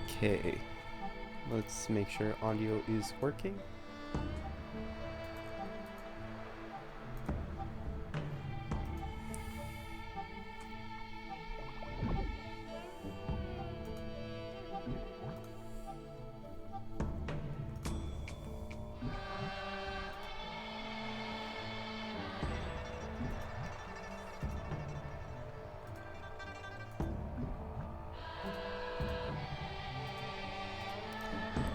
Okay, let's make sure audio is working.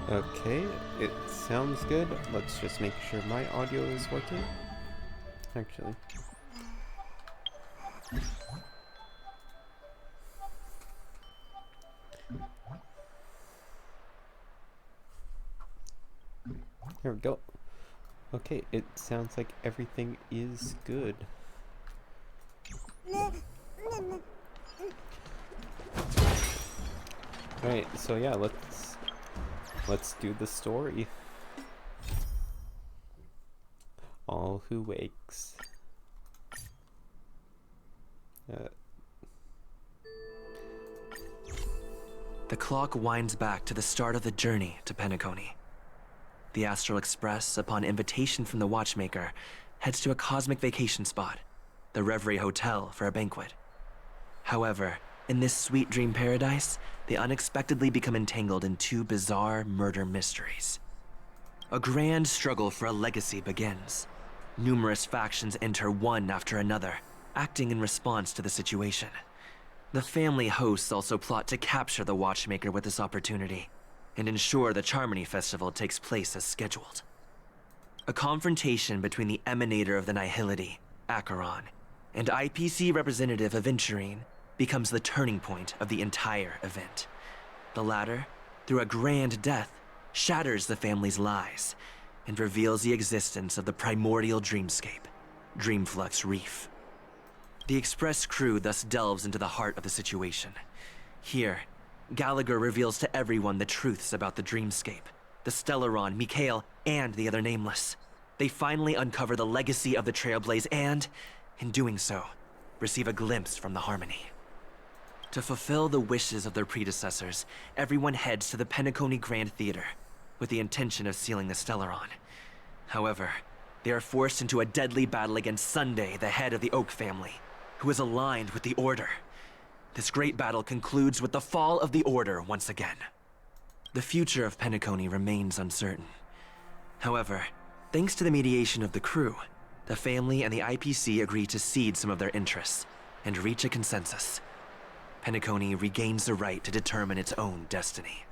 Okay, it sounds good. Let's just make sure my audio is working. Actually. Here we go. Okay, it sounds like everything is good. Alright, so yeah, let's do the story. All who wakes. The clock winds back to the start of the journey to Penacony. The Astral Express, upon invitation from the watchmaker, heads to a cosmic vacation spot, the Reverie Hotel, for a banquet. However, in this sweet dream paradise, they unexpectedly become entangled in two bizarre murder mysteries. A grand struggle for a legacy begins. Numerous factions enter one after another, acting in response to the situation. The family hosts also plot to capture the watchmaker with this opportunity and ensure the Charmony Festival takes place as scheduled. A confrontation between the emanator of the Nihility, Acheron, and IPC representative Aventurine becomes the turning point of the entire event. The latter, through a grand death, shatters the family's lies and reveals the existence of the primordial dreamscape, Dreamflux Reef. The Express crew thus delves into the heart of the situation. Here, Gallagher reveals to everyone the truths about the dreamscape, the Stellaron, Mikhail, and the other nameless. They finally uncover the legacy of the Trailblaze and, in doing so, receive a glimpse from the Harmony. To fulfill the wishes of their predecessors, everyone heads to the Penacony Grand Theater with the intention of sealing the Stellaron. However, they are forced into a deadly battle against Sunday, the head of the Oak family, who is aligned with the Order. This great battle concludes with the fall of the Order once again. The future of Penacony remains uncertain. However, thanks to the mediation of the crew, the family and the IPC agree to cede some of their interests and reach a consensus. Penacony regains the right to determine its own destiny.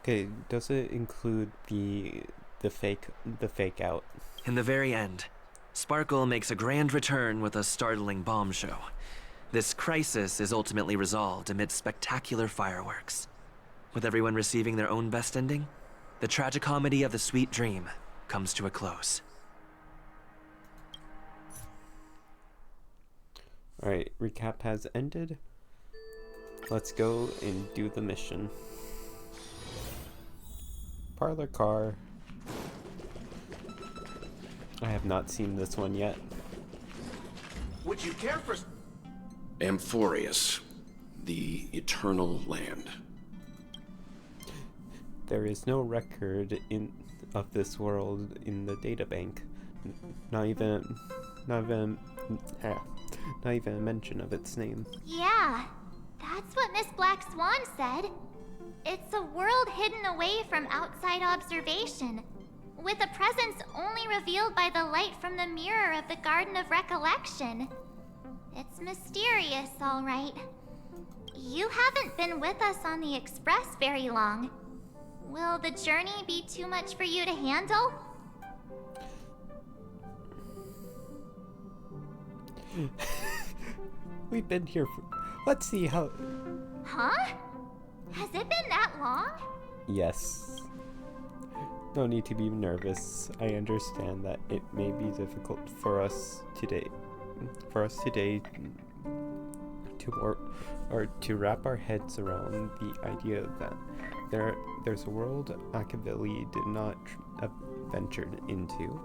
Okay, does it include the fake out? In the very end, Sparkle makes a grand return with a startling bomb show. This crisis is ultimately resolved amid spectacular fireworks. With everyone receiving their own best ending, the tragicomedy of the sweet dream comes to a close. Alright, recap has ended. Let's go and do the mission. Parlor car. I have not seen this one yet. Would you care for... Amphorius, the Eternal Land. There is no record of this world in the databank. Not even a mention of its name. Yeah, that's what Miss Black Swan said. It's a world hidden away from outside observation, with a presence only revealed by the light from the mirror of the Garden of Recollection. It's mysterious, all right. You haven't been with us on the Express very long. Will the journey be too much for you to handle? We've been here for... Let's see how... Huh? Has it been that long? Yes. No need to be nervous. I understand that it may be difficult for us today to wrap our heads around the idea that there's a world Machiavelli did not ventured into.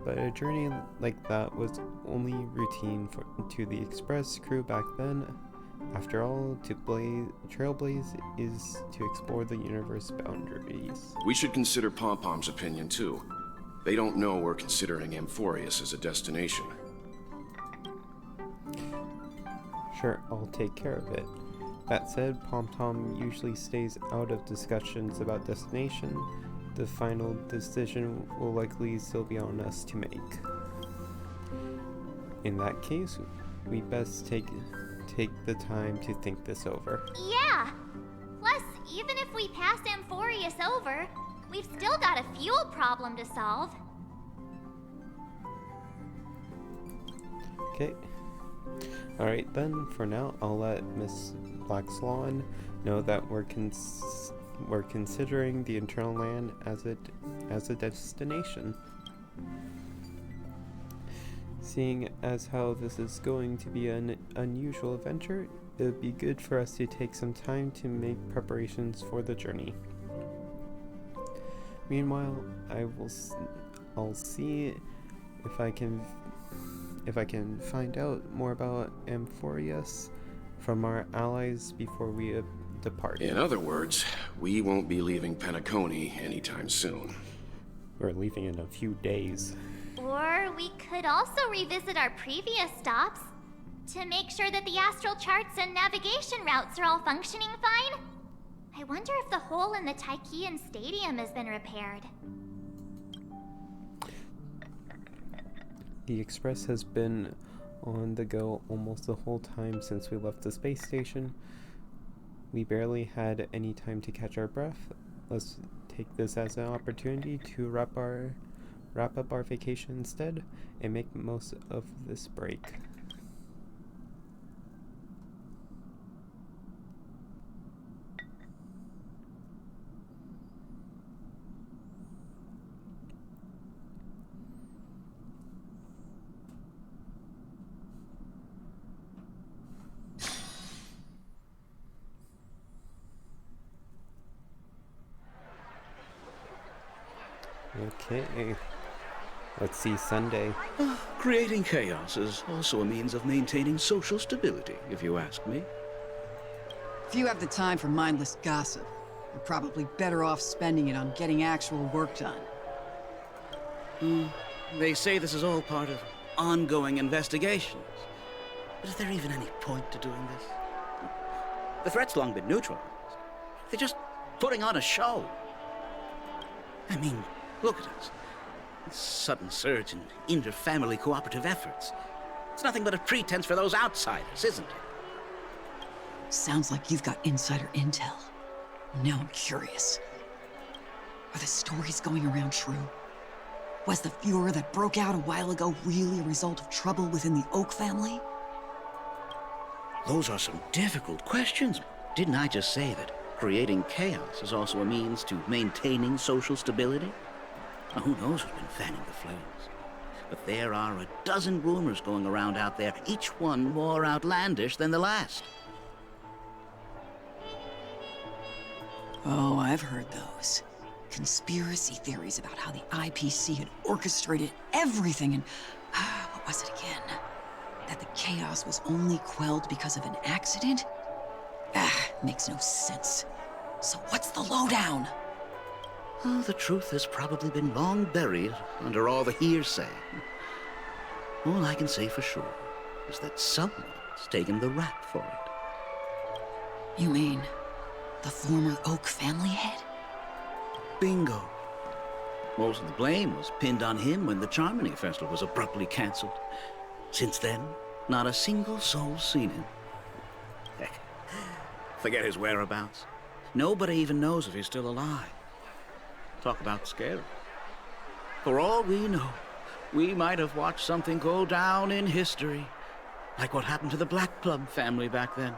But a journey like that was only routine to the Express crew back then, After all, to trailblaze is to explore the universe boundaries. We should consider Pom-Pom's opinion, too. They don't know we're considering Amphorius as a destination. Sure, I'll take care of it. That said, Pom-Pom usually stays out of discussions about destination. The final decision will likely still be on us to make. In that case, we best take the time to think this over. Yeah! Plus, even if we pass Amphorius over, we've still got a fuel problem to solve. Okay. Alright then, for now, I'll let Miss Black Swan know that we're considering the Eternal Land as a destination. Seeing as how this is going to be an unusual adventure, it would be good for us to take some time to make preparations for the journey. Meanwhile, I'll see if I can find out more about Amphorius from our allies before we depart. In other words, we won't be leaving Penacony anytime soon. We're leaving in a few days. Or we could also revisit our previous stops to make sure that the astral charts and navigation routes are all functioning fine. I wonder if the hole in the Tychean Stadium has been repaired. The Express has been on the go almost the whole time since we left the space station. We barely had any time to catch our breath. Let's take this as an opportunity to wrap up our vacation instead and make most of this break. Okay, let's see Sunday. Creating chaos is also a means of maintaining social stability, if you ask me. If you have the time for mindless gossip, you're probably better off spending it on getting actual work done. They say this is all part of ongoing investigations. But is there even any point to doing this? The threat's long been neutralized. They're just putting on a show. I mean, look at us. This sudden surge in inter-family cooperative efforts. It's nothing but a pretense for those outsiders, isn't it? Sounds like you've got insider intel. Now I'm curious. Are the stories going around true? Was the furor that broke out a while ago really a result of trouble within the Oak family? Those are some difficult questions. Didn't I just say that creating chaos is also a means to maintaining social stability? Now, who knows who's been fanning the flames? But there are a dozen rumors going around out there, each one more outlandish than the last. Oh, I've heard those. Conspiracy theories about how the IPC had orchestrated everything and... what was it again? That the chaos was only quelled because of an accident? Makes no sense. So what's the lowdown? Oh, the truth has probably been long buried under all the hearsay. All I can say for sure is that someone's taken the rap for it. You mean the former Oak family head? Bingo. Most of the blame was pinned on him when the Charmony Festival was abruptly cancelled. Since then, not a single soul's seen him. Heck, forget his whereabouts. Nobody even knows if he's still alive. Talk about scary. For all we know, we might have watched something go down in history, like what happened to the Black Plum family back then,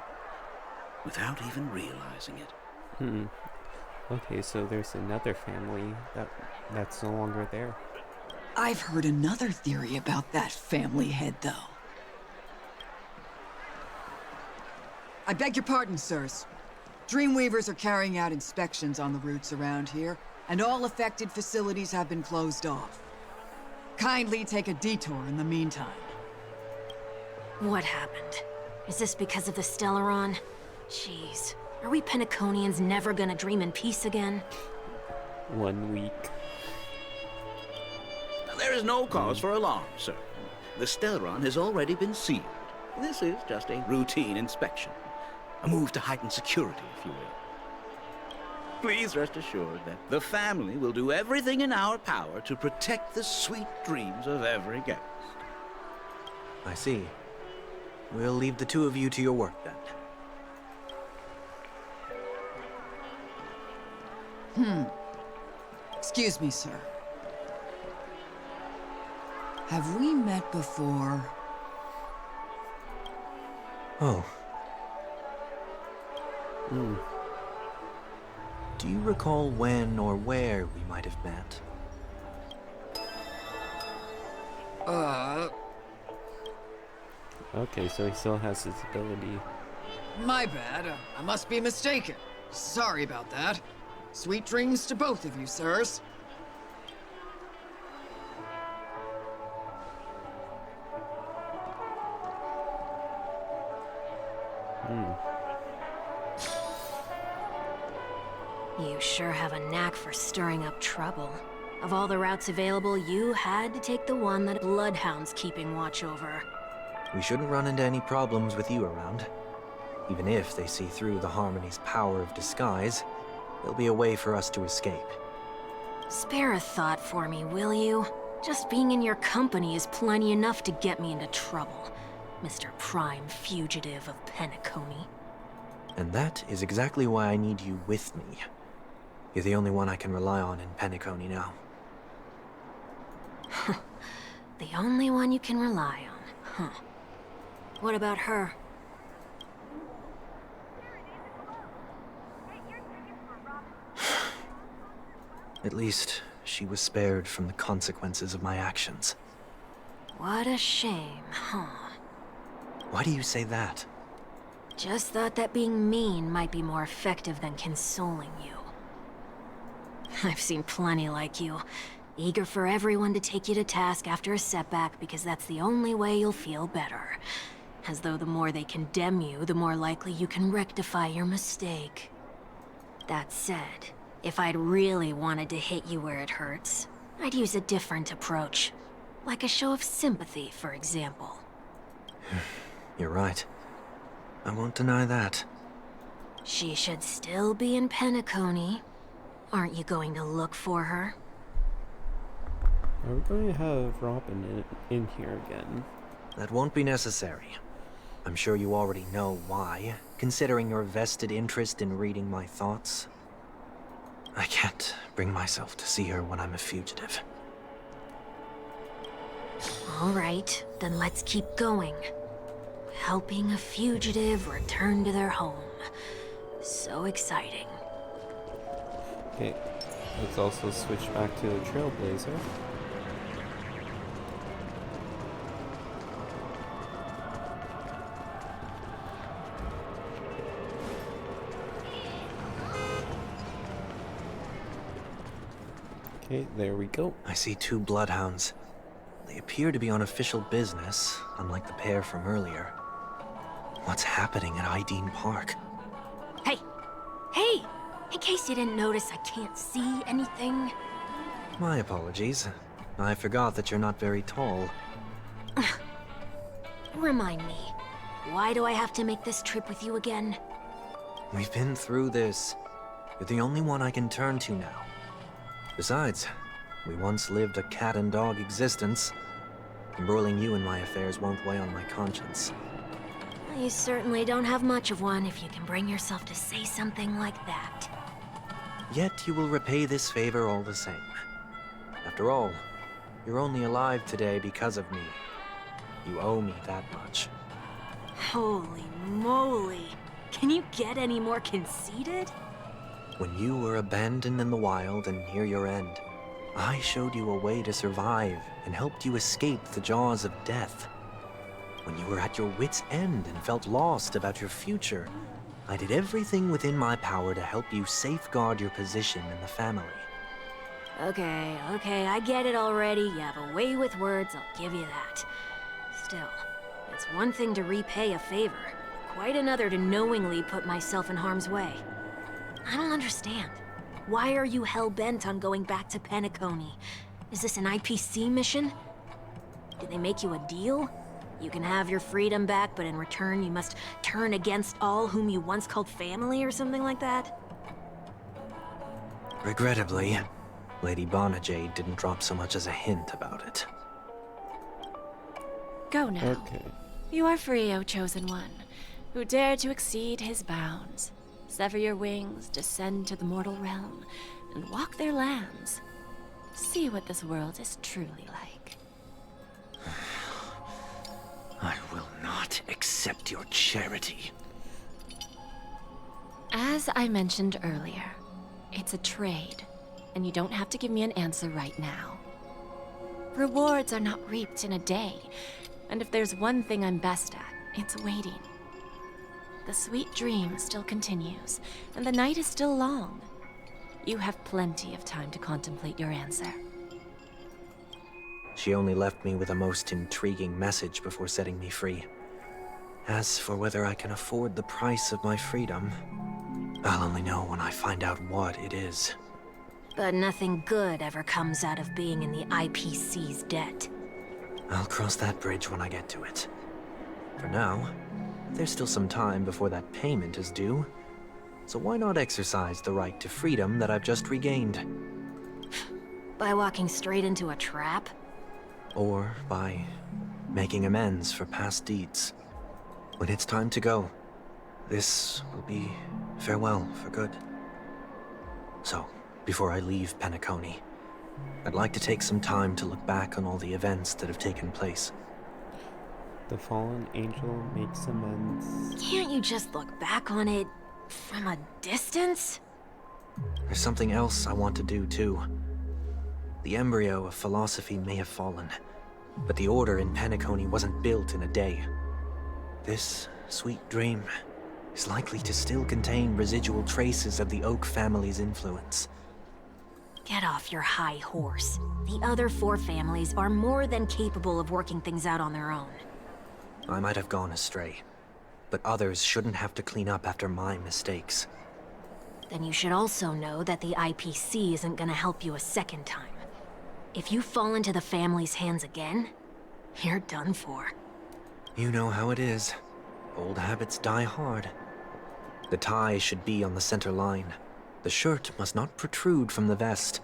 without even realizing it. Okay, so there's another family that's no longer there. I've heard another theory about that family head, though. I beg your pardon, sirs. Dreamweavers are carrying out inspections on the routes around here, and all affected facilities have been closed off. Kindly take a detour in the meantime. What happened? Is this because of the Stellaron? Jeez, are we Penaconians never gonna dream in peace again? 1 week. There is no cause for alarm, sir. The Stellaron has already been sealed. This is just a routine inspection. A move to heighten security, if you will. Please rest assured that the family will do everything in our power to protect the sweet dreams of every guest. I see. We'll leave the two of you to your work then. Excuse me, sir. Have we met before? Oh. Do you recall when or where we might have met? Okay, so he still has his ability. My bad. I must be mistaken. Sorry about that. Sweet dreams to both of you, sirs. You sure have a knack for stirring up trouble. Of all the routes available, you had to take the one that Bloodhound's keeping watch over. We shouldn't run into any problems with you around. Even if they see through the Harmony's power of disguise, there'll be a way for us to escape. Spare a thought for me, will you? Just being in your company is plenty enough to get me into trouble, Mr. Prime Fugitive of Penacony. And that is exactly why I need you with me. You're the only one I can rely on in Penacony now. The only one you can rely on, huh? What about her? At least, she was spared from the consequences of my actions. What a shame, huh? Why do you say that? Just thought that being mean might be more effective than consoling you. I've seen plenty like you, eager for everyone to take you to task after a setback because that's the only way you'll feel better. As though the more they condemn you, the more likely you can rectify your mistake. That said, if I'd really wanted to hit you where it hurts, I'd use a different approach. Like a show of sympathy, for example. You're right. I won't deny that. She should still be in Penacony. Aren't you going to look for her? Are we going to have Robin in here again? That won't be necessary. I'm sure you already know why, considering your vested interest in reading my thoughts. I can't bring myself to see her when I'm a fugitive. All right, then let's keep going. Helping a fugitive return to their home. So exciting. Okay, let's also switch back to the Trailblazer. Okay, there we go. I see 2 bloodhounds. They appear to be on official business, unlike the pair from earlier. What's happening at Ideen Park? Hey! Hey! In case you didn't notice, I can't see anything. My apologies. I forgot that you're not very tall. Remind me, why do I have to make this trip with you again? We've been through this. You're the only one I can turn to now. Besides, we once lived a cat-and-dog existence. Embroiling you in my affairs won't weigh on my conscience. You certainly don't have much of one if you can bring yourself to say something like that. Yet you will repay this favor all the same. After all, you're only alive today because of me. You owe me that much. Holy moly! Can you get any more conceited? When you were abandoned in the wild and near your end, I showed you a way to survive and helped you escape the jaws of death. When you were at your wit's end and felt lost about your future, I did everything within my power to help you safeguard your position in the family. Okay, I get it already. You have a way with words, I'll give you that. Still, it's one thing to repay a favor, Quite another to knowingly put myself in harm's way. I don't understand. Why are you hell-bent on going back to Penacony? Is this an IPC mission? Did they make you a deal? You can have your freedom back, but in return you must turn against all whom you once called family or something like that? Regrettably, Lady Bonajade didn't drop so much as a hint about it. Go now. Okay. You are free, O Chosen One, who dare to exceed his bounds. Sever your wings, descend to the mortal realm, and walk their lands. See what this world is truly like. I will not accept your charity. As I mentioned earlier, it's a trade, and you don't have to give me an answer right now. Rewards are not reaped in a day, and if there's one thing I'm best at, it's waiting. The sweet dream still continues, and the night is still long. You have plenty of time to contemplate your answer. She only left me with a most intriguing message before setting me free. As for whether I can afford the price of my freedom, I'll only know when I find out what it is. But nothing good ever comes out of being in the IPC's debt. I'll cross that bridge when I get to it. For now, there's still some time before that payment is due. So why not exercise the right to freedom that I've just regained? By walking straight into a trap? Or by making amends for past deeds. When it's time to go, this will be farewell for good. So, before I leave Penacony, I'd like to take some time to look back on all the events that have taken place. The fallen angel makes amends. Can't you just look back on it from a distance? There's something else I want to do, too. The embryo of philosophy may have fallen, but the order in Penacony wasn't built in a day. This sweet dream is likely to still contain residual traces of the Oak family's influence. Get off your high horse. The other 4 families are more than capable of working things out on their own. I might have gone astray, but others shouldn't have to clean up after my mistakes. Then you should also know that the IPC isn't gonna help you a second time. If you fall into the family's hands again, you're done for. You know how it is. Old habits die hard. The tie should be on the center line. The shirt must not protrude from the vest.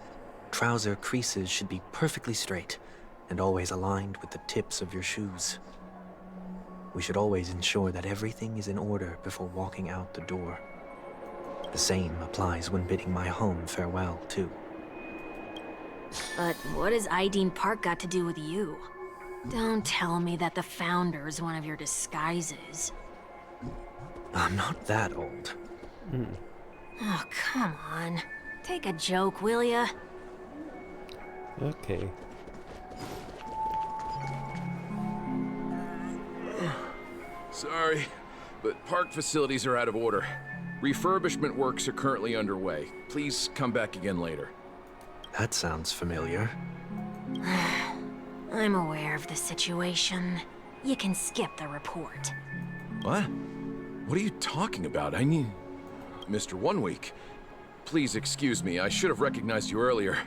Trouser creases should be perfectly straight, and always aligned with the tips of your shoes. We should always ensure that everything is in order before walking out the door. The same applies when bidding my home farewell, too. But what has Ideen Park got to do with you? Don't tell me that the Founder's one of your disguises. I'm not that old. Oh, come on. Take a joke, will ya? Okay. Sorry, but park facilities are out of order. Refurbishment works are currently underway. Please come back again later. That sounds familiar. I'm aware of the situation. You can skip the report. What? What are you talking about? I mean... Mr. One Week. Please excuse me, I should have recognized you earlier.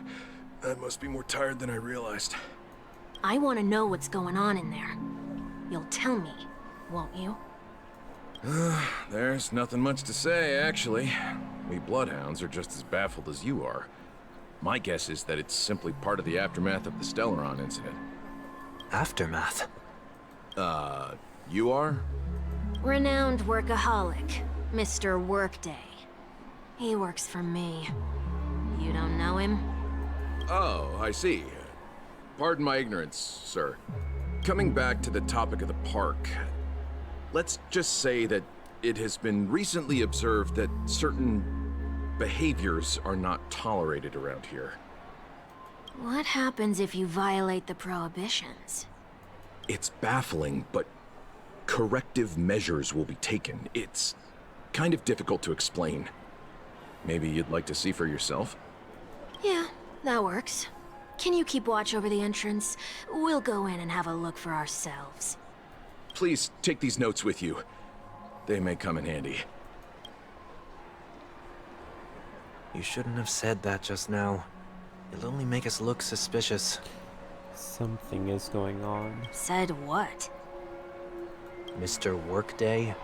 I must be more tired than I realized. I want to know what's going on in there. You'll tell me, won't you? There's nothing much to say, actually. We Bloodhounds are just as baffled as you are. My guess is that it's simply part of the aftermath of the Stellaron incident. Aftermath? You are? Renowned workaholic, Mr. Workday. He works for me. You don't know him? Oh, I see. Pardon my ignorance, sir. Coming back to the topic of the park, let's just say that it has been recently observed that certain behaviors are not tolerated around here. What happens if you violate the prohibitions? It's baffling, but corrective measures will be taken. It's kind of difficult to explain. Maybe you'd like to see for yourself? Yeah, that works. Can you keep watch over the entrance? We'll go in and have a look for ourselves. Please take these notes with you. they may come in handy. You shouldn't have said that just now. It'll only make us look suspicious. Something is going on. Said what? Mr. Workday?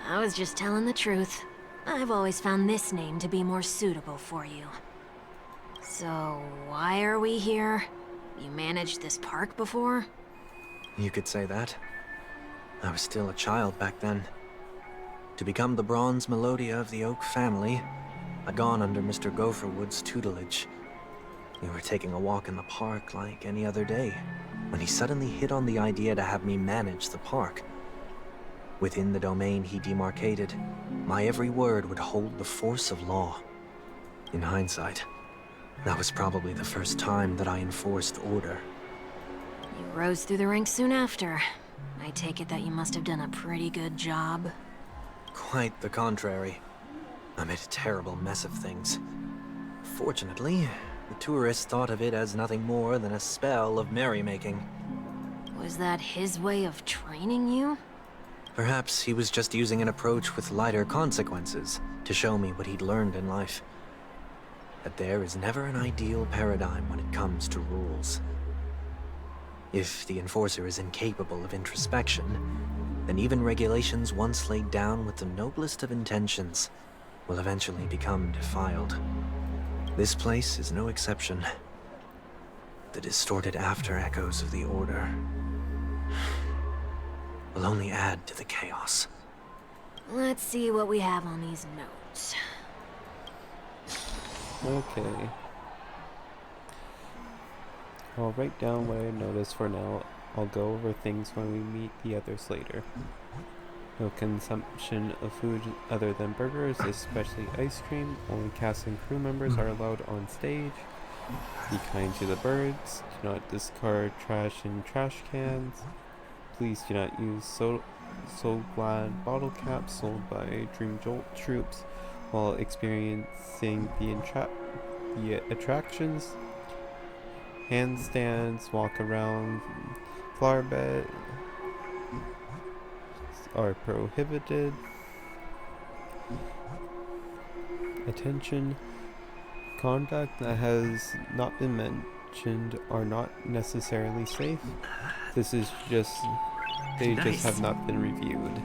I was just telling the truth. I've always found this name to be more suitable for you. So, why are we here? You managed this park before? You could say that. I was still a child back then. To become the bronze Melodia of the Oak family, I'd gone under Mr. Gopherwood's tutelage. We were taking a walk in the park like any other day, when he suddenly hit on the idea to have me manage the park. Within the domain he demarcated, my every word would hold the force of law. In hindsight, that was probably the first time that I enforced order. You rose through the ranks soon after. I take it that you must have done a pretty good job. Quite the contrary. I made a terrible mess of things. Fortunately, the tourists thought of it as nothing more than a spell of merrymaking. Was that his way of training you? Perhaps he was just using an approach with lighter consequences to show me what he'd learned in life. That there is never an ideal paradigm when it comes to rules. If the enforcer is incapable of introspection, then even regulations once laid down with the noblest of intentions will eventually become defiled. This place is no exception. The distorted after echoes of the Order will only add to the chaos. Let's see what we have on these notes. Okay. I'll write down what I noticed for now. I'll go over things when we meet the others later. No consumption of food other than burgers, especially ice cream. Only cast and crew members are allowed on stage. Be kind to the birds. Do not discard trash in trash cans. Please do not use Soul Glad bottle caps sold by Dream Jolt troops while experiencing the attractions. Handstands, walk around, flower bed are prohibited. Attention. Conduct that has not been mentioned are not necessarily safe. This is just, they just have not been reviewed.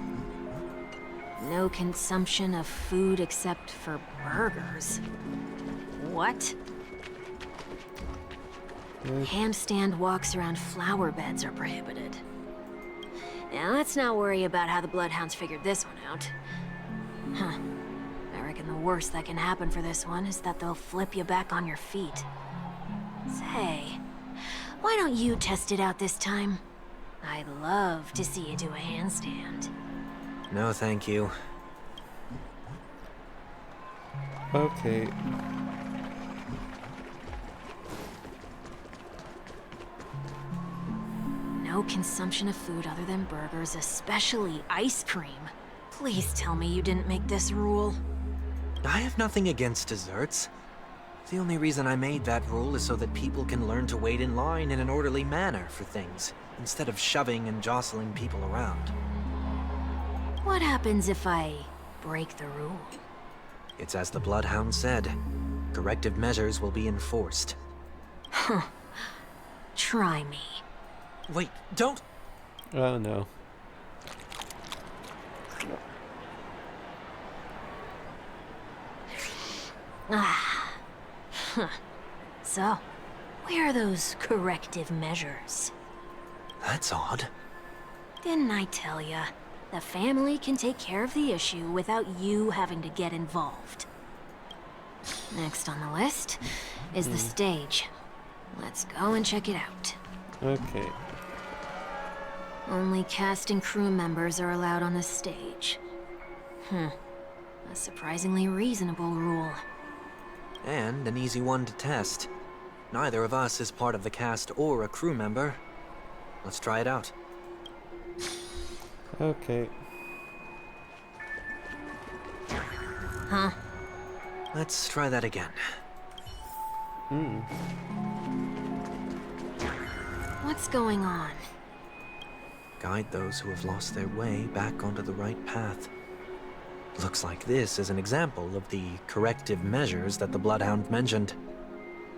No consumption of food except for burgers. What? Handstand walks around flower beds are prohibited. Now let's not worry about how the Bloodhounds figured this one out. Huh. I reckon the worst that can happen for this one is that they'll flip you back on your feet. Say, why don't you test it out this time? I'd love to see you do a handstand. No, thank you. Okay. No consumption of food other than burgers, especially ice cream. Please tell me you didn't make this rule. I have nothing against desserts. The only reason I made that rule is so that people can learn to wait in line in an orderly manner for things, instead of shoving and jostling people around. What happens if I break the rule? It's as the Bloodhound said. Corrective measures will be enforced. Huh. Try me. Wait, don't! Oh no. Ah. Huh. So, where are those corrective measures? That's odd. Didn't I tell ya? The family can take care of the issue without you having to get involved. Next on the list is the stage. Let's go and check it out. Okay. Only cast and crew members are allowed on the stage. A surprisingly reasonable rule. And an easy one to test. Neither of us is part of the cast or a crew member. Let's try it out. Okay. Huh? Let's try that again. What's going on? guide those who have lost their way back onto the right path. Looks like this is an example of the corrective measures that the Bloodhound mentioned.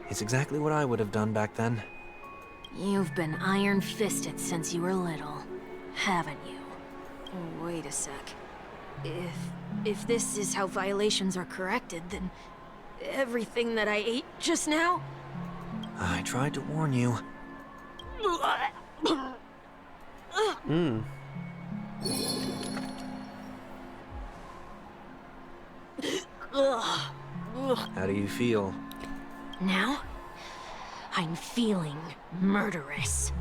It's exactly what I would have done back then. You've been iron-fisted since you were little, haven't you? Wait a sec. If this is how violations are corrected, then everything that I ate just now? I tried to warn you. How do you feel? Now, I'm feeling murderous.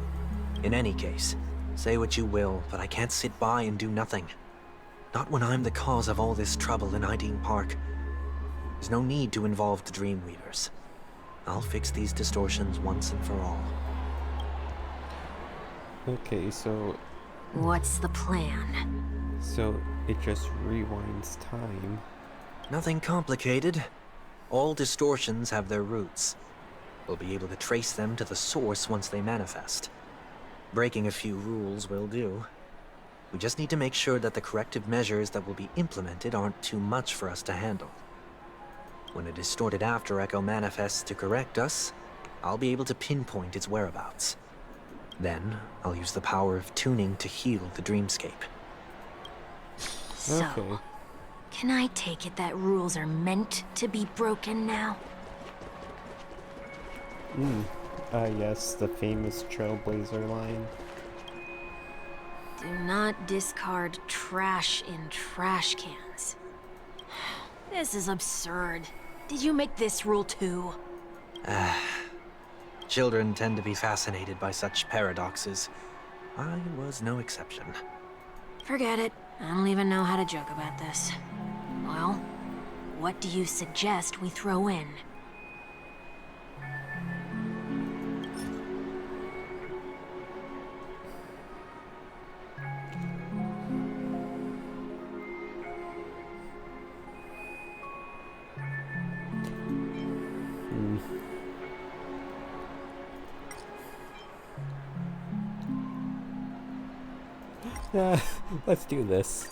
In any case, say what you will, but I can't sit by and do nothing. Not when I'm the cause of all this trouble in Ideen Park. There's no need to involve the Dreamweavers. I'll fix these distortions once and for all. Okay, so What's the plan? So it just rewinds time. Nothing complicated. All distortions have their roots. We'll be able to trace them to the source once they manifest. Breaking a few rules will do. We just need to make sure that the corrective measures that will be implemented aren't too much for us to handle. When a distorted After Echo manifests to correct us, I'll be able to pinpoint its whereabouts. Then, I'll use the power of tuning to heal the dreamscape. So, Okay. can I take it that rules are meant to be broken now? Yes, the famous Trailblazer line. Do not discard trash in trash cans. This is absurd. Did you make this rule too? Children tend to be fascinated by such paradoxes. I was no exception. Forget it. I don't even know how to joke about this. Well, what do you suggest we throw in? Let's do this.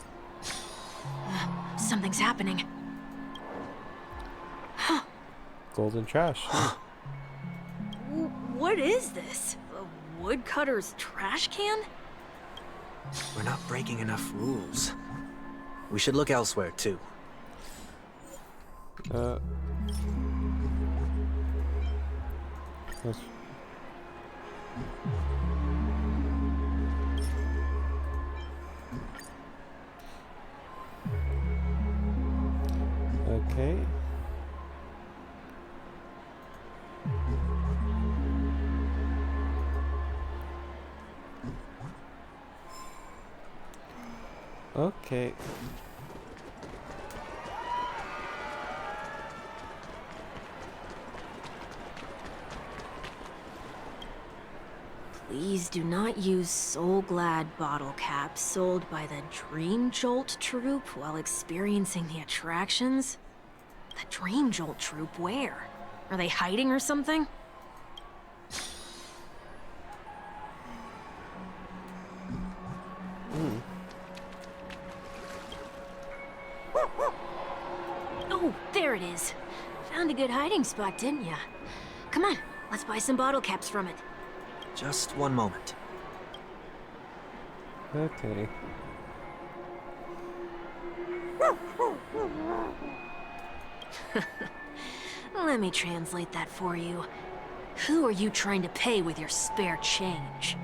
Something's happening. Golden trash. What is this? A woodcutter's trash can? We're not breaking enough rules. We should look elsewhere, too. Let's... Okay. Okay. Please do not use Soul Glad bottle caps sold by the Dream Jolt troupe while experiencing the attractions. The Dream Jolt troupe, where? Are they hiding or something? Oh, there it is. Found a good hiding spot, didn't ya? Come on, let's buy some bottle caps from it. Just one moment. Okay. Let me translate that for you. Who are you trying to pay with your spare change?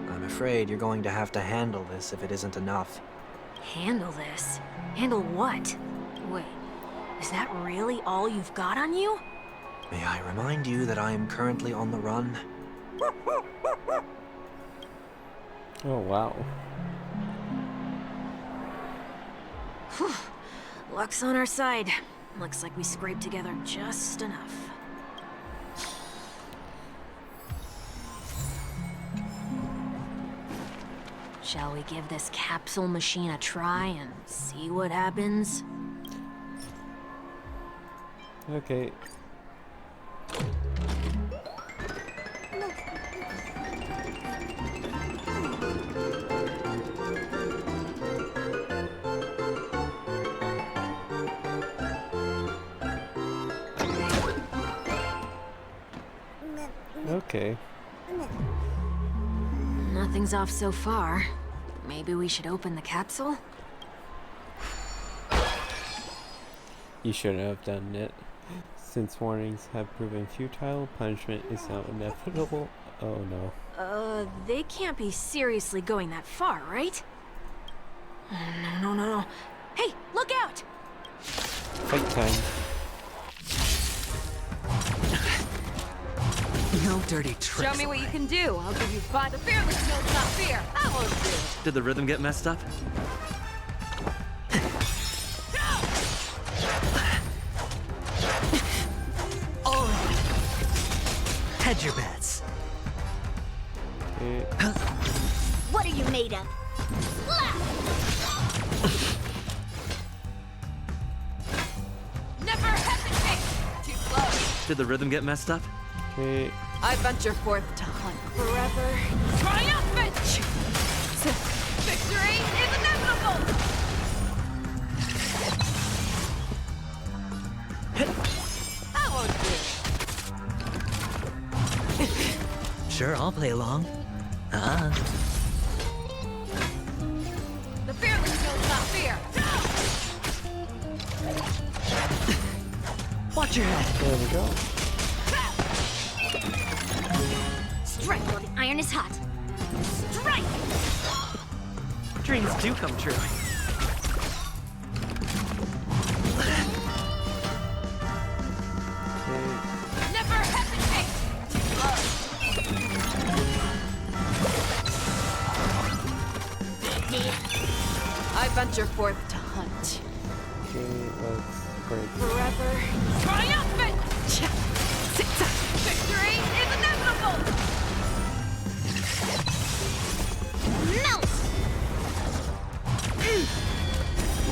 I'm afraid you're going to have to handle this if it isn't enough. Handle this? Handle what? Wait, is that really all you've got on you? May I remind you that I am currently on the run? Oh, wow. Whew. Luck's on our side. Looks like we scraped together just enough. Shall we give this capsule machine a try and see what happens? Okay. Okay. Nothing's off so far. Maybe we should open the capsule? You shouldn't have done it. Since warnings have proven futile, punishment is now inevitable. Oh no. They can't be seriously going that far, right? No. Hey, look out! Fight time. No dirty tricks. Show me what you can do. I'll give you 5. The fearless knows not fear. I won't do it. Did the rhythm get messed up? Oh! Hedge your bets. Okay. What are you made of? Never hesitate. Too close. Did the rhythm get messed up? Okay. I venture forth to hunt forever. Triumphant! Victory is inevitable! I won't do it. Sure, I'll play along. The fearless knows not fear. Watch your head. There we go. Strike while the iron is hot. Strike! Dreams do come true. Okay. Never hesitate. Too close. I venture forth to hunt Okay, let's break. forever. Triumphant! Victory is inevitable! Melt!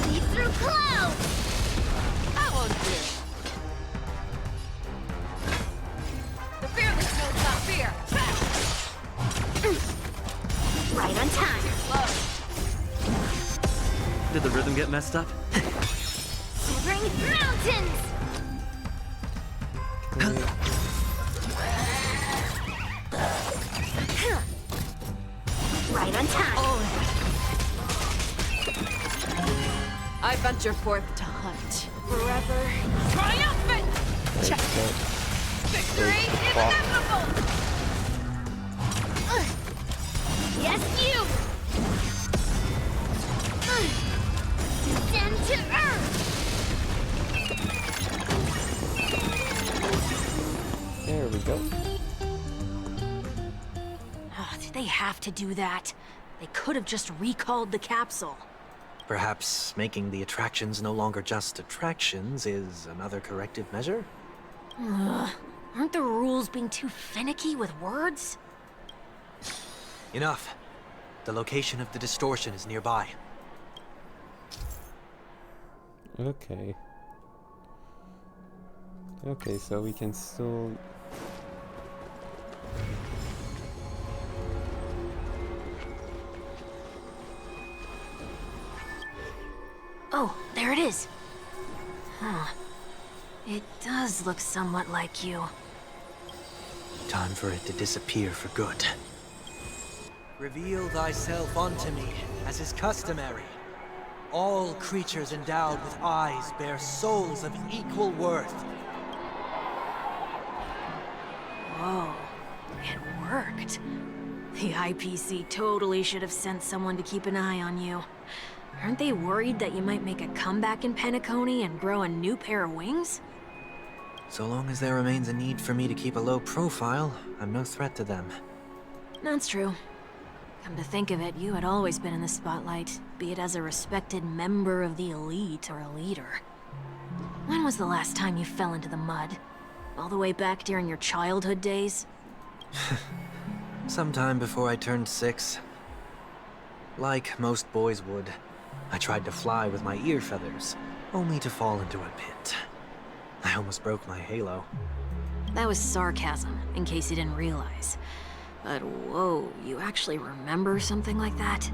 Lead through clouds! I won't do it. The fearless knows not fear. Right on time. Close. Did the rhythm get messed up? Shivering mountains! Right on time. I venture forth to hunt forever. Triumphant! Victory is inevitable! Yes, you! Descend to earth! There we go. Oh, did they have to do that? They could have just recalled the capsule. Perhaps making the attractions no longer just attractions is another corrective measure? Aren't the rules being too finicky with words? Enough. The location of the distortion is nearby. Okay. Okay, so we can still... Oh, there it is. Huh. It does look somewhat like you. Time for it to disappear for good. Reveal thyself unto me, as is customary. All creatures endowed with eyes bear souls of equal worth. Whoa. It worked. The IPC totally should have sent someone to keep an eye on you. Aren't they worried that you might make a comeback in Penacony and grow a new pair of wings? So long as there remains a need for me to keep a low profile, I'm no threat to them. That's true. Come to think of it, you had always been in the spotlight, be it as a respected member of the elite or a leader. When was the last time you fell into the mud? All the way back during your childhood days? Sometime before I turned 6. Like most boys would, I tried to fly with my ear feathers, only to fall into a pit. I almost broke my halo. That was sarcasm, in case you didn't realize. But whoa, you actually remember something like that?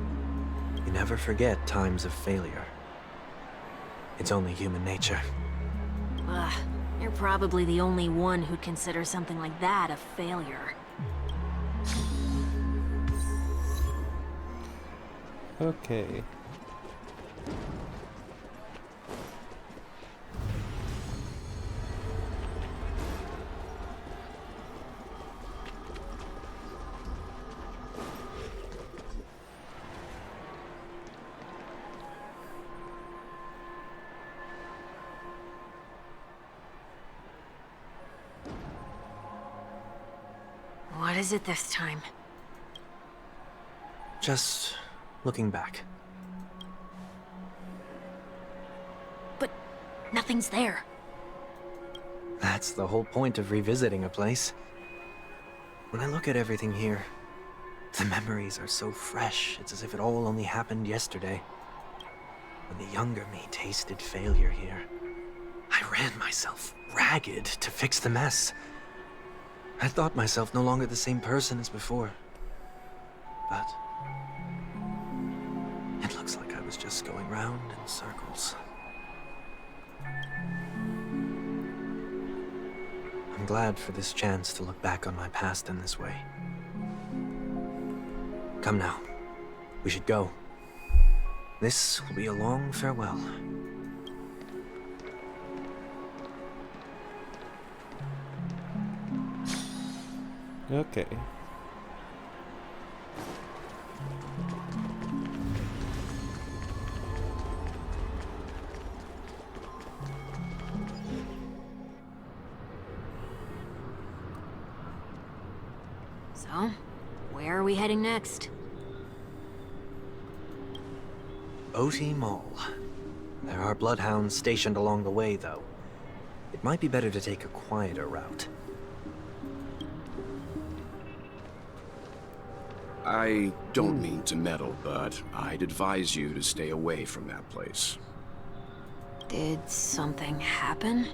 You never forget times of failure. It's only human nature. Ugh, you're probably the only one who'd consider something like that a failure. Okay. What is it this time? Just looking back. But nothing's there. That's the whole point of revisiting a place. When I look at everything here, the memories are so fresh, it's as if it all only happened yesterday. When the younger me tasted failure here, I ran myself ragged to fix the mess. I thought myself no longer the same person as before. But it looks like I was just going round in circles. I'm glad for this chance to look back on my past in this way. Come now. We should go. This will be a long farewell. Okay. So, where are we heading next? OT Mall. There are bloodhounds stationed along the way, though. It might be better to take a quieter route. I don't mean to meddle, but I'd advise you to stay away from that place. Did something happen?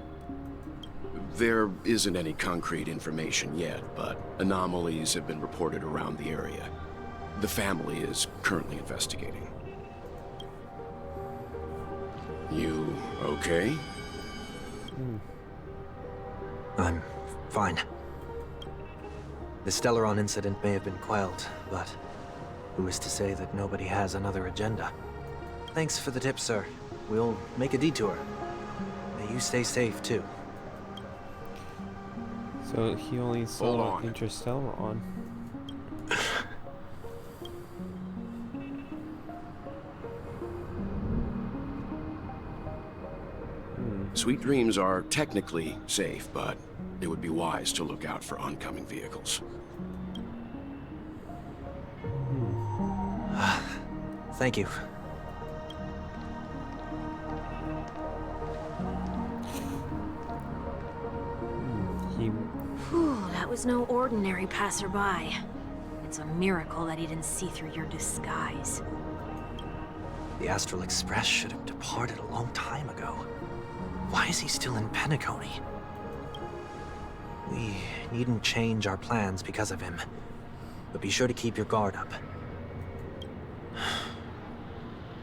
There isn't any concrete information yet, but anomalies have been reported around the area. The family is currently investigating. You okay? I'm fine. The Stellaron incident may have been quelled, but who is to say that nobody has another agenda? Thanks for the tip, sir. We'll make a detour. May you stay safe, too. So he only Hold saw on. Interstellaron. Sweet Dreams are technically safe, but it would be wise to look out for oncoming vehicles. Thank you. He Whew, that was no ordinary passerby. It's a miracle that he didn't see through your disguise. The Astral Express should have departed a long time ago. Why is he still in Penacony? We needn't change our plans because of him, but be sure to keep your guard up.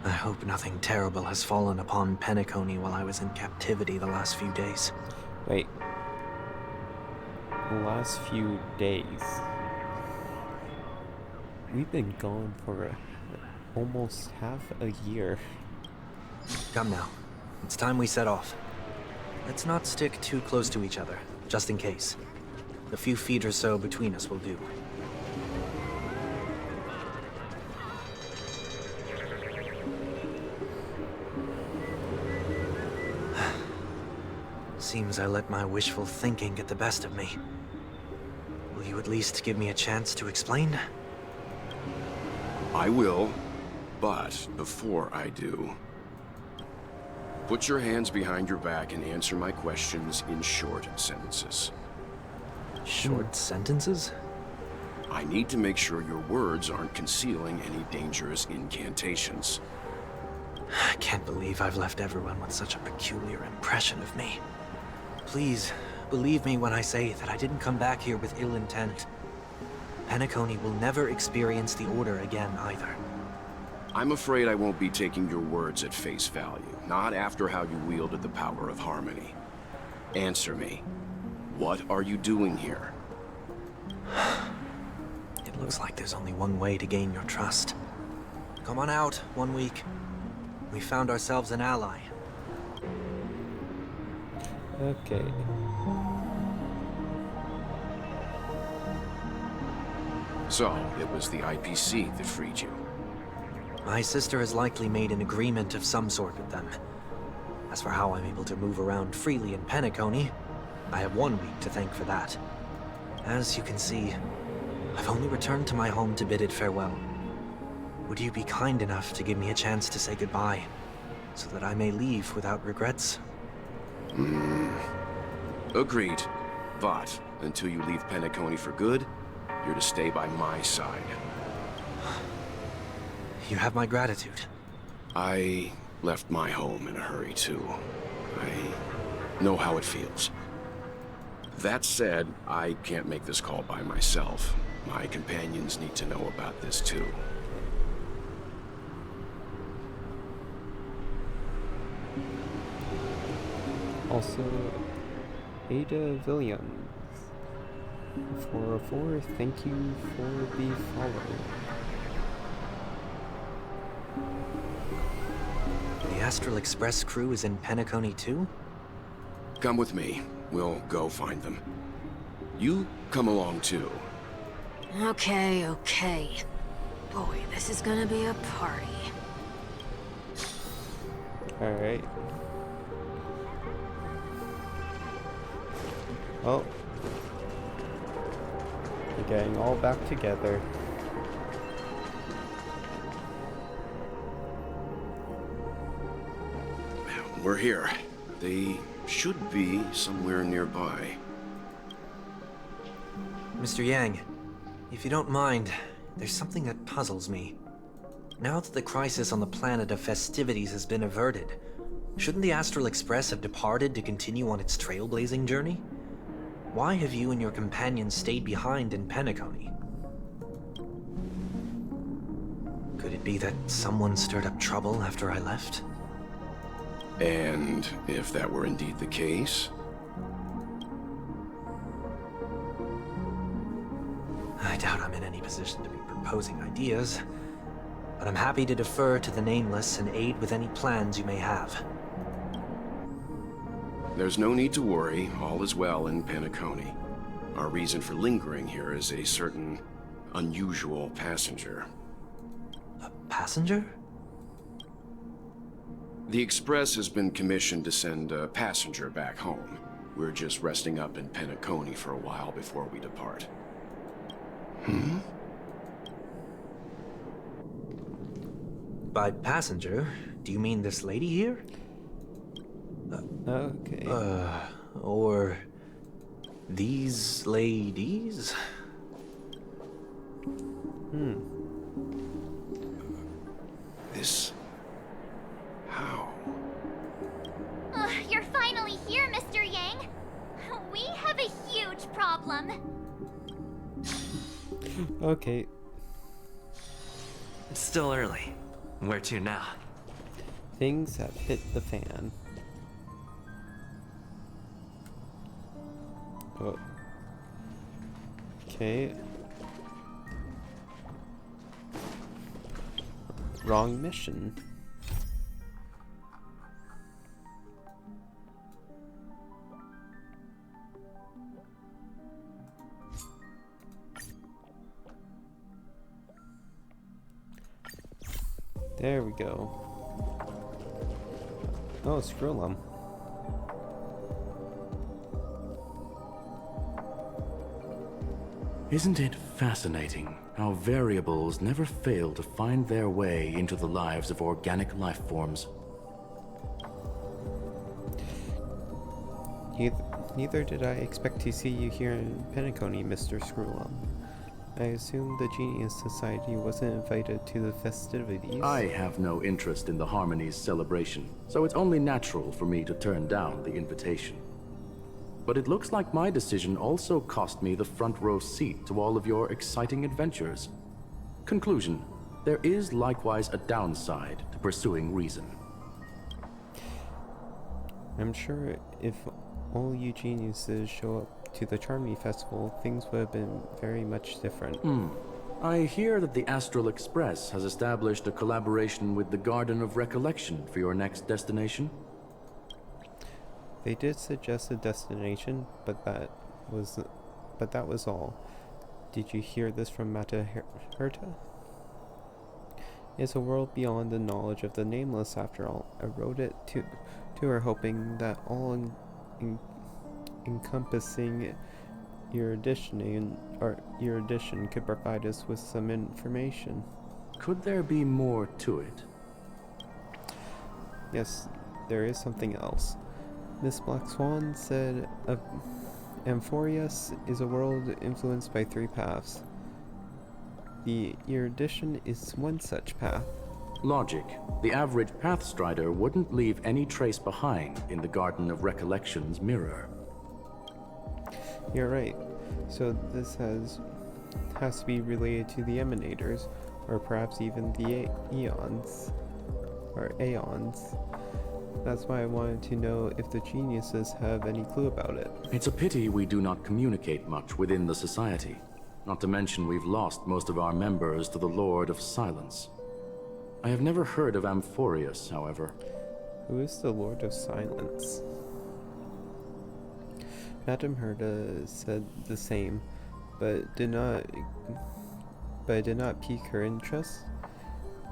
I hope nothing terrible has fallen upon Penacony while I was in captivity the last few days. wait. The last few days. We've been gone for almost half a year. Come now. It's time we set off. Let's not stick too close to each other, just in case. A few feet or so between us will do. Seems I let my wishful thinking get the best of me. Will you at least give me a chance to explain? I will, but before I do, put your hands behind your back and answer my questions in short sentences. Short sentences? I need to make sure your words aren't concealing any dangerous incantations. I can't believe I've left everyone with such a peculiar impression of me. Please, believe me when I say that I didn't come back here with ill intent. Penacony will never experience the Order again either. I'm afraid I won't be taking your words at face value, not after how you wielded the power of harmony. Answer me. What are you doing here? It looks like there's only one way to gain your trust. Come on out, 1 week. We found ourselves an ally. Okay. So, it was the IPC that freed you. My sister has likely made an agreement of some sort with them. As for how I'm able to move around freely in Penacony, I have 1 week to thank for that. As you can see, I've only returned to my home to bid it farewell. Would you be kind enough to give me a chance to say goodbye, so that I may leave without regrets? Agreed. But, until you leave Penacony for good, you're to stay by my side. You have my gratitude. I left my home in a hurry, too. I know how it feels. That said, I can't make this call by myself. My companions need to know about this, too. Also, Ada Williams. 404, thank you for the follow. The Astral Express crew is in Penacony too? Come with me. We'll go find them. You come along, too. Okay, okay. Boy, this is gonna be a party. Alright. Oh. We're getting all back together. We're here. They should be somewhere nearby. Mr. Yang, if you don't mind, there's something that puzzles me. Now that the crisis on the planet of festivities has been averted, shouldn't the Astral Express have departed to continue on its trailblazing journey? Why have you and your companions stayed behind in Penacony? Could it be that someone stirred up trouble after I left? And if that were indeed the case? I doubt I'm in any position to be proposing ideas, but I'm happy to defer to the Nameless and aid with any plans you may have. There's no need to worry. All is well in Penacony. Our reason for lingering here is a certain unusual passenger. A passenger? The Express has been commissioned to send a passenger back home. We're just resting up in Penacony for a while before we depart. By passenger, do you mean this lady here? Okay. Or these ladies? This... how? You're finally here, Mr. Yang. We have a huge problem. Okay. It's still early. Where to now? Things have hit the fan. Oh. Okay. Wrong mission. There we go. Oh, Skrullum. Isn't it fascinating how variables never fail to find their way into the lives of organic life forms? Neither did I expect to see you here in Penacony, Mr. Skrullum. I assumed the Genius Society wasn't invited to the festivities. I have no interest in the Harmony's celebration, so it's only natural for me to turn down the invitation. but it looks like my decision also cost me the front row seat to all of your exciting adventures. Conclusion: there is likewise a downside to pursuing reason. I'm sure if all you geniuses show up to the Charmy Festival, things would have been very much different. I hear that the Astral Express has established a collaboration with the Garden of Recollection for your next destination. They did suggest a destination, but that was all. Did you hear this from Mata Herta? It's a world beyond the knowledge of the Nameless, after all. I wrote it to her, hoping that all encompassing erudition could provide us with some information. Could there be more to it? Yes, there is something else. Miss Black Swan said Amphorius is a world influenced by 3 paths. The erudition is one such path. Logic. The average Pathstrider wouldn't leave any trace behind in the Garden of Recollection's mirror. You're right. So this has to be related to the Emanators, or perhaps even the Aeons. That's why I wanted to know if the geniuses have any clue about it. It's a pity we do not communicate much within the society. Not to mention we've lost most of our members to the Lord of Silence. I have never heard of Amphorius, however. Who is the Lord of Silence? Madame Herta said the same, but did not pique her interest,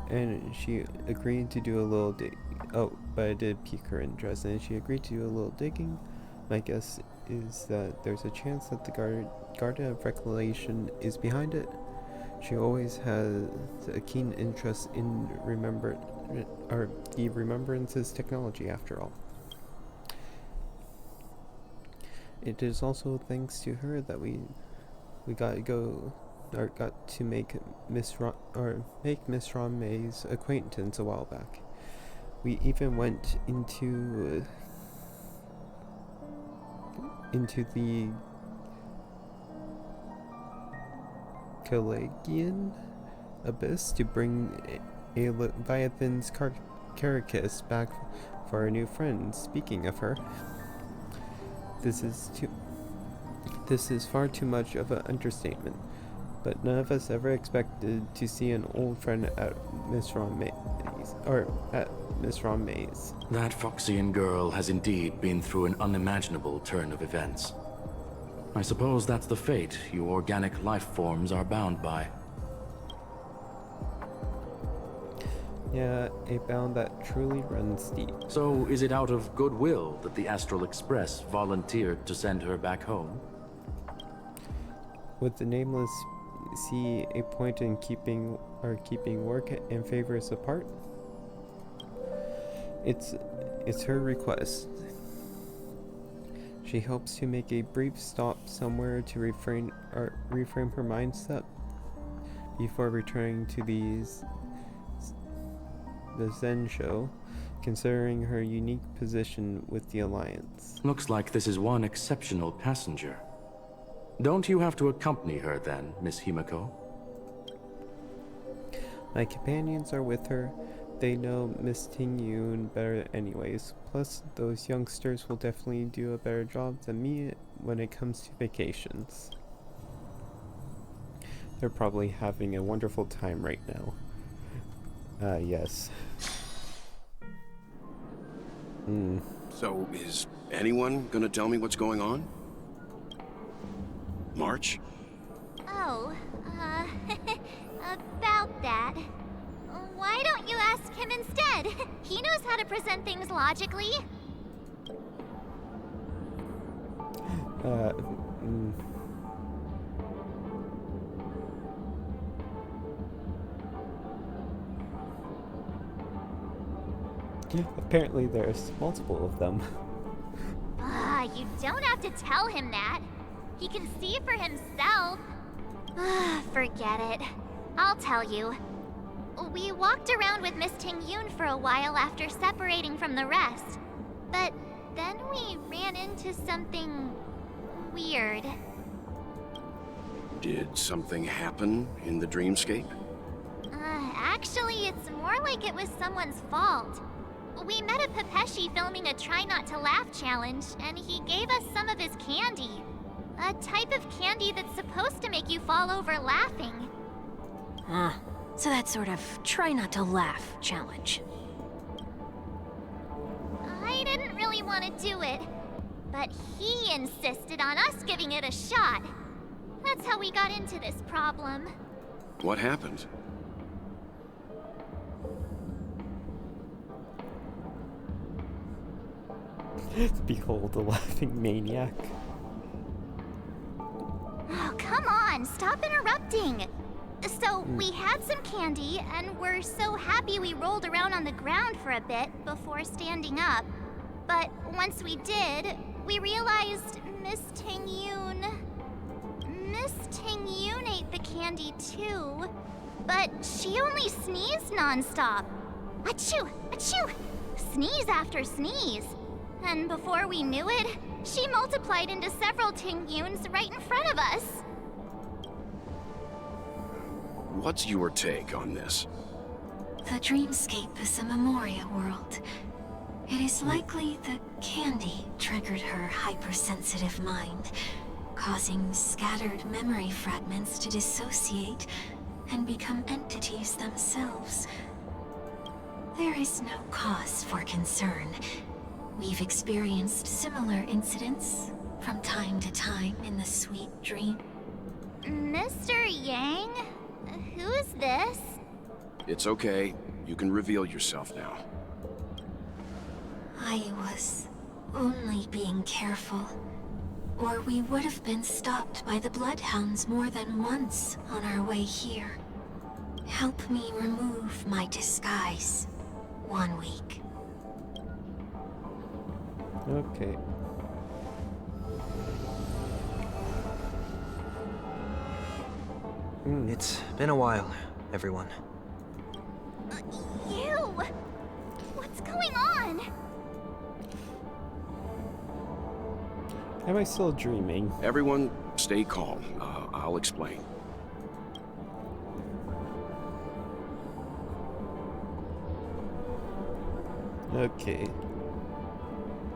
and she agreed to do a little but it did pique her interest, and she agreed to do a little digging. My guess is that there's a chance that the Garden of Recollection is behind it. She always has a keen interest in the Remembrance's technology, after all. It is also thanks to her that we got to make Miss Ron-May's acquaintance a while back. We even went into the Calagian Abyss to bring a Leviathan's carcass back for our new friend. Speaking of her, this is far too much of an understatement, but none of us ever expected to see an old friend at Miss Ron-May's. That Foxian girl has indeed been through an unimaginable turn of events. I suppose that's the fate you organic life forms are bound by. Yeah, a bound that truly runs deep. So, is it out of goodwill that the Astral Express volunteered to send her back home? Would the Nameless see a point in keeping work and favors apart? It's her request. She hopes to make a brief stop somewhere to reframe her mindset before returning to the Zen show, considering her unique position with the Alliance. Looks like this is one exceptional passenger. Don't you have to accompany her then, Miss Himiko? My companions are with her. They know Miss Ting Yun better anyways. Plus, those youngsters will definitely do a better job than me when it comes to vacations. They're probably having a wonderful time right now. Yes. So, is anyone gonna tell me what's going on? March? Oh, about that. Why don't you ask him instead? He knows how to present things logically. Apparently there's multiple of them. You don't have to tell him that. He can see for himself. Forget it. I'll tell you. We walked around with Miss Ting Yun for a while after separating from the rest. But then we ran into something weird. Did something happen in the dreamscape? Actually, it's more like it was someone's fault. We met a Pepeshi filming a Try Not to Laugh challenge, and he gave us some of his candy. A type of candy that's supposed to make you fall over laughing. So that sort of try not to laugh challenge. I didn't really want to do it, but he insisted on us giving it a shot. That's how we got into this problem. What happened? Behold the laughing maniac. Oh, come on, stop interrupting. So, we had some candy, and we're so happy we rolled around on the ground for a bit before standing up. But once we did, we realized Miss Ting-Yun ate the candy too. But she only sneezed nonstop. Achoo! Achoo! Sneeze after sneeze. And before we knew it, she multiplied into several Ting-Yuns right in front of us. What's your take on this? The dreamscape is a Memoria world. It is likely the candy triggered her hypersensitive mind, causing scattered memory fragments to dissociate and become entities themselves. There is no cause for concern. We've experienced similar incidents from time to time in the sweet dream. Mr. Yang? Who is this? It's okay. You can reveal yourself now. I was only being careful, or we would have been stopped by the Bloodhounds more than once on our way here. Help me remove my disguise. 1 week. Okay. It's been a while, everyone. You! What's going on? Am I still dreaming? Everyone, stay calm. I'll explain. Okay.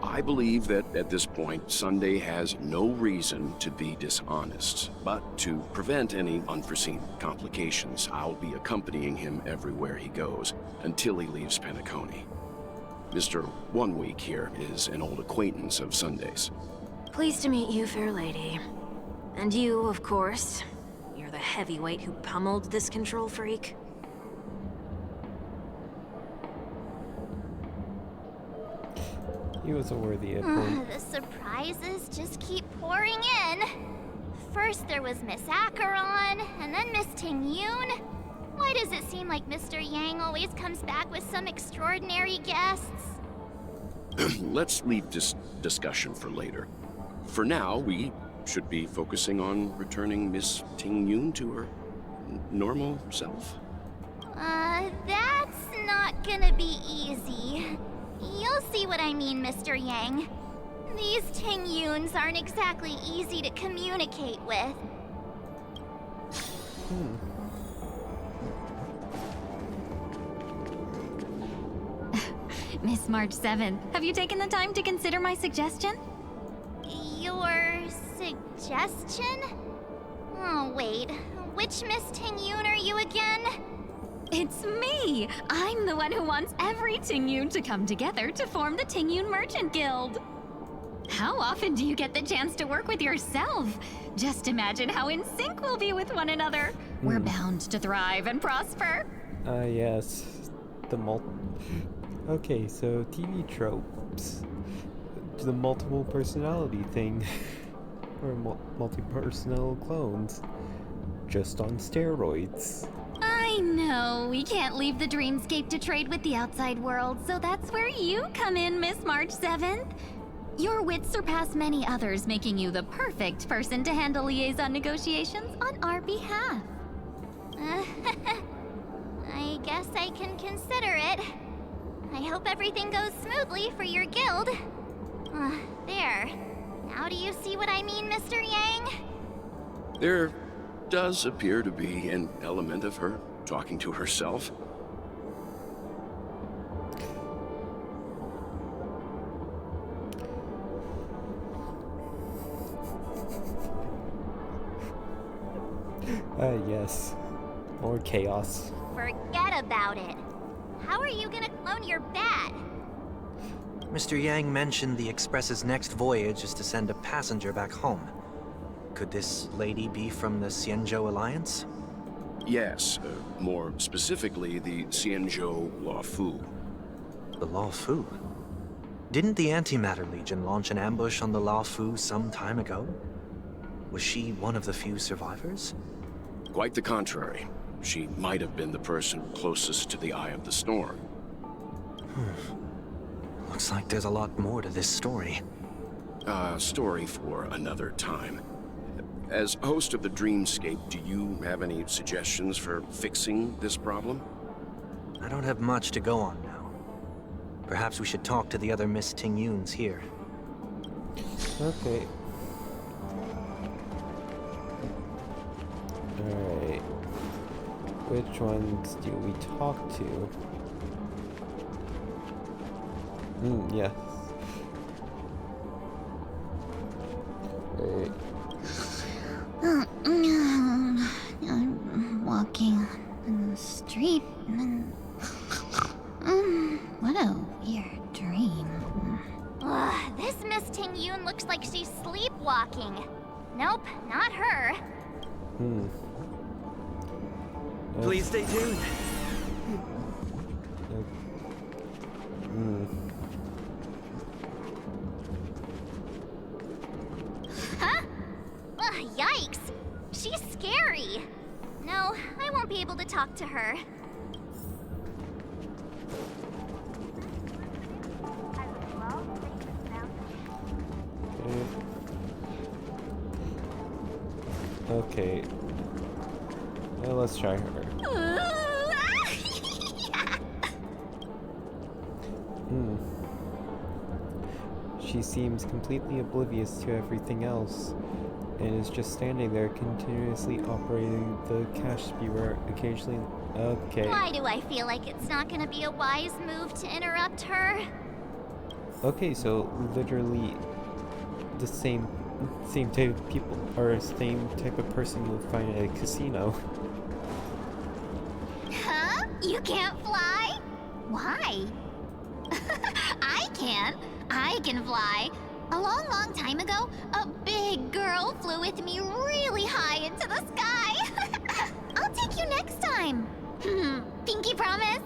I believe that at this point, Sunday has no reason to be dishonest. But to prevent any unforeseen complications, I'll be accompanying him everywhere he goes until he leaves Penacony. Mr. 1 Week here is an old acquaintance of Sunday's. Pleased to meet you, fair lady. And you, of course. You're the heavyweight who pummeled this control freak. He was a worthy opponent. The surprises just keep pouring in. First there was Miss Acheron, and then Miss Ting-Yun. Why does it seem like Mr. Yang always comes back with some extraordinary guests? Let's leave this discussion for later. For now, we should be focusing on returning Miss Ting-Yun to her normal self. That's not gonna be easy. You'll see what I mean, Mr. Yang. These Ting-Yuns aren't exactly easy to communicate with. Miss March 7th, have you taken the time to consider my suggestion? Your suggestion? Oh, wait. Which Miss Ting-Yun are you again? It's me! I'm the one who wants every Ting-Yun to come together to form the Ting-Yun Merchant Guild. How often do you get the chance to work with yourself? Just imagine how in sync we'll be with one another. We're bound to thrive and prosper. Yes. Okay, so TV tropes. The multiple personality thing. Or multi-personal clones. Just on steroids. I know, we can't leave the dreamscape to trade with the outside world, so that's where you come in, Miss March 7th. Your wits surpass many others, making you the perfect person to handle liaison negotiations on our behalf. I guess I can consider it. I hope everything goes smoothly for your guild. There. Now do you see what I mean, Mr. Yang? There does appear to be an element of her talking to herself. Yes. More chaos. Forget about it. How are you gonna clone your bat? Mr. Yang mentioned the Express's next voyage is to send a passenger back home. Could this lady be from the Xianzhou Alliance? Yes, more specifically, the Xianzhou Luofu. The Luofu? Didn't the Antimatter Legion launch an ambush on the Luofu some time ago? Was she one of the few survivors? Quite the contrary. She might have been the person closest to the Eye of the Storm. Looks like there's a lot more to this story. Story for another time. As host of the Dreamscape, do you have any suggestions for fixing this problem? I don't have much to go on now. Perhaps we should talk to the other Miss Tingyuns here. Okay. Alright. Which ones do we talk to? Yes. Right. I'm walking in the street and what a weird dream. This Miss Tingyun looks like she's sleepwalking. Nope, not her. Please stay tuned. Huh? Yikes! She's scary. No, I won't be able to talk to her. Okay. Well, let's try her. She seems completely oblivious to everything else, and is just standing there continuously operating the cash spewer occasionally. Okay. Why do I feel like it's not gonna be a wise move to interrupt her? Okay, so literally the same type of people, or same type of person you'll find at a casino. Huh? You can't fly? Why? I can. I can fly. A long, long time ago, a big girl flew with me really high into the sky. I'll take you next time. Pinky promise?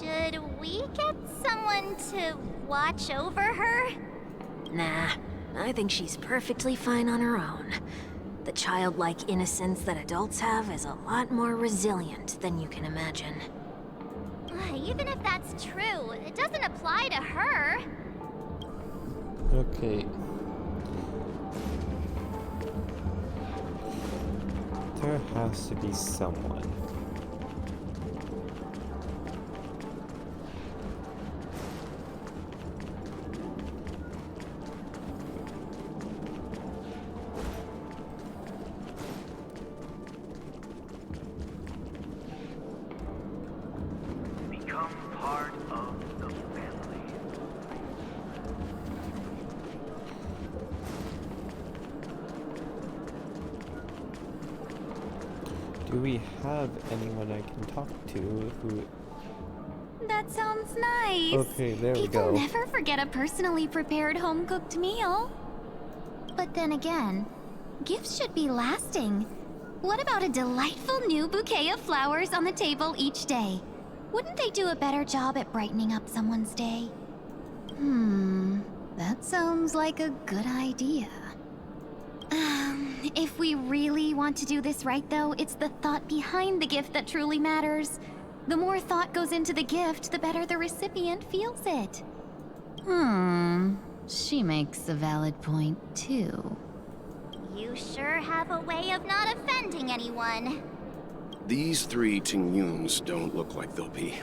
Should we get someone to watch over her? Nah, I think she's perfectly fine on her own. The childlike innocence that adults have is a lot more resilient than you can imagine. Even if that's true, it doesn't apply to her. Okay. There has to be someone. Become part of the family. Do we have anyone I can talk to who... That sounds nice. Okay, there we People go. never forget a personally prepared home-cooked meal. But then again, gifts should be lasting. What about a delightful new bouquet of flowers on the table each day? Wouldn't they do a better job at brightening up someone's day? That sounds like a good idea. If we really want to do this right, though, it's the thought behind the gift that truly matters. The more thought goes into the gift, the better the recipient feels it. She makes a valid point, too. You sure have a way of not offending anyone. These three Tingyuns don't look like they'll be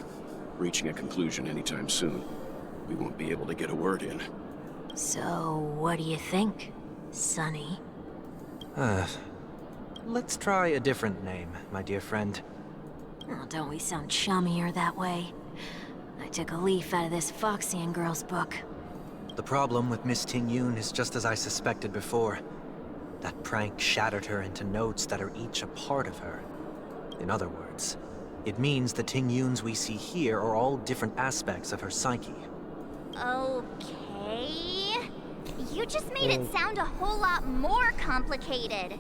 reaching a conclusion anytime soon. we won't be able to get a word in. So, what do you think, Sonny? Let's try a different name, my dear friend. Oh, don't we sound chummier that way? I took a leaf out of this Foxian girl's book. The problem with Miss Ting Yun is just as I suspected before. That prank shattered her into notes that are each a part of her. In other words, it means the Ting Yuns we see here are all different aspects of her psyche. Okay. You just made it sound a whole lot more complicated.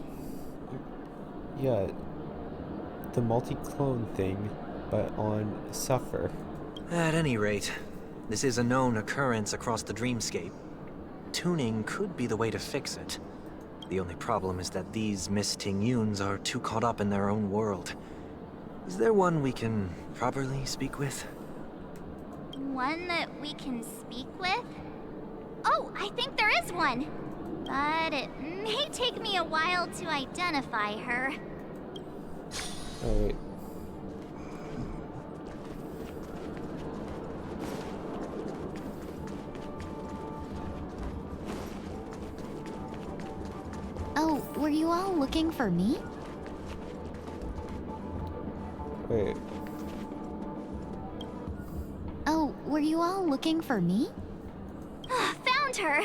Yeah, the multi-clone thing, but on Suffer. At any rate, this is a known occurrence across the dreamscape. Tuning could be the way to fix it. The only problem is that these Miss Ting Yuns are too caught up in their own world. Is there one we can properly speak with? One that we can speak with? Oh, I think there is one. But it may take me a while to identify her. Alright. Oh, were you all looking for me? Wait. Oh, were you all looking for me? Found her!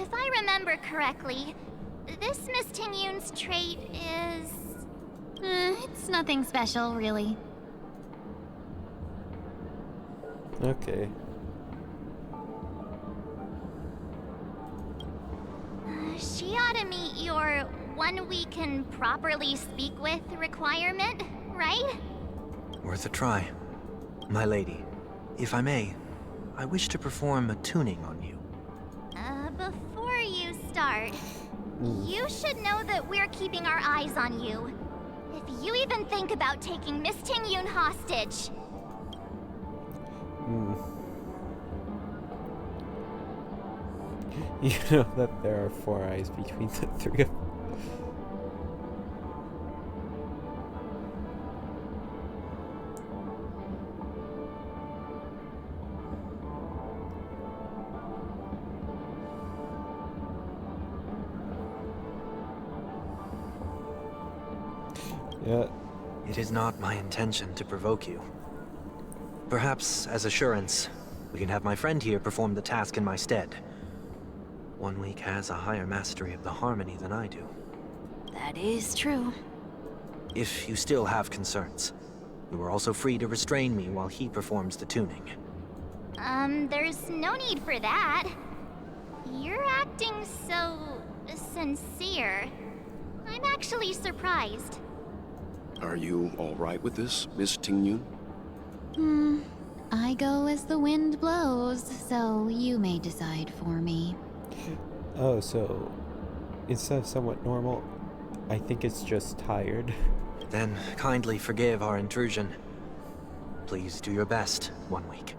If I remember correctly, this Miss Ting Yun's trait is... It's nothing special, really. Okay. She ought to meet your one we can properly speak with requirement, right? Worth a try. My lady, if I may, I wish to perform a tuning on you. Before you start, you should know that we're keeping our eyes on you. If you even think about taking Miss Ting Yun hostage. You know that there are 4 eyes between the 3 of them. Yeah. It is not my intention to provoke you. Perhaps, as assurance, we can have my friend here perform the task in my stead. One Week has a higher mastery of the harmony than I do. That is true. If you still have concerns, you are also free to restrain me while he performs the tuning. There's no need for that. You're acting so... sincere. I'm actually surprised. Are you all right with this, Miss Ting Yun? I go as the wind blows, so you may decide for me. Oh, so instead of somewhat normal, I think it's just tired. Then kindly forgive our intrusion. Please do your best, 1 Week.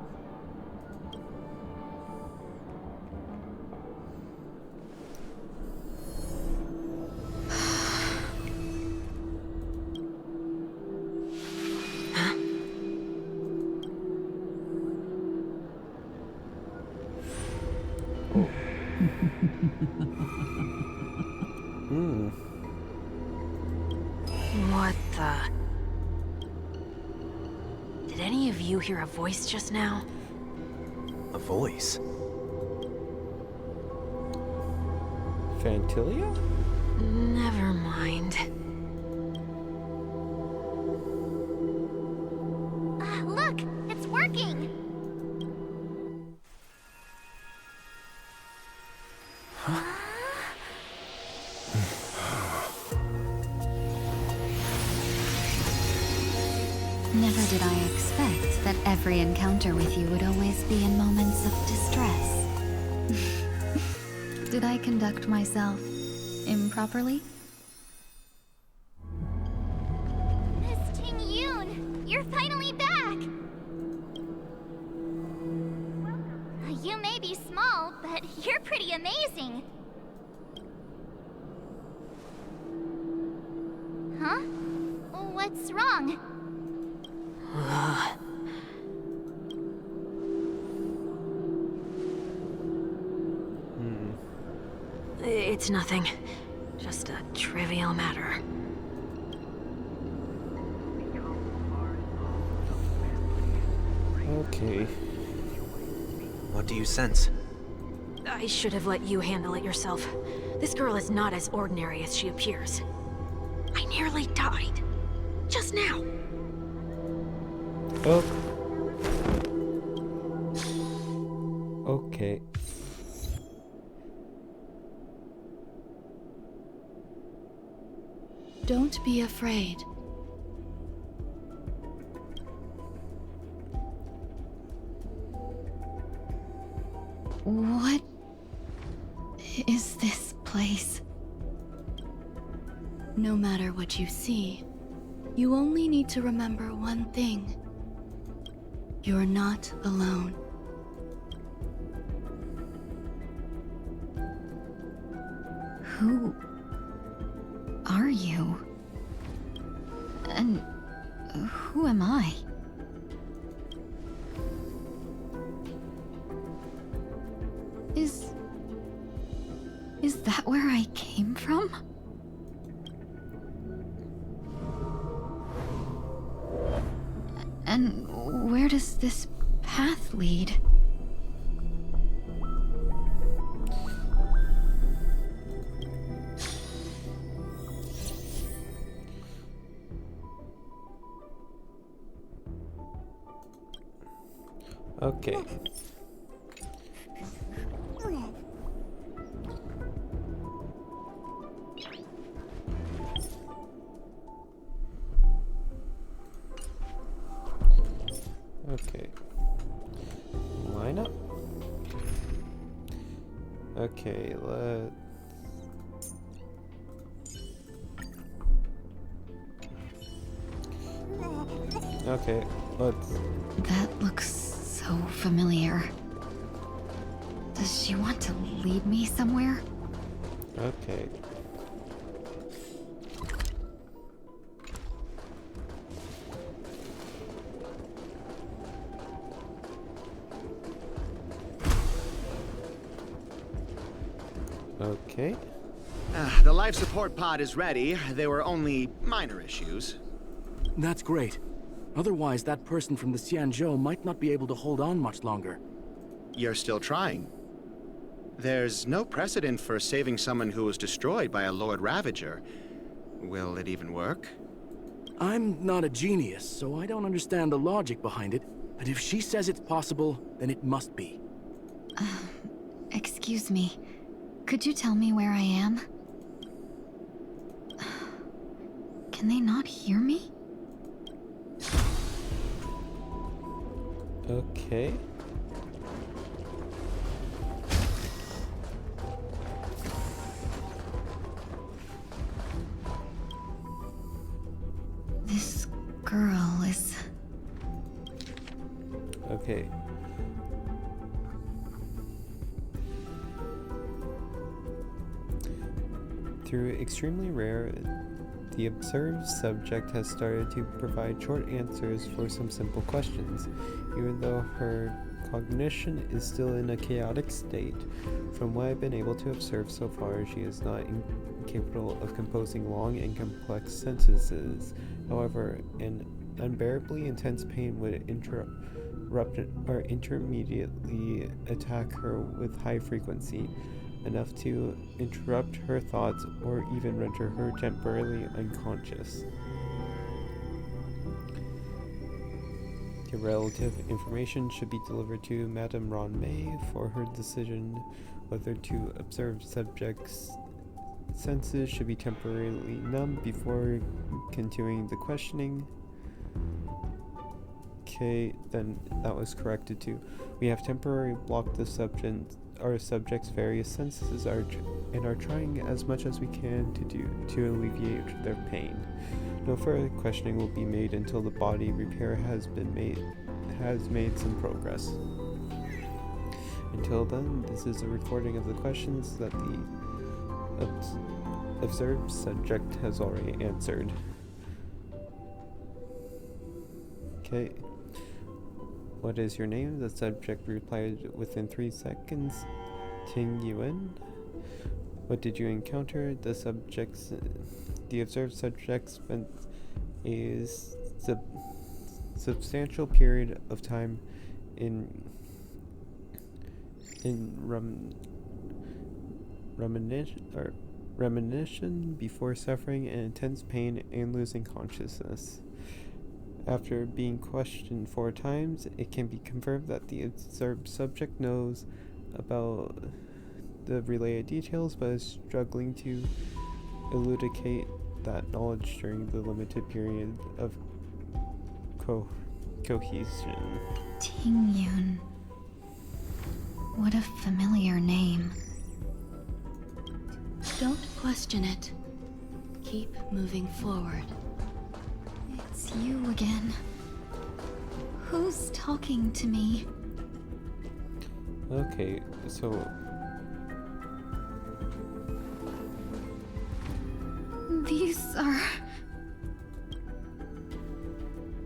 What the... Did any of you hear a voice just now? A voice? Fantilia? Never mind. Look! It's working! Never did I expect that every encounter with you would always be in moments of distress. Did I conduct myself improperly? Miss Ting Yun! You're finally back! You may be small, but you're pretty amazing. Huh? What's wrong? It's nothing. Just a trivial matter. Okay. What do you sense? I should have let you handle it yourself. This girl is not as ordinary as she appears. I nearly died. Just now. Oh. Okay. Don't be afraid. What is this place? No matter what you see, you only need to remember one thing. You're not alone. Who are you? And who am I? Is that where I came from? And where does this path lead? Okay. Okay. Line up. Okay, let's... Okay, let's... That looks so familiar. Does she want to lead me somewhere? Okay. Okay. The life support pod is ready. There were only minor issues. That's great. Otherwise, that person from the Xianzhou might not be able to hold on much longer. You're still trying. There's no precedent for saving someone who was destroyed by a Lord Ravager. Will it even work? I'm not a genius, so I don't understand the logic behind it. But if she says it's possible, then it must be. Excuse me. Could you tell me where I am? Can they not hear me? Okay. This girl is... Okay. Through extremely rare, the observed subject has started to provide short answers for some simple questions, even though her cognition is still in a chaotic state. From what I've been able to observe so far, she is not incapable of composing long and complex sentences. However, an unbearably intense pain would interrupt or intermediately attack her with high frequency, enough to interrupt her thoughts or even render her temporarily unconscious. The relative information should be delivered to Madame Ron May for her decision whether to observe subjects' senses should be temporarily numb before continuing the questioning. Okay, then that was corrected too. We have temporarily blocked the subject's various senses and are trying as much as we can to alleviate their pain. No further questioning will be made until the body repair has made some progress. Until then, this is a recording of the questions that the observed subject has already answered. Okay. What is your name? The subject replied within 3 seconds. Ting Yuan. What did you encounter? The observed subject spent a substantial period of time in reminiscence before suffering an intense pain and losing consciousness. After being questioned 4 times, it can be confirmed that the observed subject knows about the related details, but is struggling to elucidate that knowledge during the limited period of cohesion. Tingyun. What a familiar name. Don't question it. Keep moving forward. It's you again. Who's talking to me? Okay, so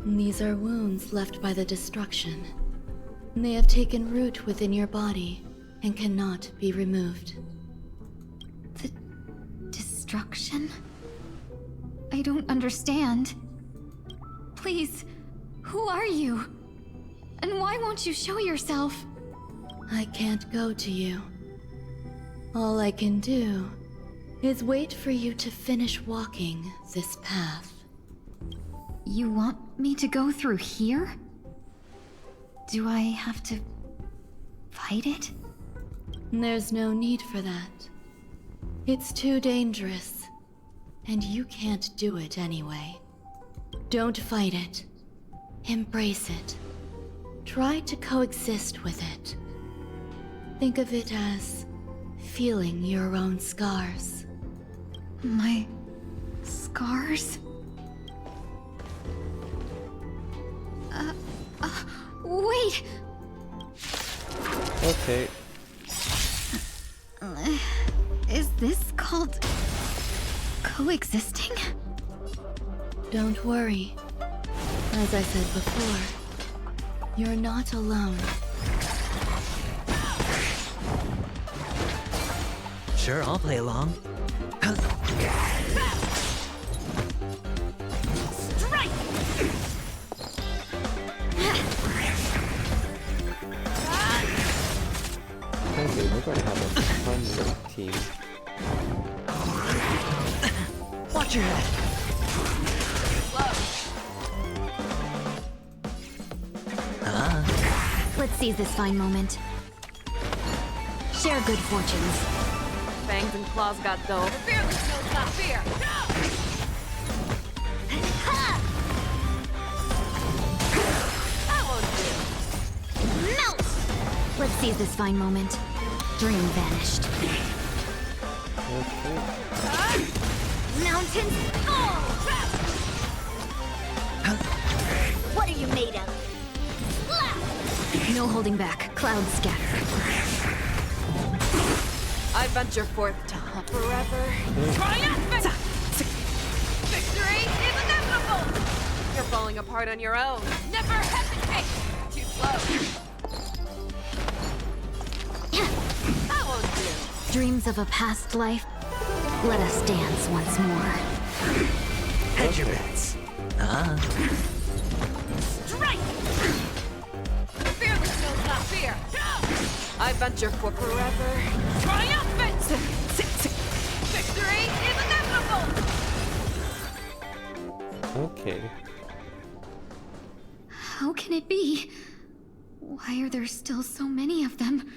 These are wounds left by the destruction. They have taken root within your body and cannot be removed. The destruction? I don't understand. Please, who are you? And why won't you show yourself? I can't go to you. All I can do is wait for you to finish walking this path. You want me to go through here? Do I have to fight it? There's no need for that. It's too dangerous, and you can't do it anyway. Don't fight it. Embrace it. Try to coexist with it. Think of it as feeling your own scars. My scars? Wait! Okay. Is this called coexisting? Don't worry. As I said before, you're not alone. Sure, I'll play along. Strike! Okay, we're going to have a fun team. Watch your head. Let's seize this fine moment. Share good fortunes. Fangs and claws got dough. Fearless knows not fear. Melt! Let's seize this fine moment. Dream vanished. Okay. Mountains fall! What are you made of? No holding back. Clouds scatter. I venture forth to hunt forever. Triumphant! Victory is inevitable! You're falling apart on your own. Never hesitate! Too slow. That won't do. Dreams of a past life. Let us dance once more. Hedge your bets. Strike! Fearless knows not fear. I venture for forever. Triumphant! Victory is inevitable! Okay. How can it be? Why are there still so many of them?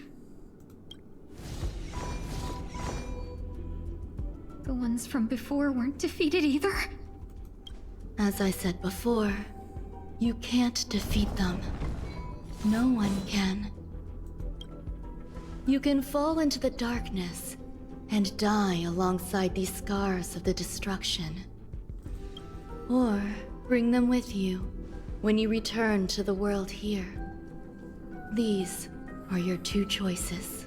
The ones from before weren't defeated either? As I said before, you can't defeat them. No one can. You can fall into the darkness and die alongside these scars of the destruction. Or bring them with you when you return to the world here. These are your 2 choices.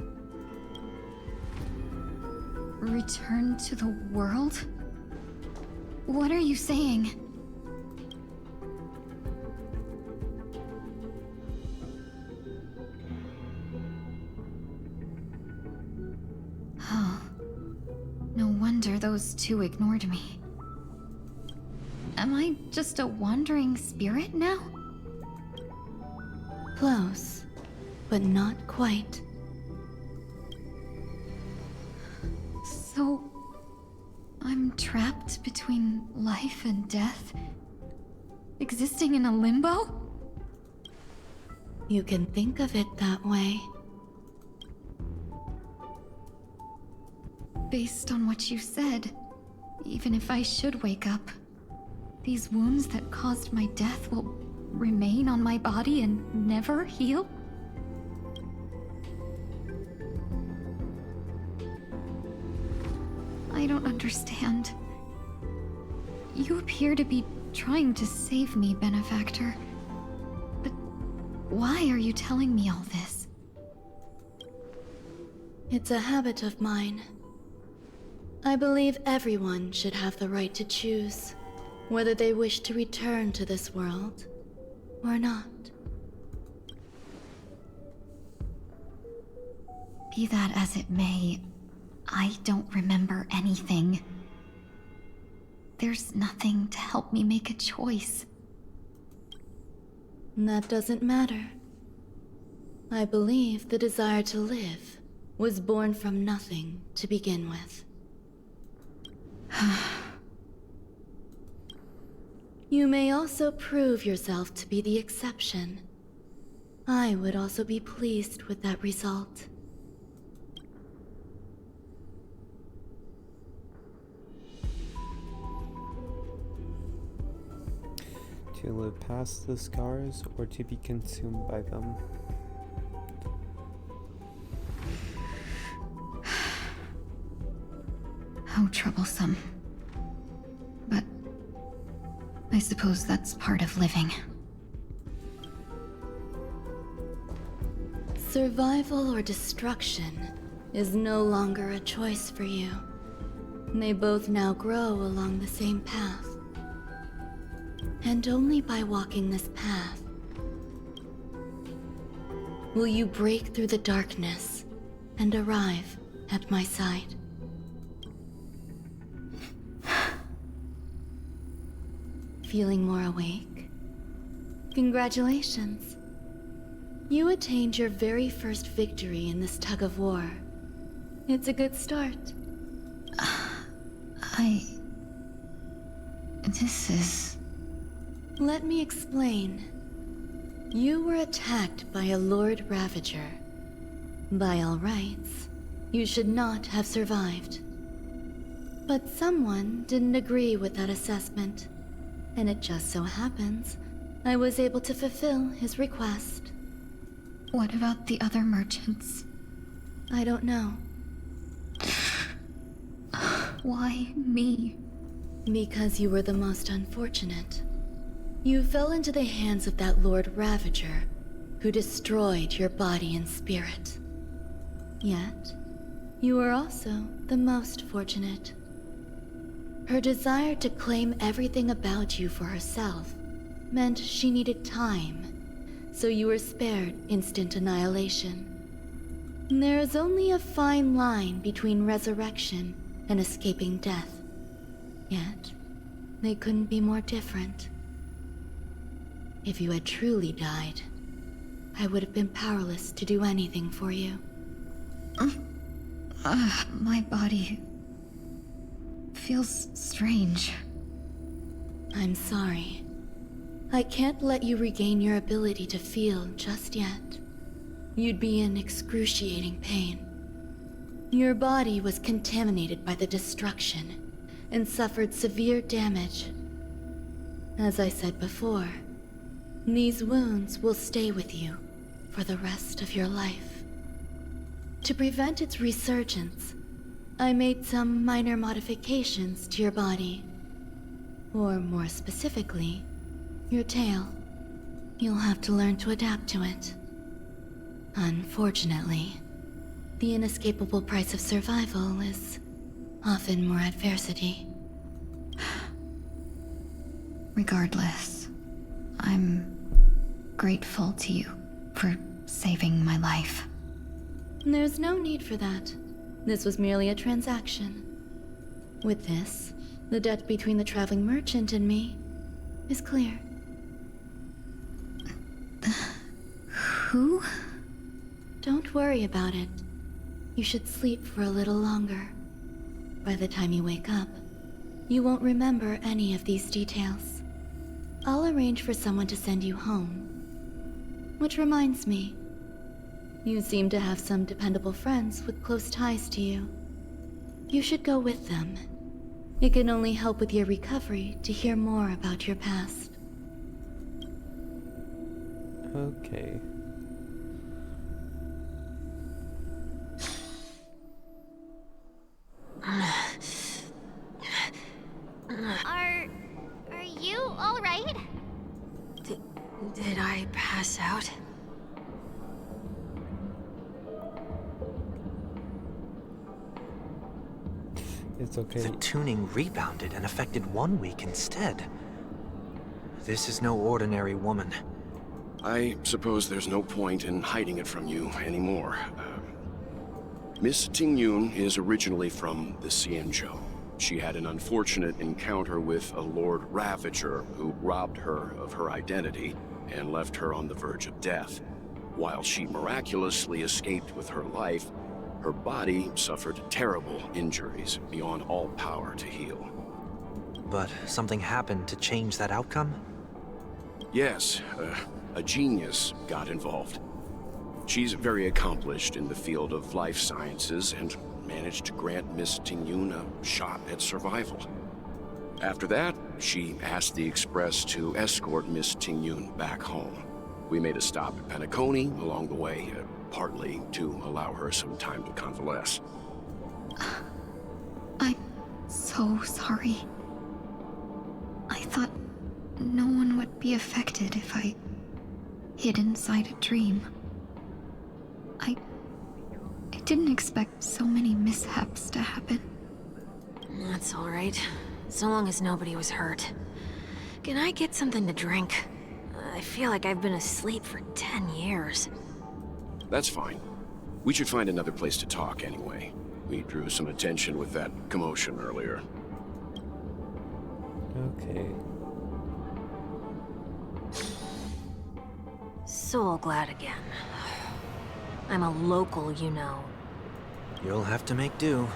Return to the world? What are you saying? Oh, wonder those two ignored me. Am I just a wandering spirit now? Close, but not quite. So, I'm trapped between life and death? Existing in a limbo? You can think of it that way. Based on what you said, even if I should wake up, these wounds that caused my death will remain on my body and never heal? I don't understand. You appear to be trying to save me, Benefactor. But why are you telling me all this? It's a habit of mine. I believe everyone should have the right to choose whether they wish to return to this world or not. Be that as it may, I don't remember anything. There's nothing to help me make a choice. That doesn't matter. I believe the desire to live was born from nothing to begin with. You may also prove yourself to be the exception. I would also be pleased with that result. To live past the scars or to be consumed by them. How troublesome. But I suppose that's part of living. Survival or destruction is no longer a choice for you. They both now grow along the same path. And only by walking this path will you break through the darkness and arrive at my side. Feeling more awake? Congratulations. You attained your very first victory in this tug of war. It's a good start. This is... Let me explain. You were attacked by a Lord Ravager. By all rights, you should not have survived. But someone didn't agree with that assessment, and it just so happens I was able to fulfill his request. What about the other merchants? I don't know. Why me? Because you were the most unfortunate. You fell into the hands of that Lord Ravager, who destroyed your body and spirit. Yet, you were also the most fortunate. Her desire to claim everything about you for herself meant she needed time, so you were spared instant annihilation. There is only a fine line between resurrection and escaping death. Yet, they couldn't be more different. If you had truly died, I would have been powerless to do anything for you. My body feels strange. I'm sorry. I can't let you regain your ability to feel just yet. You'd be in excruciating pain. Your body was contaminated by the destruction and suffered severe damage. As I said before, these wounds will stay with you for the rest of your life. To prevent its resurgence, I made some minor modifications to your body. Or more specifically, your tail. You'll have to learn to adapt to it. Unfortunately, the inescapable price of survival is often more adversity. Regardless, I'm grateful to you for saving my life. There's no need for that. This was merely a transaction. With this, the debt between the traveling merchant and me is clear. Who? Don't worry about it. You should sleep for a little longer. By the time you wake up, you won't remember any of these details. I'll arrange for someone to send you home. Which reminds me, you seem to have some dependable friends with close ties to you. You should go with them. It can only help with your recovery to hear more about your past. Okay. Are you all right? Did I pass out? It's okay. The tuning rebounded and affected 1 week instead. This is no ordinary woman. I suppose there's no point in hiding it from you anymore. Miss Ting-Yun is originally from the Xianzhou. She had an unfortunate encounter with a Lord Ravager who robbed her of her identity and left her on the verge of death. While she miraculously escaped with her life, her body suffered terrible injuries beyond all power to heal. But something happened to change that outcome? Yes, a genius got involved. She's very accomplished in the field of life sciences and managed to grant Miss Ting-Yun a shot at survival. After that, she asked the Express to escort Miss Ting-Yun back home. We made a stop at Penacony along the way, partly to allow her some time to convalesce. I'm so sorry. I thought no one would be affected if I hid inside a dream. I didn't expect so many mishaps to happen. That's all right. So long as nobody was hurt. Can I get something to drink? I feel like I've been asleep for 10 years. That's fine. We should find another place to talk anyway. We drew some attention with that commotion earlier. Okay. Soul glad again. I'm a local, you know. You'll have to make do.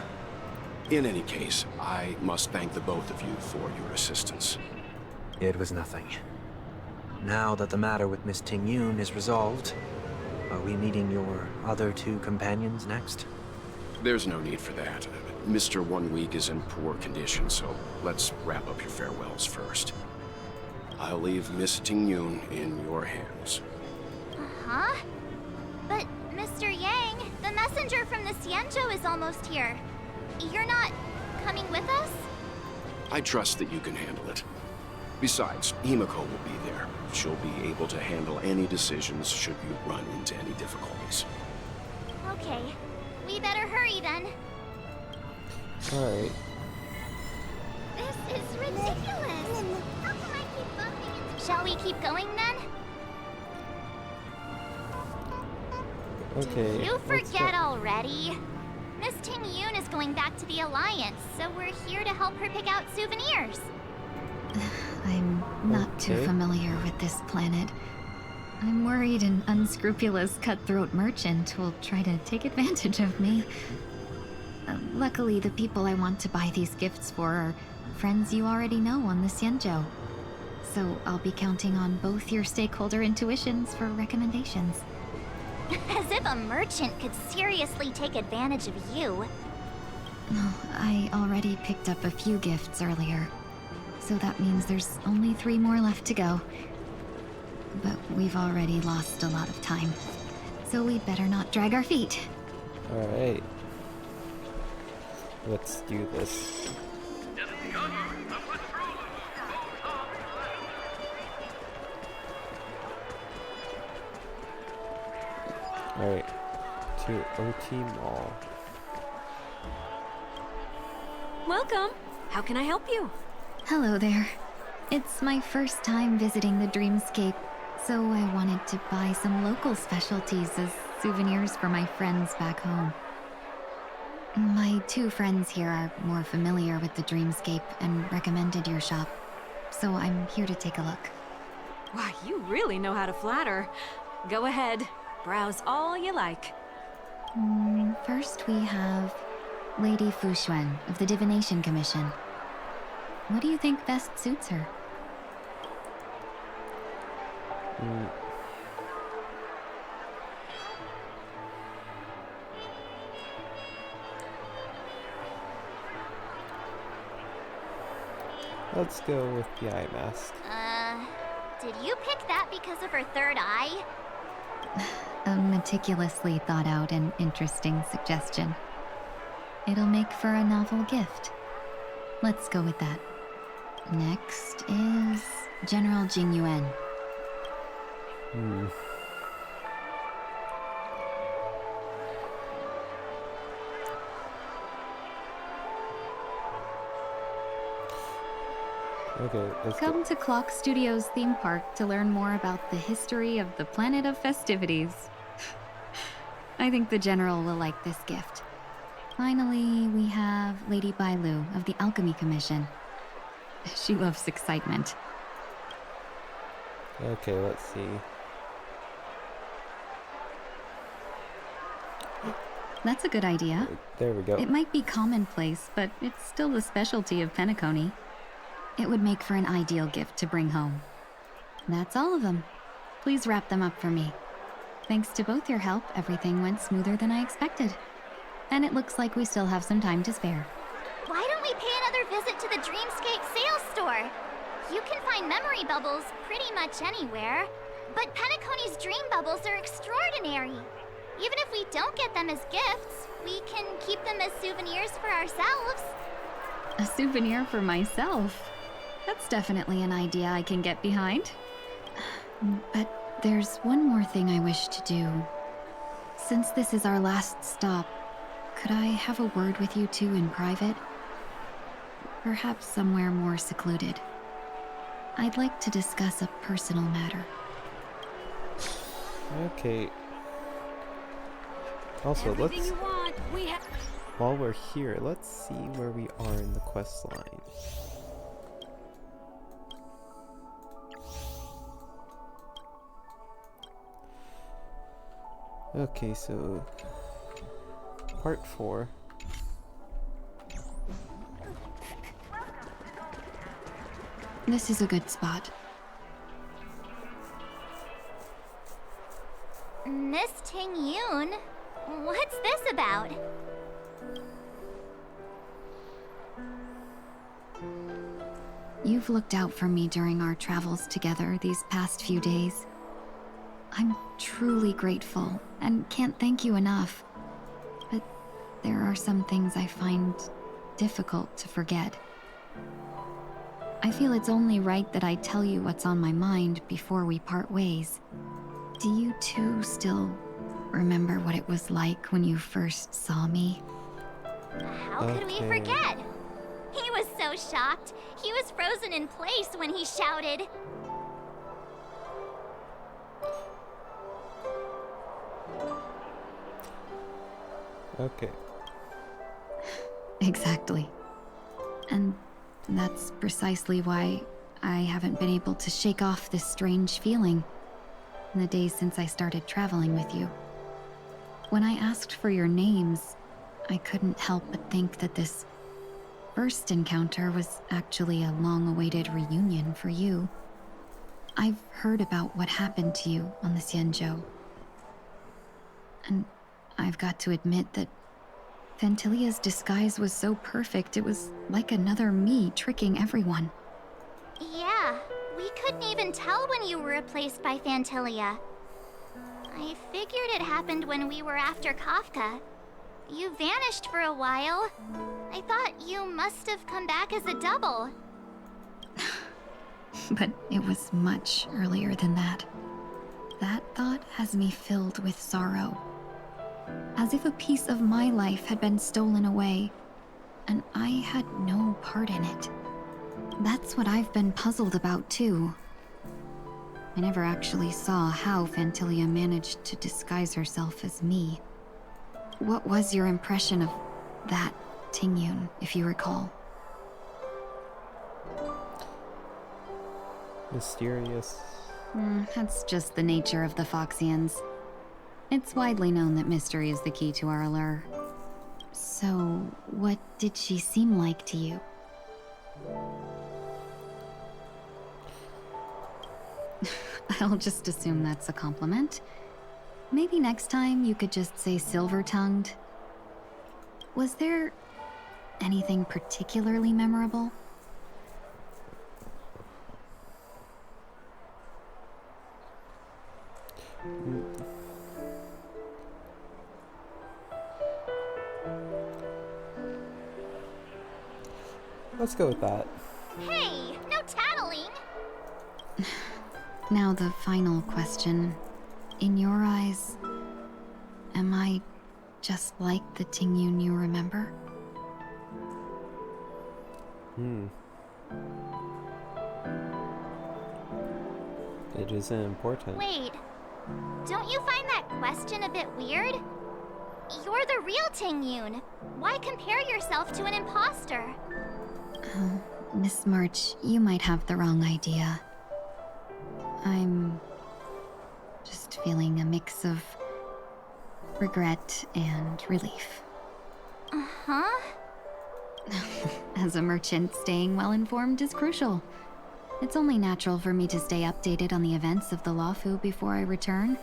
In any case, I must thank the both of you for your assistance. It was nothing. Now that the matter with Miss Ting-Yun is resolved, are we meeting your other two companions next? There's no need for that. Mr. 1 Week is in poor condition, so let's wrap up your farewells first. I'll leave Miss Ting-Yun in your hands. Huh? But, Mr. Yang, the messenger from the Xianzhou is almost here. You're not coming with us? I trust that you can handle it. Besides, Himiko will be there. She'll be able to handle any decisions should you run into any difficulties. Okay. We better hurry then. Alright. This is ridiculous. How can I keep bumping into... Shall we keep going then? Okay. Did you forget already? Miss Ting-Yun is going back to the Alliance, so we're here to help her pick out souvenirs. I'm not too familiar with this planet. I'm worried an unscrupulous cutthroat merchant will try to take advantage of me. Luckily, the people I want to buy these gifts for are friends you already know on the Xianzhou. So I'll be counting on both your stakeholder intuitions for recommendations. As if a merchant could seriously take advantage of you. No, I already picked up a few gifts earlier. So that means there's only 3 more left to go. But we've already lost a lot of time. So we'd better not drag our feet. Alright. Let's do this. Alright. To OT Mall. Welcome. How can I help you? Hello there. It's my first time visiting the Dreamscape, so I wanted to buy some local specialties as souvenirs for my friends back home. My two friends here are more familiar with the Dreamscape and recommended your shop, so I'm here to take a look. Wow, you really know how to flatter. Go ahead, browse all you like. First we have Lady Fuxuan of the Divination Commission. What do you think best suits her? Let's go with the eye mask. Did you pick that because of her third eye? A meticulously thought out and interesting suggestion. It'll make for a novel gift. Let's go with that. Next is General Jing Yuan. Okay, let's Come to Clock Studios theme park to learn more about the history of the Planet of Festivities. I think the General will like this gift. Finally, we have Lady Bailu of the Alchemy Commission. She loves excitement. Okay, let's see. That's a good idea. There we go. It might be commonplace, but it's still the specialty of Penacony. It would make for an ideal gift to bring home. That's all of them. Please wrap them up for me. Thanks to both your help, everything went smoother than I expected. And it looks like we still have some time to spare. Why don't we pay another visit to the Dreamscape sales store? You can find memory bubbles pretty much anywhere. But Penacony's dream bubbles are extraordinary. Even if we don't get them as gifts, we can keep them as souvenirs for ourselves. A souvenir for myself? That's definitely an idea I can get behind. But there's one more thing I wish to do. Since this is our last stop, could I have a word with you two in private? Perhaps somewhere more secluded. I'd like to discuss a personal matter. Okay. Also, let's... While we're here, let's see where we are in the quest line. Okay, so... Part 4. This is a good spot. Miss Ting Yun? What's this about? You've looked out for me during our travels together these past few days. I'm truly grateful and can't thank you enough. But there are some things I find difficult to forget. I feel it's only right that I tell you what's on my mind before we part ways. Do you two still remember what it was like when you first saw me? How could we forget? He was so shocked. He was frozen in place when he shouted. Okay. Exactly. And that's precisely why I haven't been able to shake off this strange feeling in the days since I started traveling with you. When I asked for your names, I couldn't help but think that this first encounter was actually a long-awaited reunion for you. I've heard about what happened to you on the Xianzhou. And I've got to admit that Phantylia's disguise was so perfect, it was like another me tricking everyone. Yeah, we couldn't even tell when you were replaced by Phantylia. I figured it happened when we were after Kafka. You vanished for a while. I thought you must have come back as a double. But it was much earlier than that. That thought has me filled with sorrow. As if a piece of my life had been stolen away, and I had no part in it. That's what I've been puzzled about, too. I never actually saw how Phantylia managed to disguise herself as me. What was your impression of that Tingyun, if you recall. Mysterious. That's just the nature of the Foxians. It's widely known that mystery is the key to our allure. So, what did she seem like to you? I'll just assume that's a compliment. Maybe next time you could just say silver-tongued. Was there anything particularly memorable? Let's go with that. Hey, no tattling! Now the final question. In your eyes, am I just like the Tingyun you remember? It isn't important. Wait, don't you find that question a bit weird? You're the real Tingyun. Why compare yourself to an imposter? Oh, Miss March, you might have the wrong idea. I'm just feeling a mix of regret and relief. Uh-huh. As a merchant, staying well-informed is crucial. It's only natural for me to stay updated on the events of the Luofu before I return.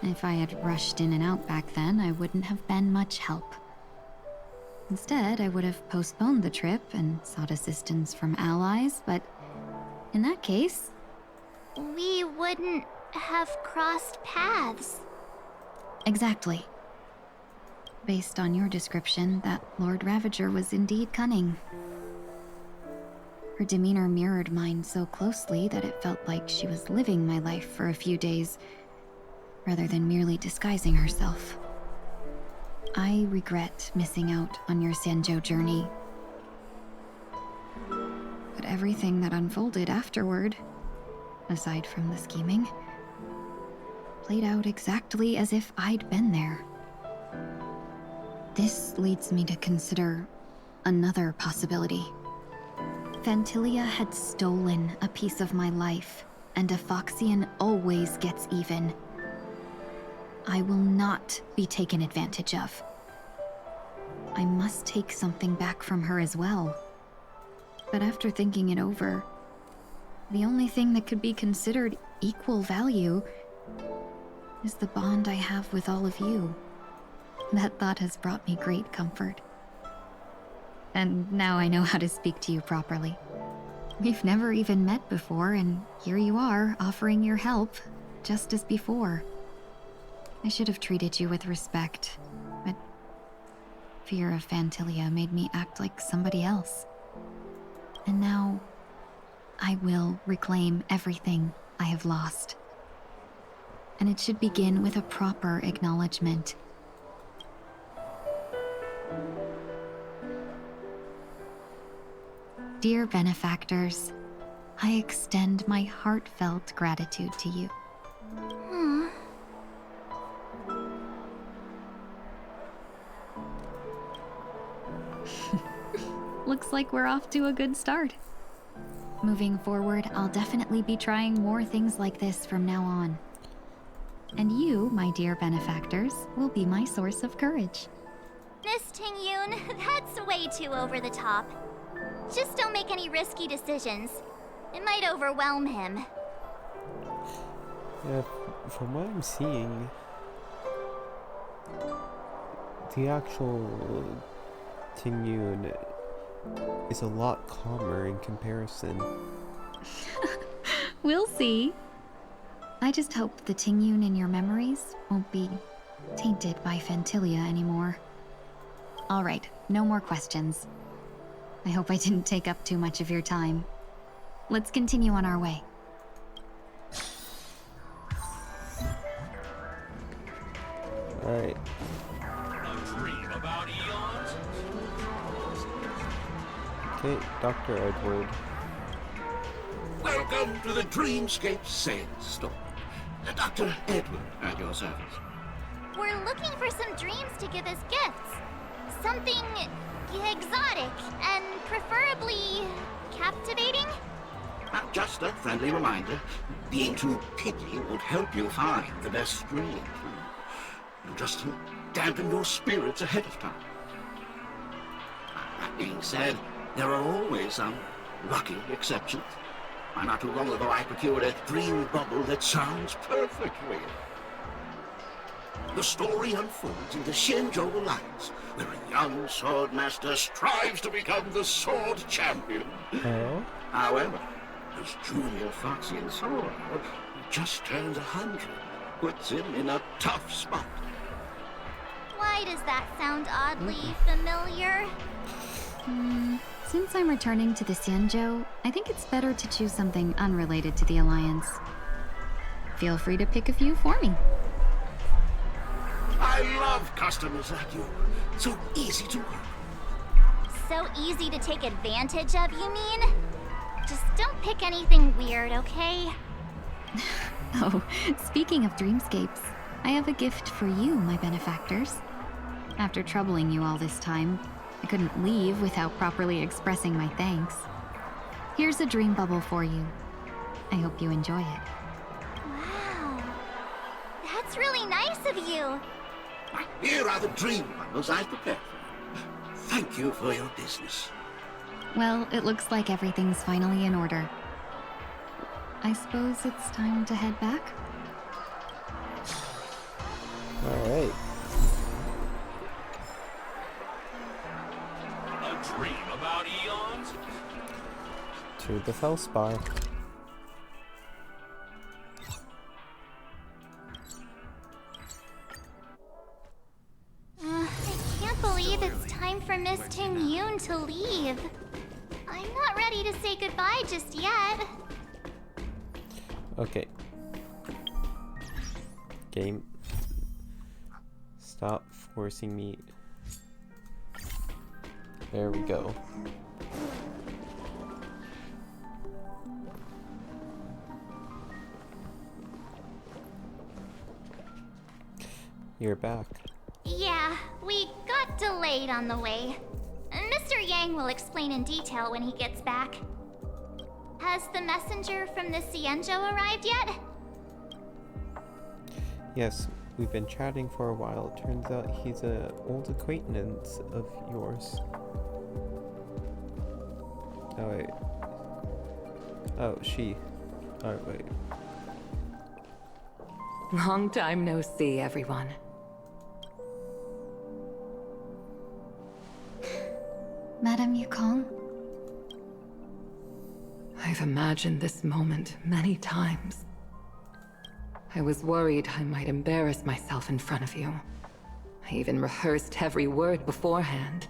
If I had rushed in and out back then, I wouldn't have been much help. Instead, I would have postponed the trip and sought assistance from allies, but in that case... We wouldn't have crossed paths. Exactly. Based on your description, that Lord Ravager was indeed cunning. Her demeanor mirrored mine so closely that it felt like she was living my life for a few days, rather than merely disguising herself. I regret missing out on your Sanzhou journey. But everything that unfolded afterward, aside from the scheming, played out exactly as if I'd been there. This leads me to consider another possibility. Phantilia had stolen a piece of my life, and a Foxian always gets even. I will not be taken advantage of. I must take something back from her as well. But after thinking it over, the only thing that could be considered equal value is the bond I have with all of you. That thought has brought me great comfort. And now I know how to speak to you properly. We've never even met before, and here you are, offering your help, just as before. I should have treated you with respect, but fear of Phantilia made me act like somebody else. And now, I will reclaim everything I have lost. And it should begin with a proper acknowledgement. Dear benefactors, I extend my heartfelt gratitude to you. Looks like we're off to a good start. Moving forward, I'll definitely be trying more things like this from now on. And you, my dear benefactors, will be my source of courage. Miss Tingyun, that's way too over the top. Just don't make any risky decisions. It might overwhelm him. Yeah, from what I'm seeing, the actual Tingyun is a lot calmer in comparison. We'll see. I just hope the Tingyun in your memories won't be tainted by Phantilia anymore. Alright, no more questions. I hope I didn't take up too much of your time. Let's continue on our way. Alright. Okay, Dr. Edward. Welcome to the Dreamscape Sandstorm. Dr. Edward at your service. We're looking for some dreams to give as gifts. something exotic and preferably captivating? Just a friendly reminder. Being too picky won't help you find the best stream. Just to dampen your spirits ahead of time. That being said, there are always some lucky exceptions. Not too long ago, I procured a dream bubble that sounds perfect for you. The story unfolds in the Xianzhou Alliance, where a young swordmaster strives to become the sword champion. Oh? However, his junior Foxian sword, who just turned 100, puts him in a tough spot. Why does that sound oddly familiar? Since I'm returning to the Xianzhou, I think it's better to choose something unrelated to the Alliance. Feel free to pick a few for me. I love customers like you. So easy to work. So easy to take advantage of, you mean? Just don't pick anything weird, okay? Oh, speaking of dreamscapes, I have a gift for you, my benefactors. After troubling you all this time, I couldn't leave without properly expressing my thanks. Here's a dream bubble for you. I hope you enjoy it. Wow. That's really nice of you. Here are the dream bubbles I've prepared for you. Thank you for your business. Well, it looks like everything's finally in order. I suppose it's time to head back? Alright. A dream about eons? To the Felspar. I can't believe it's time for Miss Ting Yun to leave. I'm not ready to say goodbye just yet. Okay. Game. Stop forcing me. There we go. You're back. Yeah, we got delayed on the way. Mr. Yang will explain in detail when he gets back. Has the messenger from the Xianzhou arrived yet? Yes, we've been chatting for a while. It turns out he's an old acquaintance of yours. Oh wait. Oh, she. Oh wait. Long time no see, everyone. Madame Yukong? I've imagined this moment many times. I was worried I might embarrass myself in front of you. I even rehearsed every word beforehand.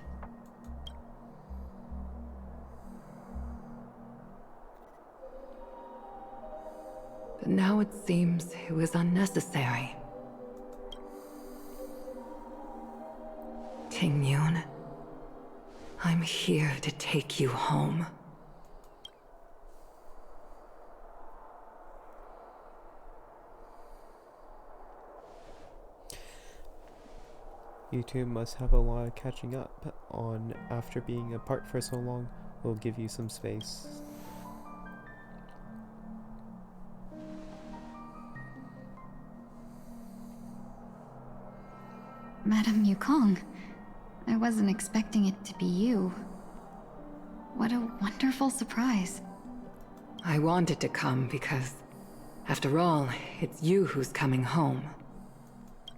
But now it seems it was unnecessary. Ting Yun, I'm here to take you home. You two must have a lot of catching up on after being apart for so long. We'll give you some space. Madame Yukong, I wasn't expecting it to be you. What a wonderful surprise. I wanted to come because, after all, it's you who's coming home.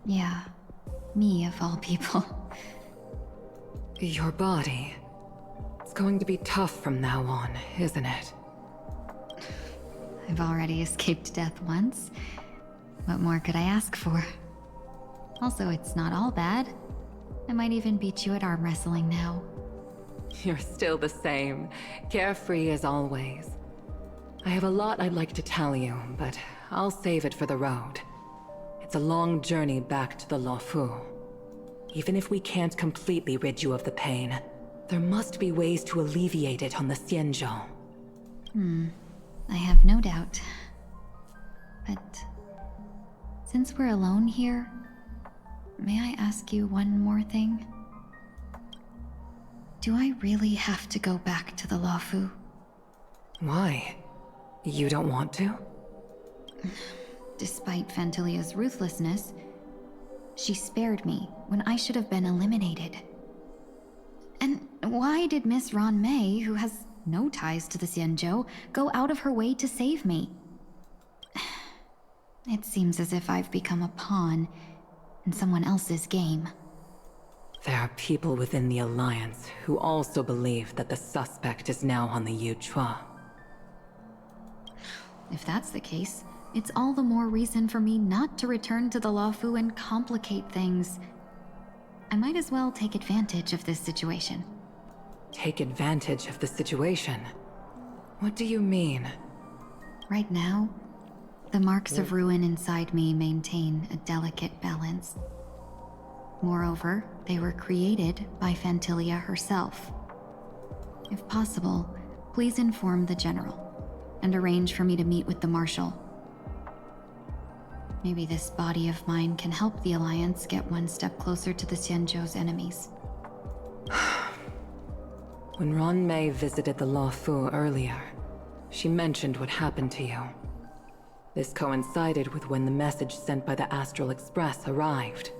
Yeah, me of all people. Your body. It's going to be tough from now on, isn't it? I've already escaped death once. What more could I ask for? Also, it's not all bad. I might even beat you at arm wrestling now. You're still the same, carefree as always. I have a lot I'd like to tell you, but I'll save it for the road. It's a long journey back to the Luofu. Even if we can't completely rid you of the pain, there must be ways to alleviate it on the Xianzhou. I have no doubt. But since we're alone here, may I ask you one more thing? Do I really have to go back to the Luofu? Why? You don't want to? Despite Fantilia's ruthlessness, she spared me when I should have been eliminated. And why did Miss Ron Mei, who has no ties to the Xianzhou, go out of her way to save me? It seems as if I've become a pawn in someone else's game. There are people within the Alliance who also believe that the suspect is now on the Yuchua. If that's the case, it's all the more reason for me not to return to the Luofu and complicate things. I might as well take advantage of this situation. Take advantage of the situation? What do you mean? Right now, the marks of ruin inside me maintain a delicate balance. Moreover, they were created by Fantilia herself. If possible, please inform the General and arrange for me to meet with the Marshal. Maybe this body of mine can help the Alliance get one step closer to the Xianzhou's enemies. When Ron Mei visited the Luofu earlier, she mentioned what happened to you. This coincided with when the message sent by the Astral Express arrived.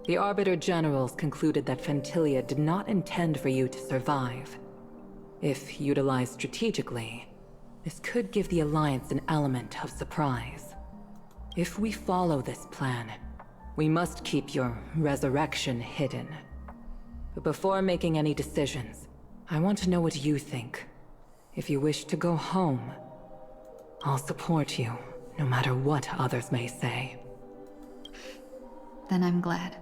The Arbiter Generals concluded that Fantilia did not intend for you to survive. If utilized strategically, this could give the Alliance an element of surprise. If we follow this plan, we must keep your resurrection hidden. But before making any decisions, I want to know what you think. If you wish to go home, I'll support you, no matter what others may say. Then I'm glad.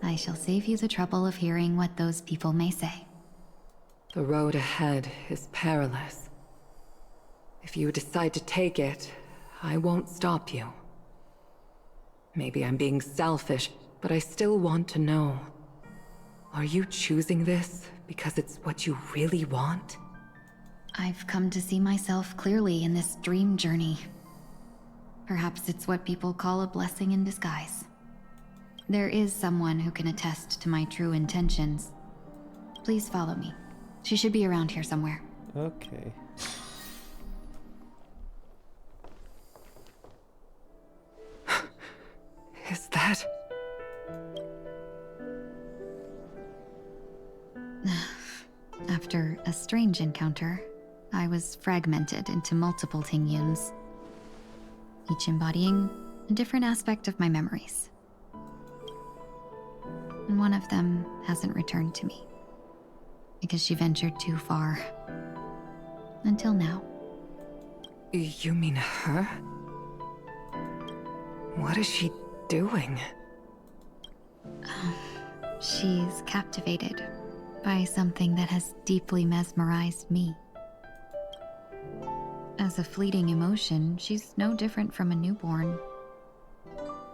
I shall save you the trouble of hearing what those people may say. The road ahead is perilous. If you decide to take it, I won't stop you. Maybe I'm being selfish, but I still want to know. Are you choosing this because it's what you really want? I've come to see myself clearly in this dream journey. Perhaps it's what people call a blessing in disguise. There is someone who can attest to my true intentions. Please follow me. She should be around here somewhere. Okay. Is that... After a strange encounter, I was fragmented into multiple Tingyuns, each embodying a different aspect of my memories. And one of them hasn't returned to me, because she ventured too far. Until now. You mean her? What is she doing? She's captivated by something that has deeply mesmerized me. As a fleeting emotion, she's no different from a newborn.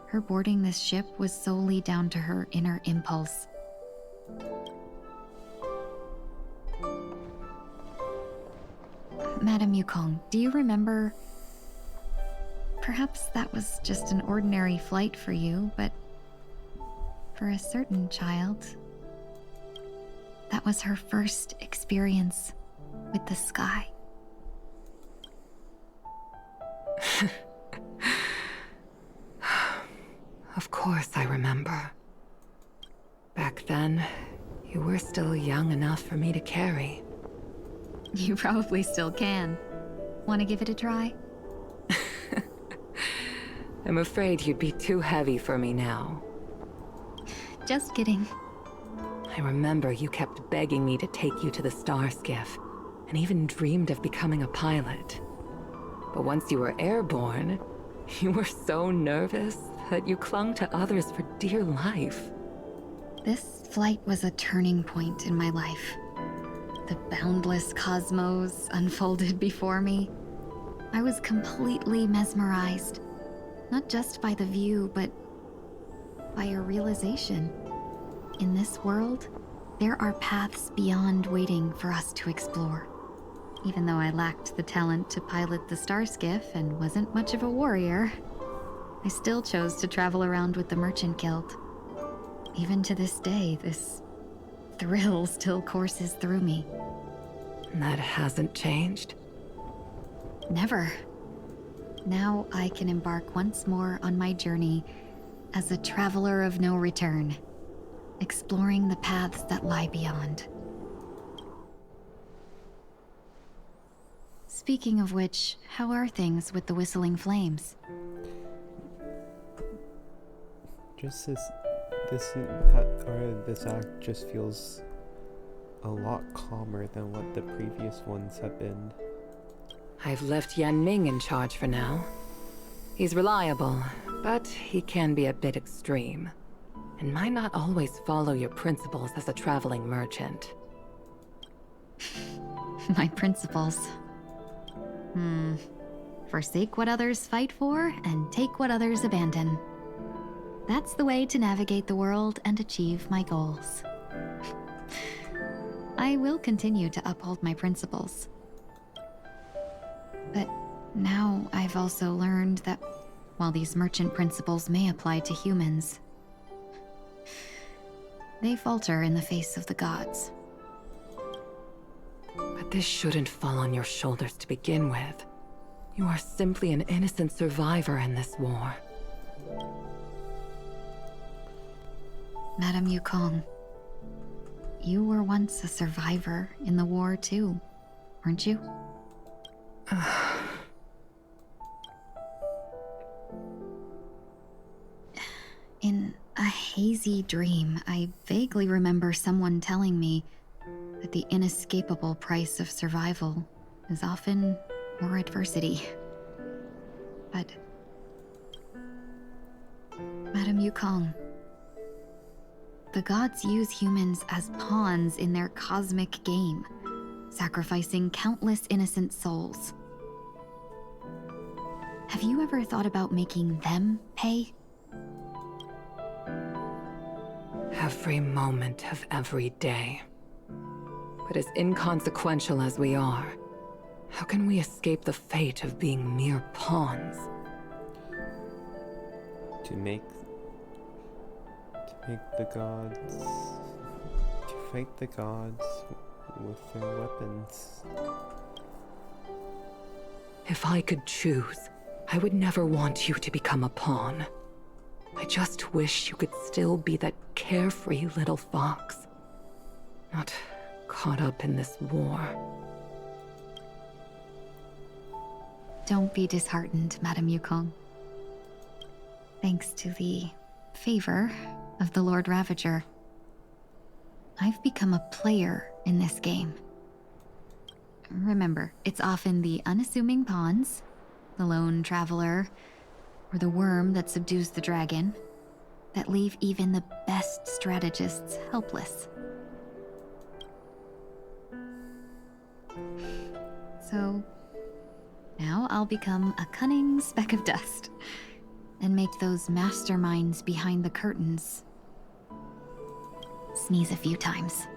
Her boarding this ship was solely down to her inner impulse. Madame Yukong, do you remember? Perhaps that was just an ordinary flight for you, but for a certain child, that was her first experience with the sky. Of course I remember. Back then, you were still young enough for me to carry. You probably still can. Want to give it a try? I'm afraid you'd be too heavy for me now. Just kidding. I remember you kept begging me to take you to the Star Skiff, and even dreamed of becoming a pilot. But once you were airborne, you were so nervous that you clung to others for dear life. This flight was a turning point in my life. The boundless cosmos unfolded before me. I was completely mesmerized, not just by the view, but by a realization. In this world, there are paths beyond waiting for us to explore. Even though I lacked the talent to pilot the Star Skiff and wasn't much of a warrior, I still chose to travel around with the Merchant Guild. Even to this day, this thrill still courses through me. That hasn't changed? Never. Now I can embark once more on my journey as a traveler of no return, exploring the paths that lie beyond. Speaking of which, how are things with the Whistling Flames? Just this act just feels a lot calmer than what the previous ones have been. I've left Yan Ming in charge for now. He's reliable, but he can be a bit extreme, and might not always follow your principles as a traveling merchant. My principles. Forsake what others fight for, and take what others abandon. That's the way to navigate the world and achieve my goals. I will continue to uphold my principles. But now I've also learned that while these merchant principles may apply to humans, they falter in the face of the gods. But this shouldn't fall on your shoulders to begin with. You are simply an innocent survivor in this war. Madame Yukong, you were once a survivor in the war too, weren't you? In a hazy dream, I vaguely remember someone telling me that the inescapable price of survival is often more adversity. But Madame Yukong, the gods use humans as pawns in their cosmic game, sacrificing countless innocent souls. Have you ever thought about making them pay? Every moment of every day. But as inconsequential as we are, how can we escape the fate of being mere pawns? To fight the gods with their weapons. If I could choose, I would never want you to become a pawn. I just wish you could still be that carefree little fox, not caught up in this war. Don't be disheartened, Madame Yukong. Thanks to the favor of the Lord Ravager, I've become a player in this game. Remember, it's often the unassuming pawns, the lone traveler, or the worm that subdues the dragon, that leave even the best strategists helpless. So, now I'll become a cunning speck of dust, and make those masterminds behind the curtains sneeze a few times.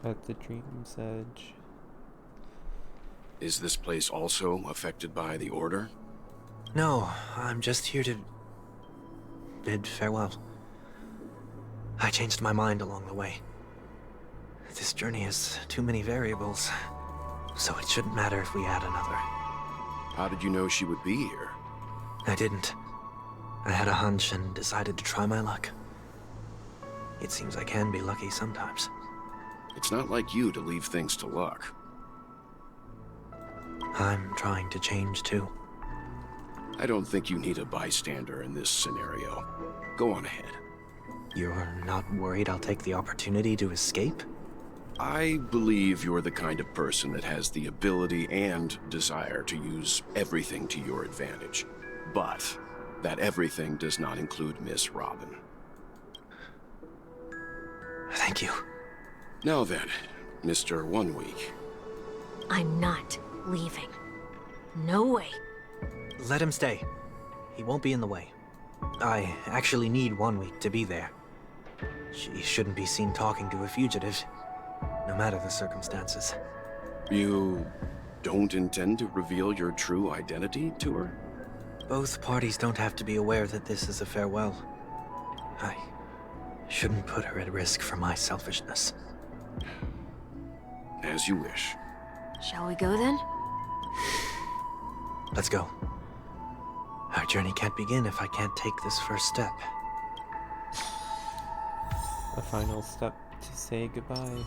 At the Dream's Edge. Is this place also affected by the Order? No, I'm just here to bid farewell. I changed my mind along the way. This journey has too many variables, so it shouldn't matter if we add another. How did you know she would be here? I didn't. I had a hunch and decided to try my luck. It seems I can be lucky sometimes. It's not like you to leave things to luck. I'm trying to change too. I don't think you need a bystander in this scenario. Go on ahead. You're not worried I'll take the opportunity to escape? I believe you're the kind of person that has the ability and desire to use everything to your advantage. But that everything does not include Miss Robin. Thank you. Now then, Mr. 1 Week. I'm not leaving. No way. Let him stay. He won't be in the way. I actually need 1 week to be there. She shouldn't be seen talking to a fugitive, no matter the circumstances. You don't intend to reveal your true identity to her? Both parties don't have to be aware that this is a farewell. I shouldn't put her at risk for my selfishness. As you wish. Shall we go then? Let's go. Our journey can't begin if I can't take this first step. A final step to say goodbye.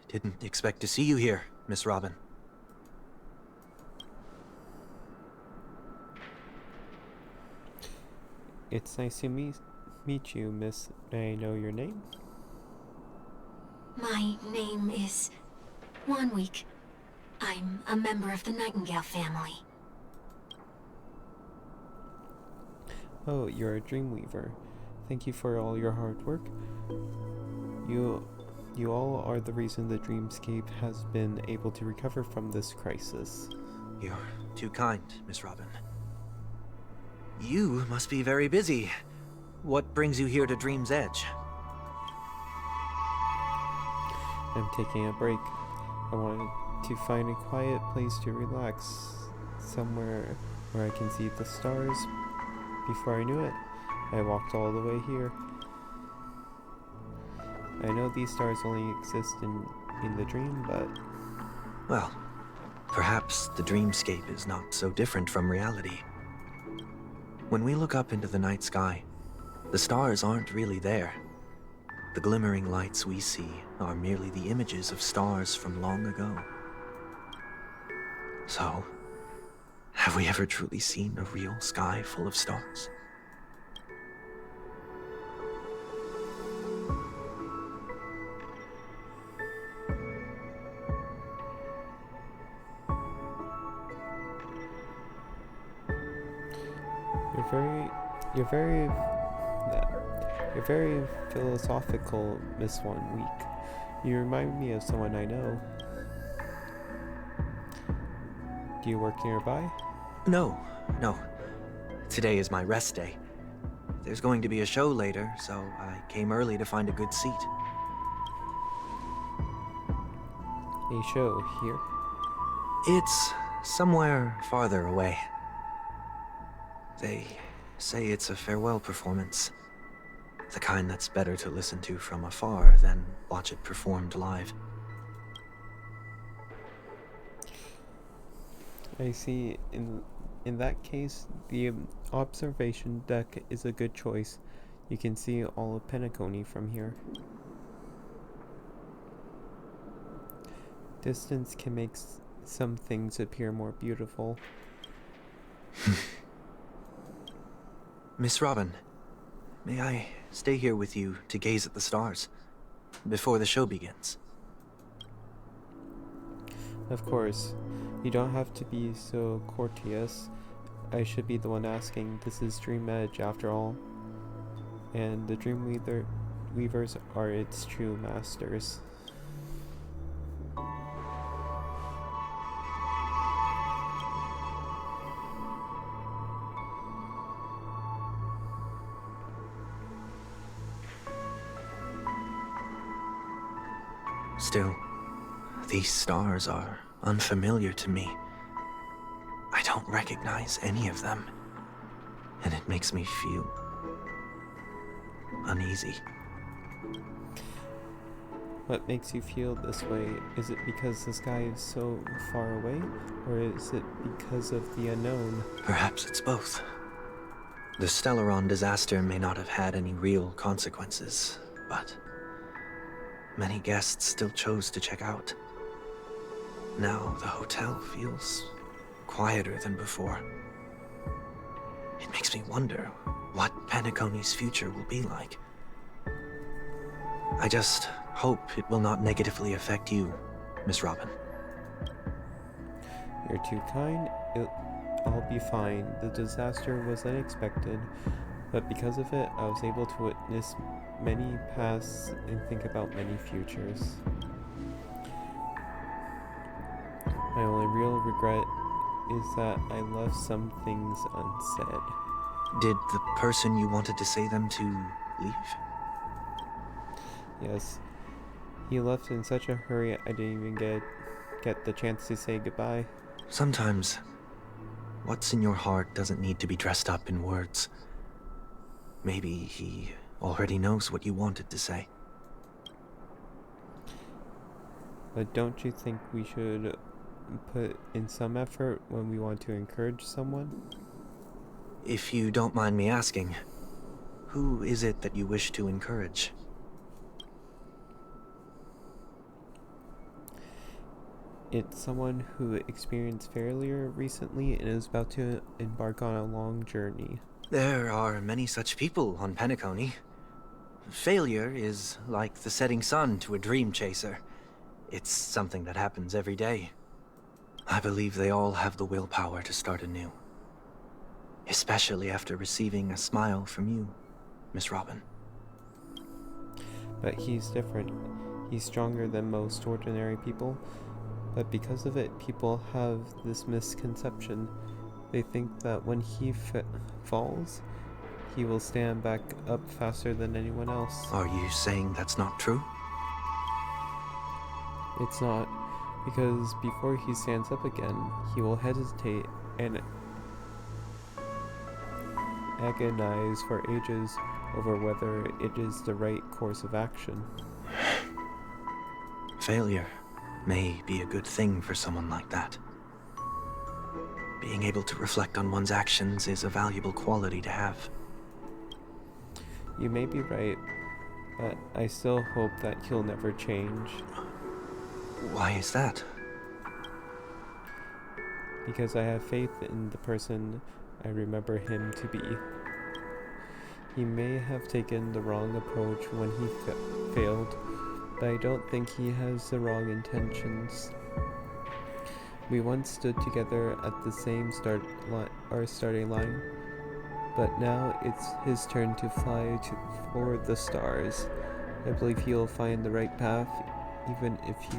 Didn't expect to see you here, Miss Robin. It's nice to meet you, Miss. May I know your name? My name is Wanweek. I'm a member of the Nightingale family. Oh, you're a Dreamweaver. Thank you for all your hard work. You all are the reason the Dreamscape has been able to recover from this crisis. You're too kind, Miss Robin. You must be very busy. What brings you here to Dream's Edge? I'm taking a break. I wanted to find a quiet place to relax. Somewhere where I can see the stars. Before I knew it, I walked all the way here. I know these stars only exist in the dream, but... Well, perhaps the dreamscape is not so different from reality. When we look up into the night sky, the stars aren't really there. The glimmering lights we see are merely the images of stars from long ago. So, have we ever truly seen a real sky full of stars? You're very philosophical, Miss Wanweek. You remind me of someone I know. Do you work nearby? No. Today is my rest day. There's going to be a show later, so I came early to find a good seat. A show here? It's somewhere farther away. They say it's a farewell performance. The kind that's better to listen to from afar than watch it performed live. I see. In that case, the observation deck is a good choice. You can see all of Penacony from here. Distance can make some things appear more beautiful. Miss Robin, may I stay here with you to gaze at the stars before the show begins? Of course. You don't have to be so courteous. I should be the one asking. This is Dream Edge, after all. And the Dreamweavers are its true masters. Still, these stars are unfamiliar to me. I don't recognize any of them, and it makes me feel uneasy. What makes you feel this way? Is it because the sky is so far away, or is it because of the unknown? Perhaps it's both. The Stellaron disaster may not have had any real consequences, but many guests still chose to check out. Now the hotel feels quieter than before. It makes me wonder what Penacony's future will be like. I just hope it will not negatively affect you, Miss Robin. You're too kind. I'll be fine. The disaster was unexpected, but because of it, I was able to witness many pasts and think about many futures. My only real regret is that I left some things unsaid. Did the person you wanted to say them to leave? Yes. He left in such a hurry I didn't even get the chance to say goodbye. Sometimes, what's in your heart doesn't need to be dressed up in words. Maybe he already knows what you wanted to say. But don't you think we should put in some effort when we want to encourage someone? If you don't mind me asking, who is it that you wish to encourage? It's someone who experienced failure recently and is about to embark on a long journey. There are many such people on Penacony. Failure is like the setting sun to a dream chaser. It's something that happens every day. I believe they all have the willpower to start anew. Especially after receiving a smile from you, Miss Robin. But he's different. He's stronger than most ordinary people. But because of it, people have this misconception. They think that when he falls, he will stand back up faster than anyone else. Are you saying that's not true? It's not, because before he stands up again, he will hesitate and agonize for ages over whether it is the right course of action. Failure may be a good thing for someone like that. Being able to reflect on one's actions is a valuable quality to have. You may be right, but I still hope that he'll never change. Why is that? Because I have faith in the person I remember him to be. He may have taken the wrong approach when he failed, but I don't think he has the wrong intentions. We once stood together at the same starting line, but now it's his turn to fly toward the stars. I believe he'll find the right path, even if he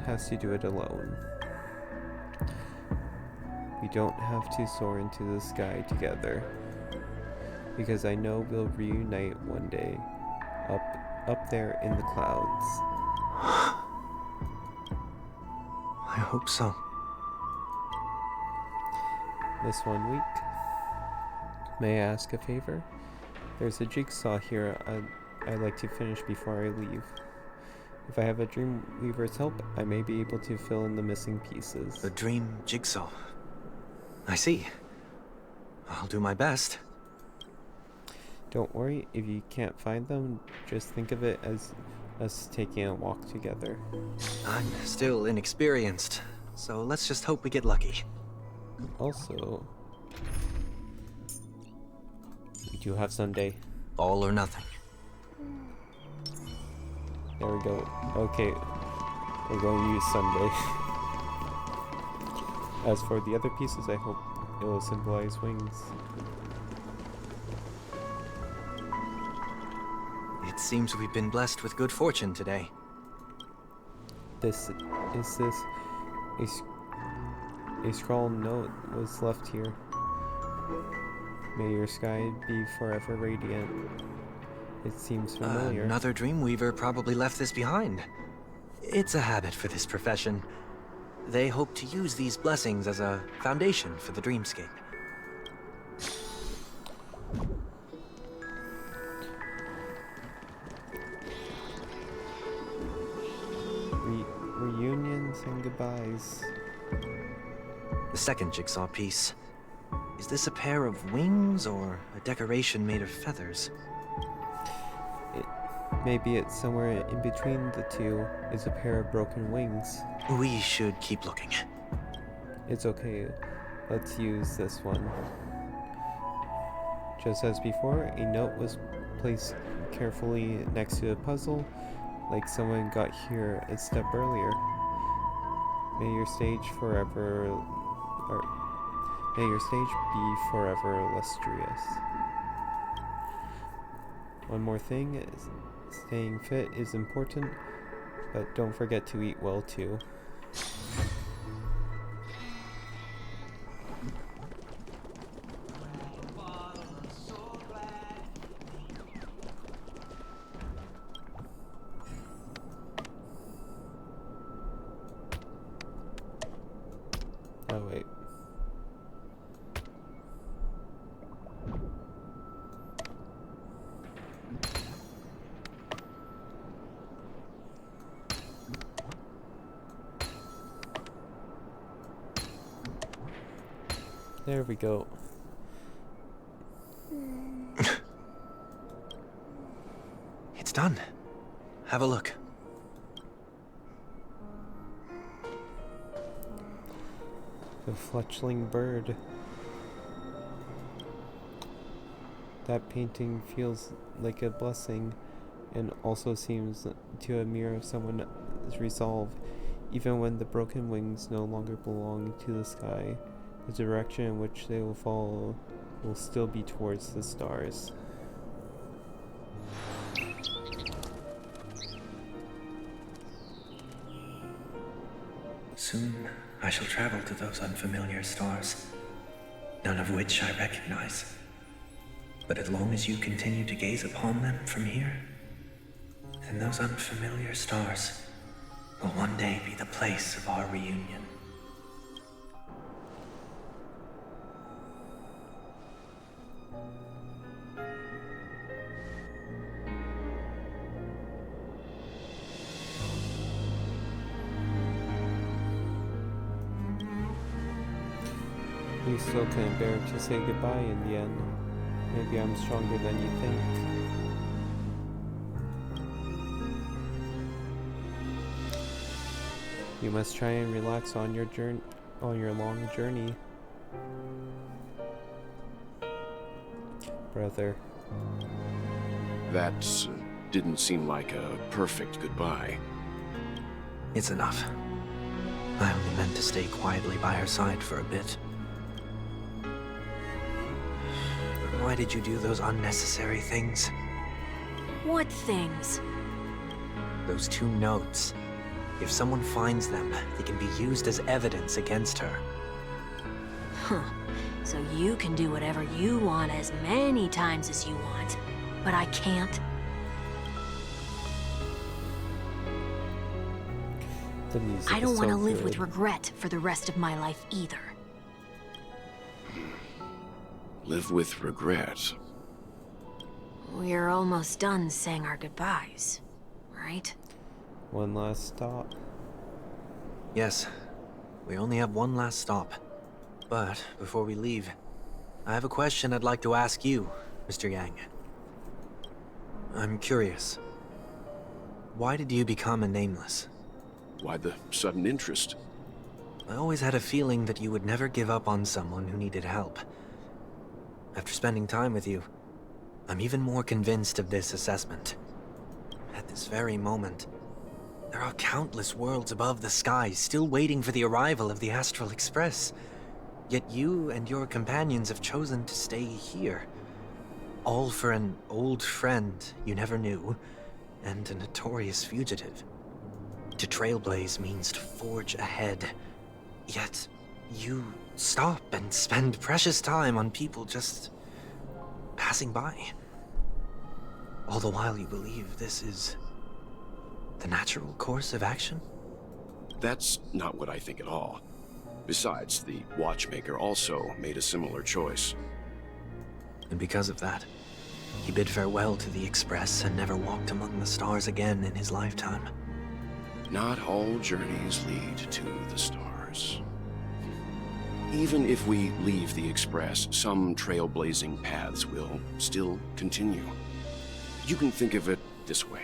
has to do it alone. We don't have to soar into the sky together, because I know we'll reunite one day, up there in the clouds. I hope so. This 1 week, may I ask a favor? There's a jigsaw here I'd like to finish before I leave. If I have a Dreamweaver's help, I may be able to fill in the missing pieces. A dream jigsaw. I see. I'll do my best. Don't worry, if you can't find them, just think of it as us taking a walk together. I'm still inexperienced, so let's just hope we get lucky. Also, we do have Sunday. All or nothing. There we go. Okay, we're going to use Sunday. As for the other pieces, I hope it will symbolize wings. It seems we've been blessed with good fortune today. A scrawled note was left here. May your sky be forever radiant. It seems familiar. Another Dreamweaver probably left this behind. It's a habit for this profession. They hope to use these blessings as a foundation for the dreamscape. Reunions and goodbyes. The second jigsaw piece. Is this a pair of wings or a decoration made of feathers? Maybe it's somewhere in between the two is a pair of broken wings. We should keep looking. It's okay. Let's use this one. Just as before, a note was placed carefully next to a puzzle, like someone got here a step earlier. May your stage forever... May your stage be forever illustrious. One more thing is staying fit is important, but don't forget to eat well too. Oh wait. There we go. It's done. Have a look. The fletchling bird. That painting feels like a blessing and also seems to a mirror of someone's resolve. Even when the broken wings no longer belong to the sky, the direction in which they will fall will still be towards the stars. Soon I shall travel to those unfamiliar stars, none of which I recognize. But as long as you continue to gaze upon them from here, then those unfamiliar stars will one day be the place of our reunion. You still couldn't bear to say goodbye in the end. Maybe I'm stronger than you think. You must try and relax on your long journey. Brother. That didn't seem like a perfect goodbye. It's enough. I only meant to stay quietly by her side for a bit. Why did you do those unnecessary things? What things? Those 2 notes. If someone finds them, they can be used as evidence against her. Huh. So you can do whatever you want as many times as you want, but I can't? The music I don't is want to so live good. with regret for the rest of my life either. Live with regret. We're almost done saying our goodbyes, right? One last stop. Yes, we only have one last stop. But before we leave, I have a question I'd like to ask you, Mr. Yang. I'm curious. Why did you become a Nameless? Why the sudden interest? I always had a feeling that you would never give up on someone who needed help. After spending time with you, I'm even more convinced of this assessment. At this very moment, there are countless worlds above the sky still waiting for the arrival of the Astral Express. Yet you and your companions have chosen to stay here. All for an old friend you never knew, and a notorious fugitive. To trailblaze means to forge ahead. Yet, you stop and spend precious time on people just passing by. All the while you believe this is the natural course of action? That's not what I think at all. Besides, the Watchmaker also made a similar choice. And because of that, he bid farewell to the Express and never walked among the stars again in his lifetime. Not all journeys lead to the stars. Even if we leave the Express, some trailblazing paths will still continue. You can think of it this way.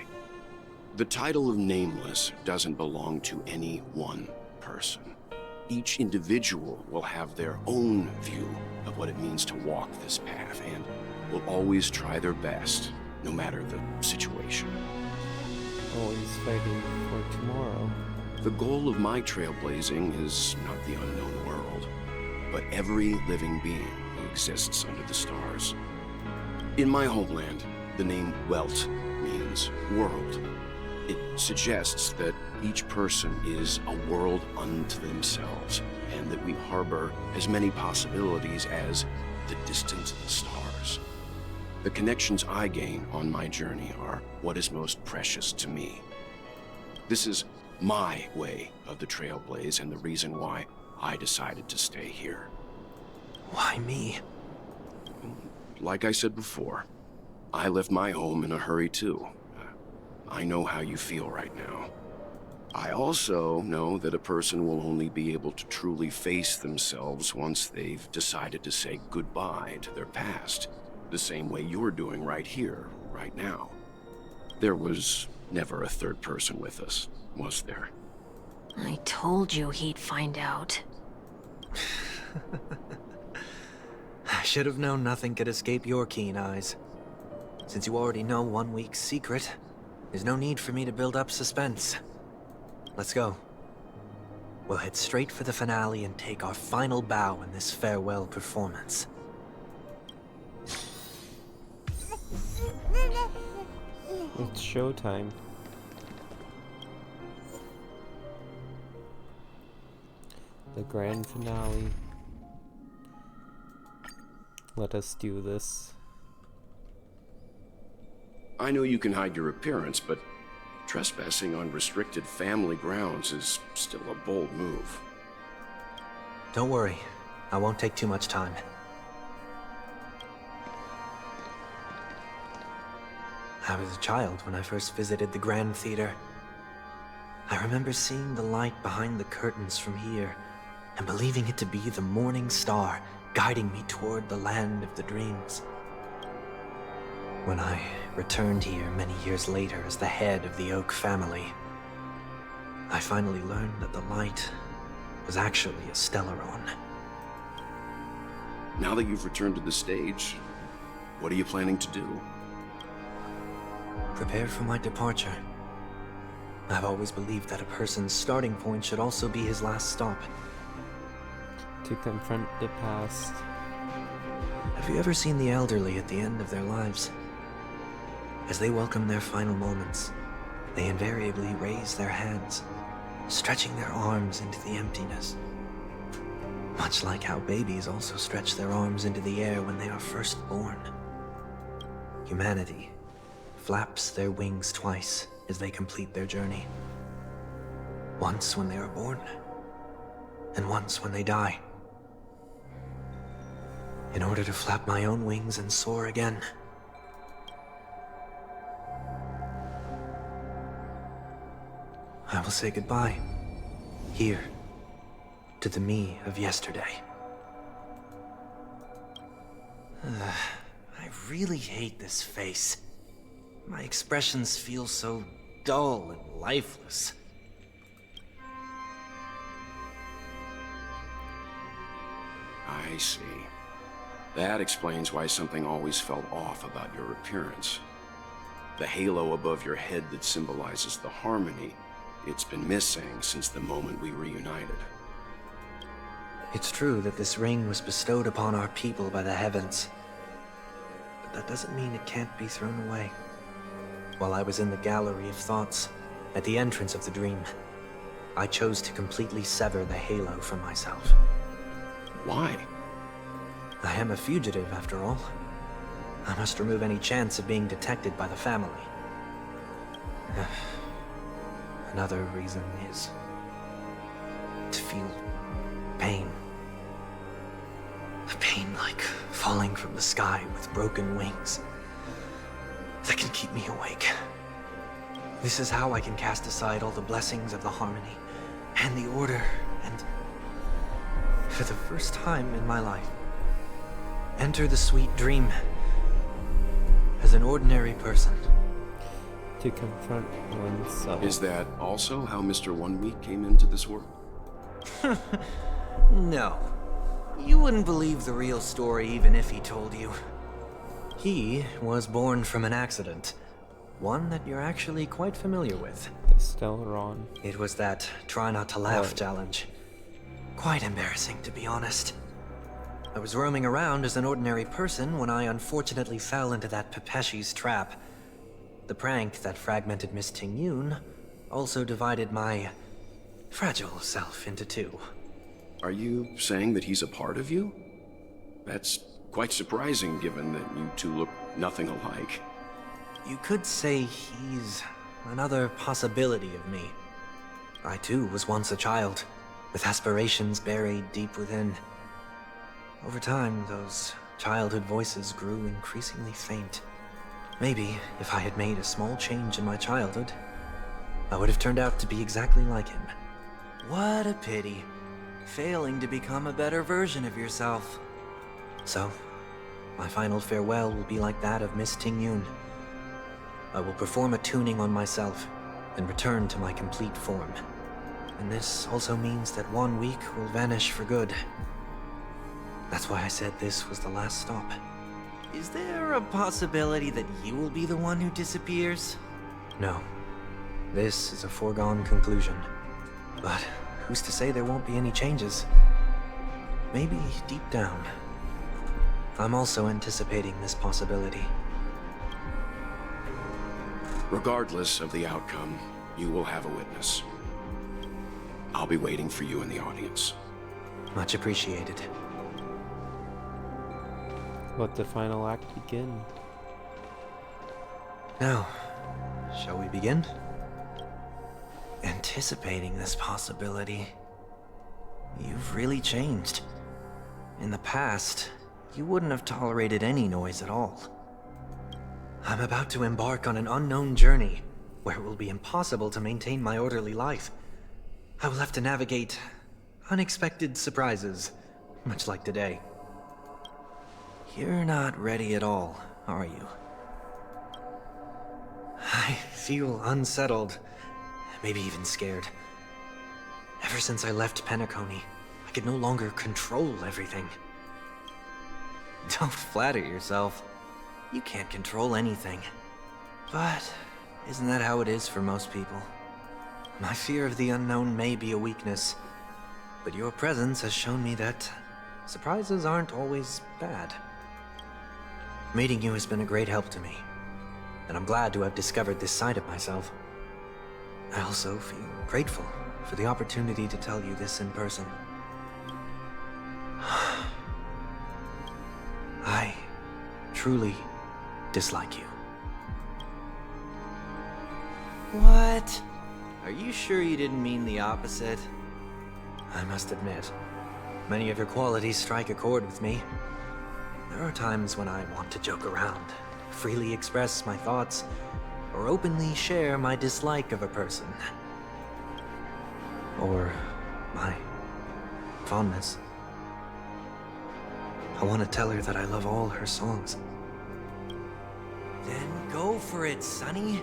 The title of Nameless doesn't belong to any one person. Each individual will have their own view of what it means to walk this path and will always try their best, no matter the situation. Always fighting for tomorrow. The goal of my trailblazing is not the unknown world, but every living being who exists under the stars. In my homeland, the name Welt means world. It suggests that each person is a world unto themselves, and that we harbor as many possibilities as the distant stars. The connections I gain on my journey are what is most precious to me. This is my way of the Trailblaze, and the reason why I decided to stay here. Why me? Like I said before, I left my home in a hurry too. I know how you feel right now. I also know that a person will only be able to truly face themselves once they've decided to say goodbye to their past, the same way you're doing right here, right now. There was never a third person with us, was there? I told you he'd find out. I should have known nothing could escape your keen eyes. Since you already know 1 week's secret, there's no need for me to build up suspense. Let's go. We'll head straight for the finale and take our final bow in this farewell performance. It's showtime. The grand finale. Let us do this. I know you can hide your appearance, but trespassing on restricted family grounds is still a bold move. Don't worry, I won't take too much time. I was a child when I first visited the Grand Theater. I remember seeing the light behind the curtains from here, and believing it to be the morning star guiding me toward the land of the dreams. When I returned here many years later as the head of the Oak family, I finally learned that the light was actually a Stellaron. Now that you've returned to the stage, what are you planning to do? Prepare for my departure. I've always believed that a person's starting point should also be his last stop. To confront the past. Have you ever seen the elderly at the end of their lives? As they welcome their final moments, they invariably raise their hands, stretching their arms into the emptiness. Much like how babies also stretch their arms into the air when they are first born. Humanity flaps their wings twice as they complete their journey. Once when they are born, and once when they die. In order to flap my own wings and soar again. I will say goodbye, here, to the me of yesterday. I really hate this face. My expressions feel so dull and lifeless. I see. That explains why something always felt off about your appearance. The halo above your head that symbolizes the harmony, it's been missing since the moment we reunited. It's true that this ring was bestowed upon our people by the heavens. But that doesn't mean it can't be thrown away. While I was in the gallery of thoughts, at the entrance of the dream, I chose to completely sever the halo from myself. Why? I am a fugitive, after all. I must remove any chance of being detected by the family. Another reason is to feel pain. A pain like falling from the sky with broken wings that can keep me awake. This is how I can cast aside all the blessings of the harmony and the order, and for the first time in my life, enter the sweet dream as an ordinary person. To confront oneself. Is that also how Mr. 1 Week came into this world? No. You wouldn't believe the real story even if he told you. He was born from an accident. One that you're actually quite familiar with. The Stellaron. It was that try not to laugh challenge. Quite embarrassing, to be honest. I was roaming around as an ordinary person when I unfortunately fell into that Pepeshi's trap. The prank that fragmented Miss Ting-Yun also divided my fragile self into two. Are you saying that he's a part of you? That's quite surprising given that you two look nothing alike. You could say he's another possibility of me. I too was once a child, with aspirations buried deep within. Over time, those childhood voices grew increasingly faint. Maybe if I had made a small change in my childhood, I would have turned out to be exactly like him. What a pity. Failing to become a better version of yourself. So, my final farewell will be like that of Miss Ting-Yun. I will perform a tuning on myself and return to my complete form. And this also means that 1 week will vanish for good. That's why I said this was the last stop. Is there a possibility that you will be the one who disappears? No. This is a foregone conclusion. But who's to say there won't be any changes? Maybe deep down, I'm also anticipating this possibility. Regardless of the outcome, you will have a witness. I'll be waiting for you in the audience. Much appreciated. Let the final act begin. Now, shall we begin? Anticipating this possibility, you've really changed. In the past, you wouldn't have tolerated any noise at all. I'm about to embark on an unknown journey, where it will be impossible to maintain my orderly life. I will have to navigate unexpected surprises, much like today. You're not ready at all, are you? I feel unsettled, maybe even scared. Ever since I left Penacony, I could no longer control everything. Don't flatter yourself. You can't control anything. But isn't that how it is for most people? My fear of the unknown may be a weakness, but your presence has shown me that surprises aren't always bad. Meeting you has been a great help to me, and I'm glad to have discovered this side of myself. I also feel grateful for the opportunity to tell you this in person. I truly dislike you. What? Are you sure you didn't mean the opposite? I must admit, many of your qualities strike a chord with me. There are times when I want to joke around, freely express my thoughts, or openly share my dislike of a person. Or my fondness. I want to tell her that I love all her songs. Then go for it, Sonny.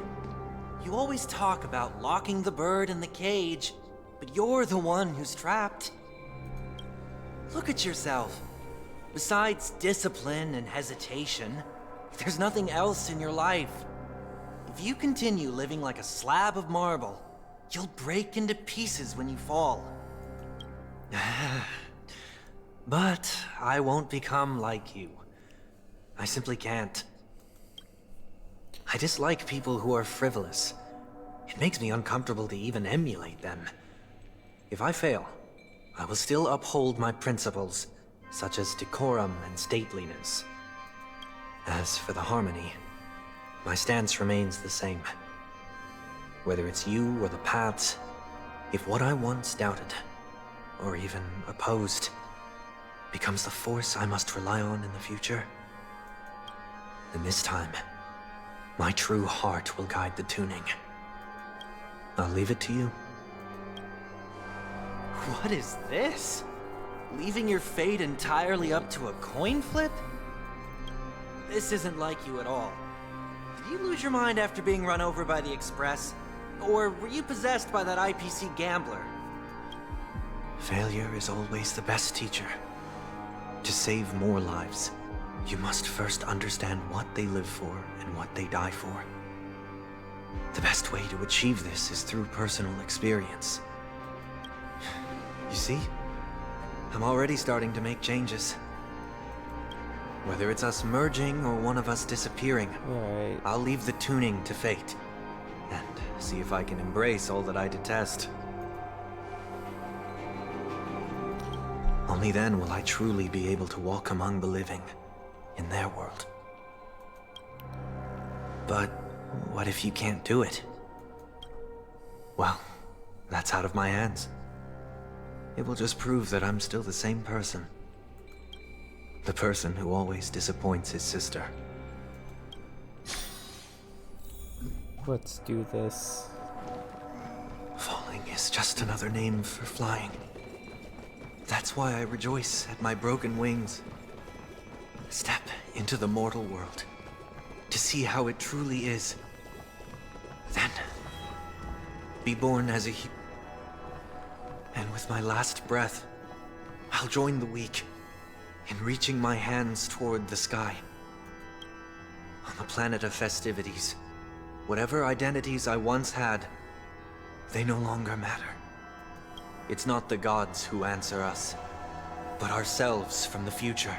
You always talk about locking the bird in the cage, but you're the one who's trapped. Look at yourself. Besides discipline and hesitation, there's nothing else in your life. If you continue living like a slab of marble, you'll break into pieces when you fall. But I won't become like you. I simply can't. I dislike people who are frivolous. It makes me uncomfortable to even emulate them. If I fail, I will still uphold my principles, such as decorum and stateliness. As for the harmony, my stance remains the same. Whether it's you or the paths, if what I once doubted, or even opposed, becomes the force I must rely on in the future, then this time, my true heart will guide the tuning. I'll leave it to you. What is this? Leaving your fate entirely up to a coin flip? This isn't like you at all. Did you lose your mind after being run over by the Express? Or were you possessed by that IPC gambler? Failure is always the best teacher. To save more lives, you must first understand what they live for and what they die for. The best way to achieve this is through personal experience. You see? I'm already starting to make changes. Whether it's us merging or one of us disappearing, Alright. I'll leave the tuning to fate. And see if I can embrace all that I detest. Only then will I truly be able to walk among the living in their world. But what if you can't do it? Well, that's out of my hands. It will just prove that I'm still the same person. The person who always disappoints his sister. Let's do this. Falling is just another name for flying. That's why I rejoice at my broken wings. Step into the mortal world to see how it truly is. Then, be born as a and with my last breath, I'll join the weak in reaching my hands toward the sky. On the planet of festivities, whatever identities I once had, they no longer matter. It's not the gods who answer us, but ourselves from the future.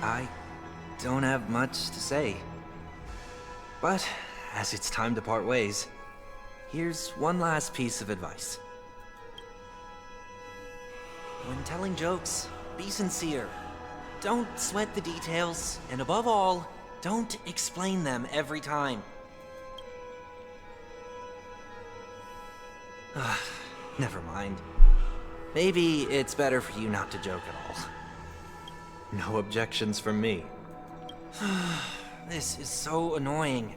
I don't have much to say. But, as it's time to part ways, here's one last piece of advice. When telling jokes, be sincere. Don't sweat the details, and above all, don't explain them every time. Never mind. Maybe it's better for you not to joke at all. No objections from me. This is so annoying.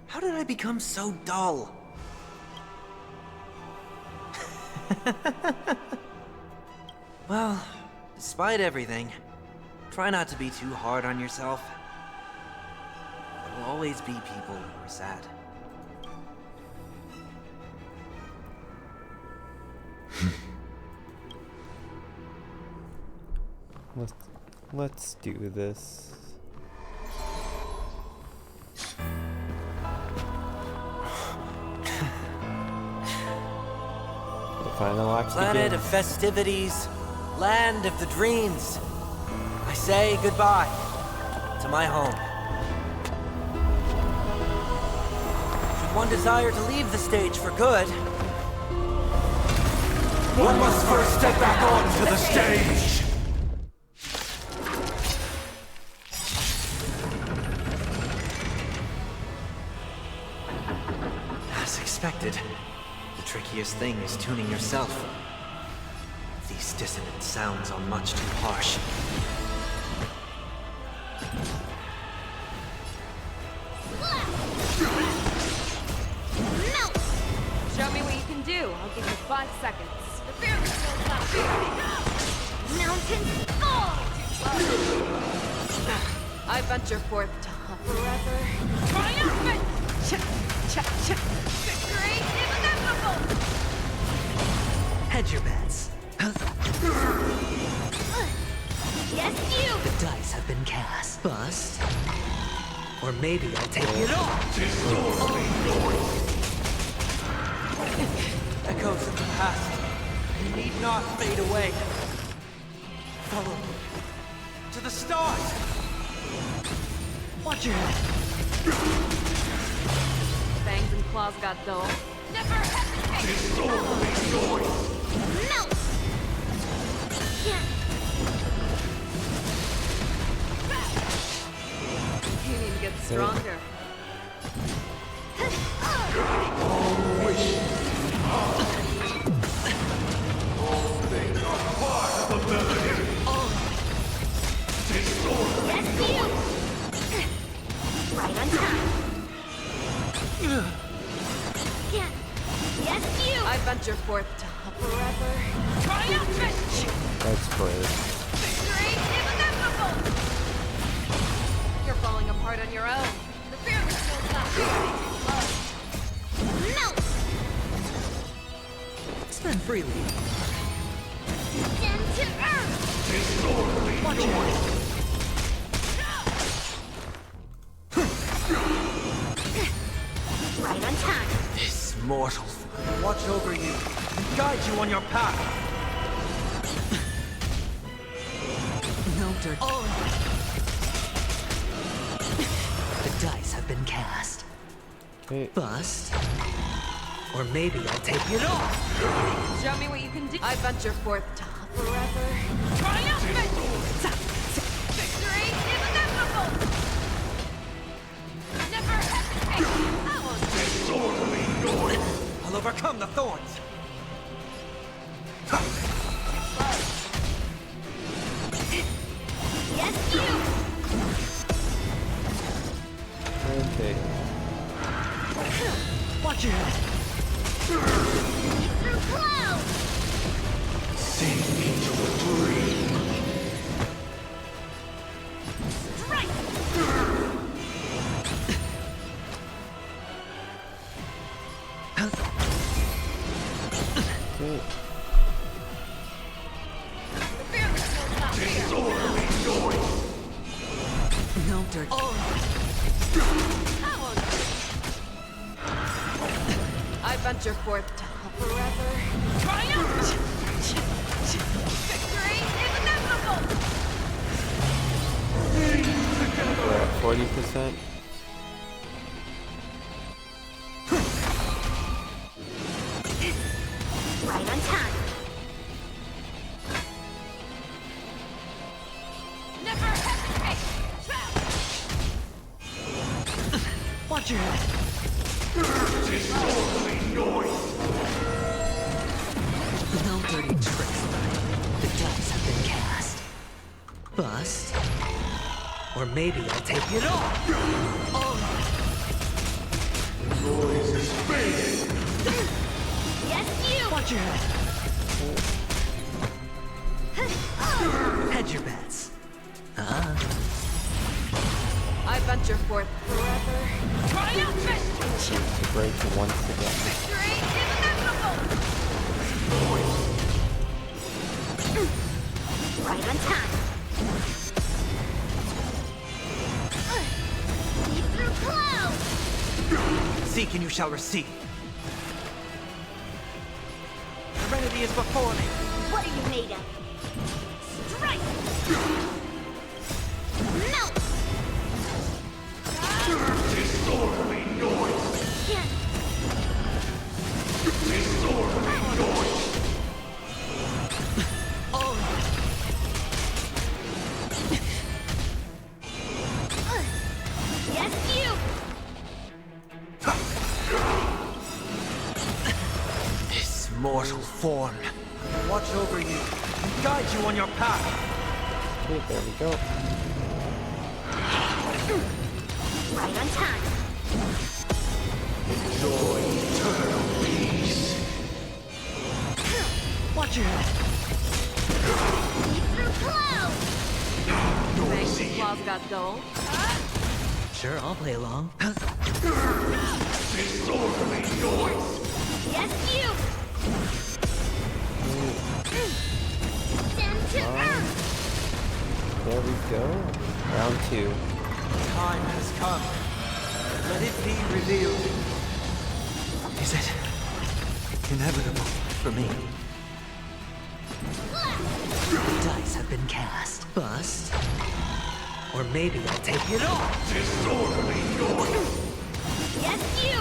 How did I become so dull? Well, despite everything, try not to be too hard on yourself. There will always be people who are sad. Let's do this. The final act Planet begins. of festivities, land of the dreams. I say goodbye to my home. Should one desire to leave the stage for good, One must first step back onto the stage! as expected, the trickiest thing is tuning yourself. These dissonant sounds are much too harsh. Show me what you can do. I'll give you 5 seconds. The fear skill's not Mountain fall! I venture forth to hunt forever. Triumphant! Victory is inevitable! Hedge your bets. Yes, you! The dice have been cast. Bust. Or maybe I'll take it off. Echoes of the past need not fade away. Follow me to the stars. Watch your head. Fangs and claws got dull. Never hesitate! Melt! Yeah. You need to get stronger. Yes, you! Right on time. Yeah. Yes, you! I venture forth to hunt forever. Triumphant! That's great. Victory is inevitable! You're falling apart on your own. The fear skill's not Melt! Spend freely. Down to earth! Watch your head. Right on time. This mortal will watch over you and guide you on your path. Noted. The dice have been cast. Wait. Bust. Or maybe I'll take it off. Show me what you can do. I venture forth to forever. Triumphant! Victory is inevitable! Never hesitate! I'll overcome the thorns. Yes, you! Okay. Watch your head. Through clouds! Sink into a dream. Strike! Okay. Disorderly noise. No dirt. I venture forth to forever. Triumph! Victory is inevitable! We're at 40%. Right on time. Never hesitate! Watch your head. Disorderly noise. No dirty tricks. The dice have been cast. Bust. Or maybe I'll take it off. Noise is fading. Yes, you! Watch your head. Hedge your bets. I venture forth forever. Triumphant! To break once again. Victory is inevitable! Right on time. See through clouds! Seek and you shall receive. Serenity is before me. What are you made of? Strike! Melt! Disorderly noise. Yeah. Disorderly noise. Yes, you! This mortal form will watch over you and guide you on your path. Okay, there we go. Right on time. Enjoy eternal peace. Watch your head. See through clouds! Thanks, claws got dull. Sure, I'll play along. Disorderly noise. Yes, you! Stand to earth! There we go. Round 2. Time has come. Let it be revealed. Is it inevitable for me? The dice have been cast. Bust. Or maybe I'll take it off. Disorderly noise. Yes, you!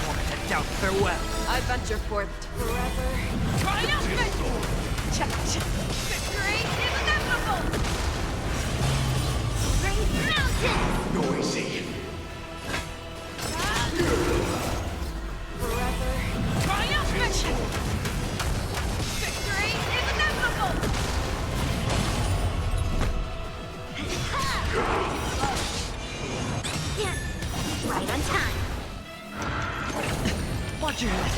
Wanted to doubt farewell. I venture forth to forever. Triumphant! Victory is inevitable! Raise mountains! Noisy. Forever. Triumphant! Victory is inevitable! Yeah. Right on time. Watch your head.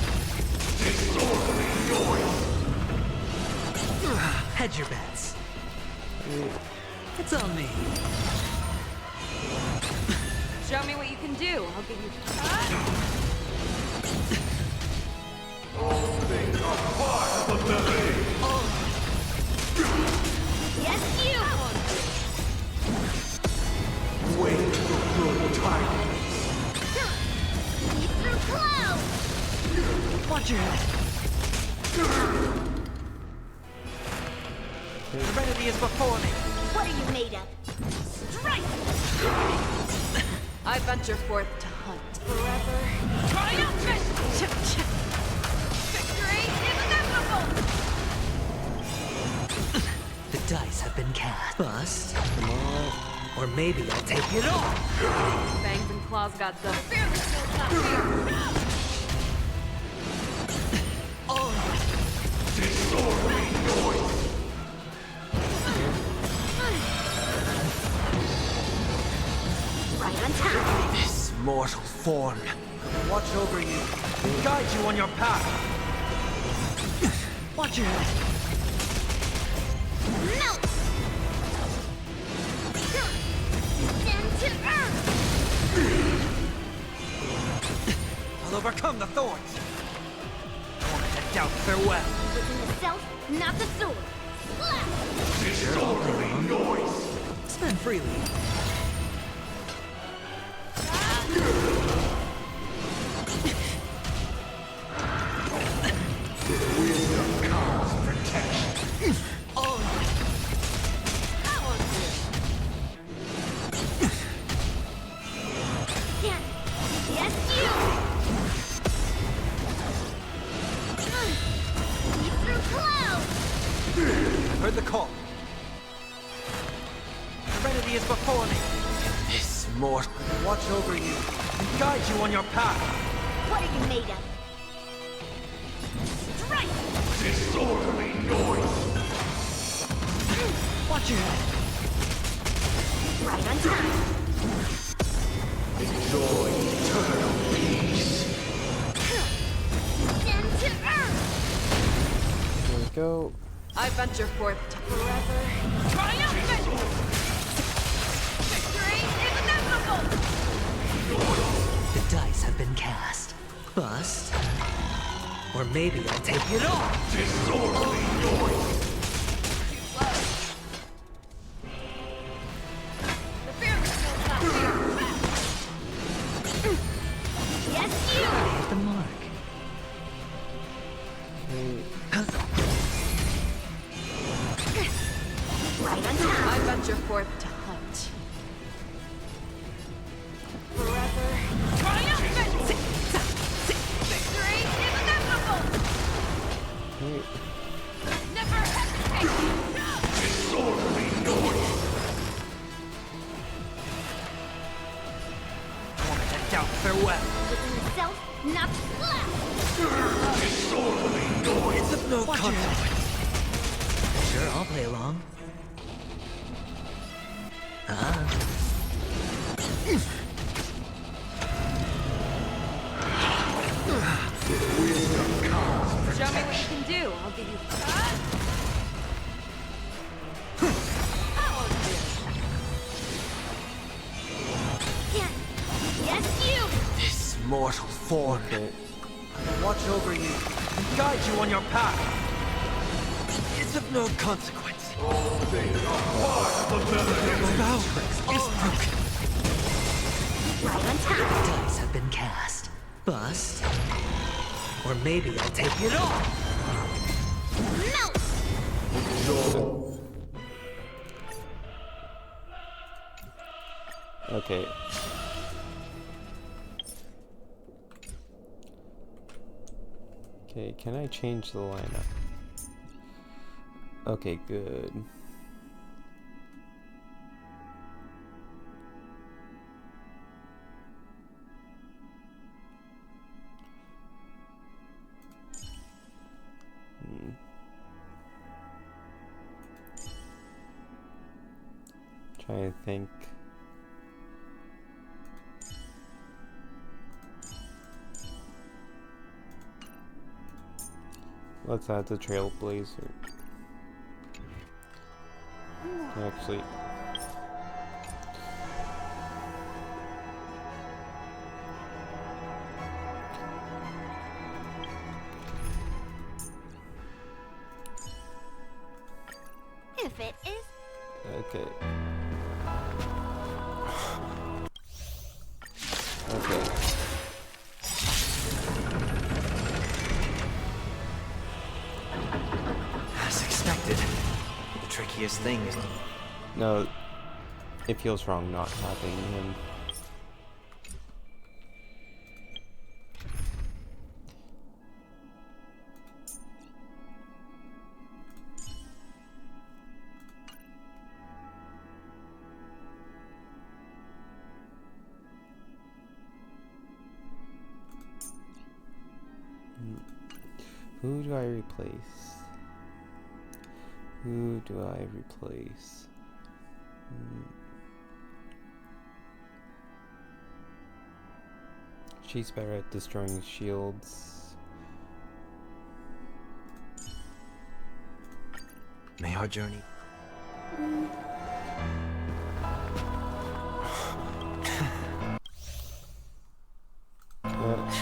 Disorderly noise. Hedge your bets. It's on me. Show me what you can do. I'll give you... All things are part of the melody. Yes, you! Wait for good tidings. See through clouds! Watch your head. Serenity is before me. What are you made of? Strike! I venture forth to hunt forever. Triumphant! Victory is inevitable! The dice have been cast. Bust. Or maybe I'll take it all. Fangs and claws got the fearlessness up here. Right on time. This mortal form. Watch over you and guide you on your path. Watch your head. Melt! Stand to earth! I'll overcome the thorns. Won't let doubt farewell. Within the self, not the sword. Slap! Disorderly noise. Spend freely. Wisdom comes protection. Yes, you! See through clouds! I've heard the call. Serenity is before me. This mortal. Watch over you and guide you on your path. What are you made of? Strike! Disorderly noise. Watch your head. Right on time. Enjoy eternal peace. Stand to earth! There we go. I venture forth to forever. Triumphant! Victory is inevitable! The dice have been cast. Bust. Or maybe I'll take it all. Disorderly noise. The fearlessness up here. Yes, you! Hit the mark. Right on time. I venture forth to hunt. Forever. Triumphant! Victory is inevitable! Never hesitate! Disorderly noise. Won't let doubt farewell. Within the self, not slap! Disorderly noise. It's of no consequence. Sure, I'll play along. Ah. Wisdom comes Show me what you can do. I'll give you Yes, you! This mortal form. Watch over you and guide you on your path. It's of no consequence. all things are part of the melody. The bow is broken. Right on time. The dice have been cast. Bust. Or maybe I'll take it all. Melt! Okay. Okay, can I change the lineup? Okay, good. Try and think. Let's add the Trailblazer. Actually, If it is. okay. Okay. As expected, the trick trickiest thing is... No, it feels wrong not having him. Who do I replace? Who do I replace? She's better at destroying shields. May our journey...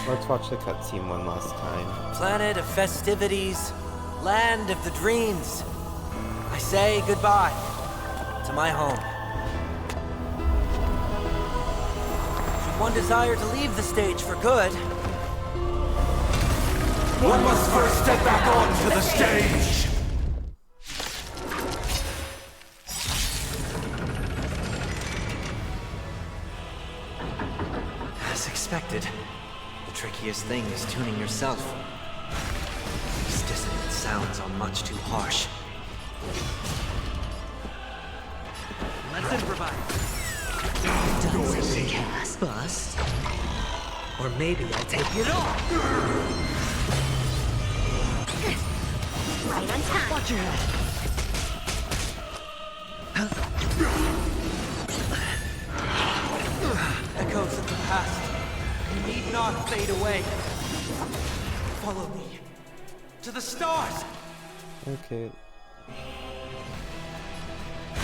Let's watch the cutscene one last time. Planet of festivities, land of the dreams. I say goodbye to my home. Should one desire to leave the stage for good, one must first step back onto the stage! As expected. The trickiest thing is tuning yourself. These dissonant sounds are much too harsh. Let's improvise. Does bust? Or maybe I'll take it off. Right on time. Watch your head. Echoes of the past. You need not fade away. Follow me. To the stars! Okay.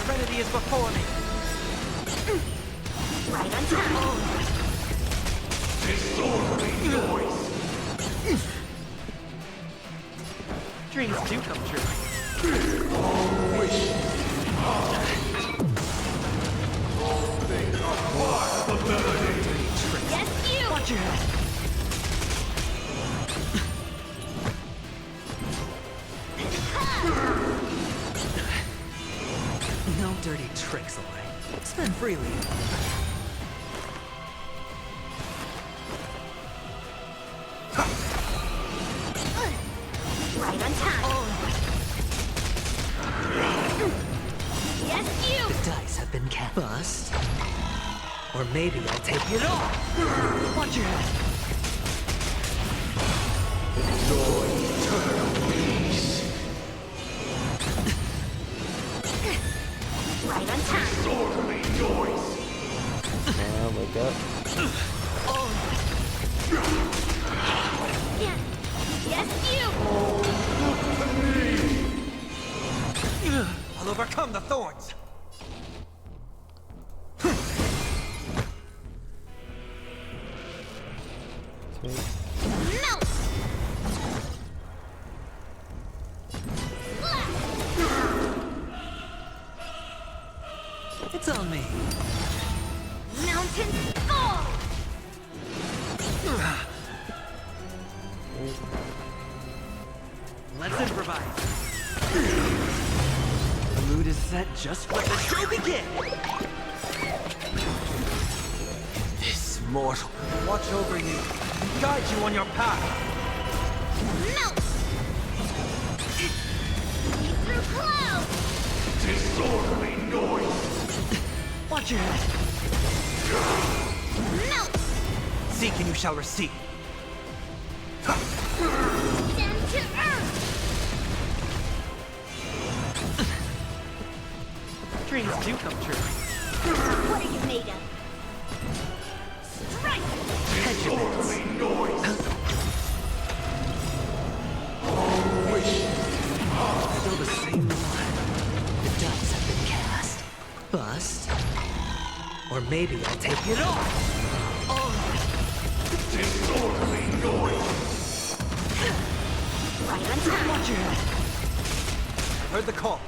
Serenity is before me. Right on time. Disorderly noise! Dreams do come true. All wishes they are part of the melody. Yes, you! Watch your head. No dirty tricks, alright? Spend freely. Right on time. Yes, you! The dice have been cast. Bust. Or maybe I'll take it off. Watch your head. Enjoy eternal peace. Right on time. Disorderly noise. Now wake up. Yeah. Yes, you! I'll overcome the thorns. Melt! It's on me. Mountains fall! Let's improvise. The mood is set, just let the show begin. This mortal will watch over you and guide you on your path. Melt! Through clouds! Disorderly noise. Watch your head. Melt! Seek and you shall receive. Down to earth! Dreams do come true. What are you made of? Strike! Disorderly noise. All wishes Still the same one. The dice have been cast. Bust. Or maybe I'll take it off. disorderly noise. Right on time. Watch your head. Heard the call.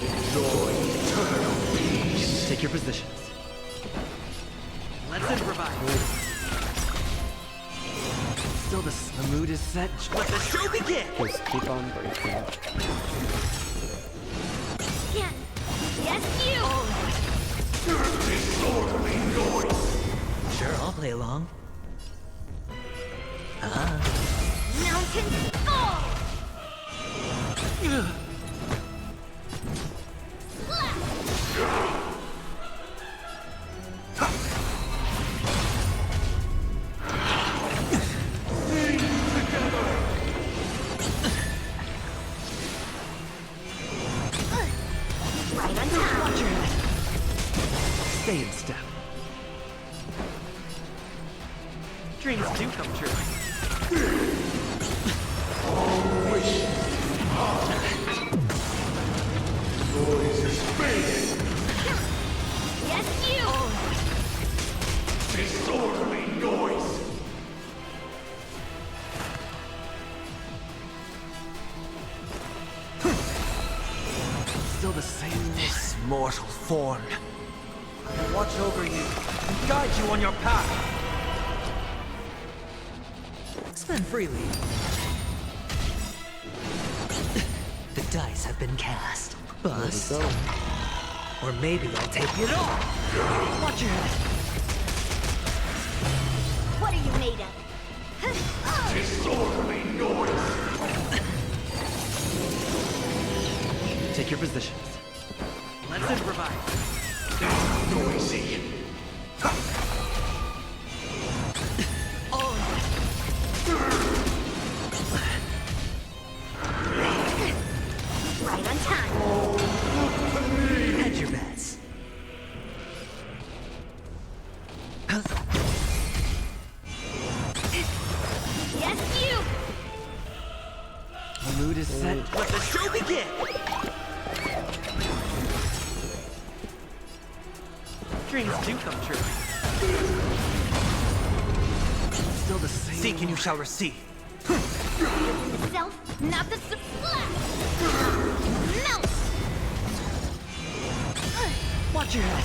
Enjoy eternal peace. Take your positions. Let's improvise. Still the mood is set. Let the show begin! Just keep on breaking. Yeah. Yes, you! Disorderly noise! Sure, I'll play along. Mountain fall! Right on time. Watch your head. Stay in step. Dreams do come true. Noise is fading! Yes, you! Disorderly noise! Still the same. This mortal form. I will watch over you and guide you on your path. Spend freely. The dice have been cast. Bust. Or maybe I'll take it all. Watch your head. What are you made of? Disorderly noise! Take your positions. Let's improvise. Noisy! Right on time. Hedge your bets. Yes, you! The mood is set. Let the show begin! Dreams do come true. Still the same. Seek and you shall receive. Self, not the splat! Melt! Watch your head.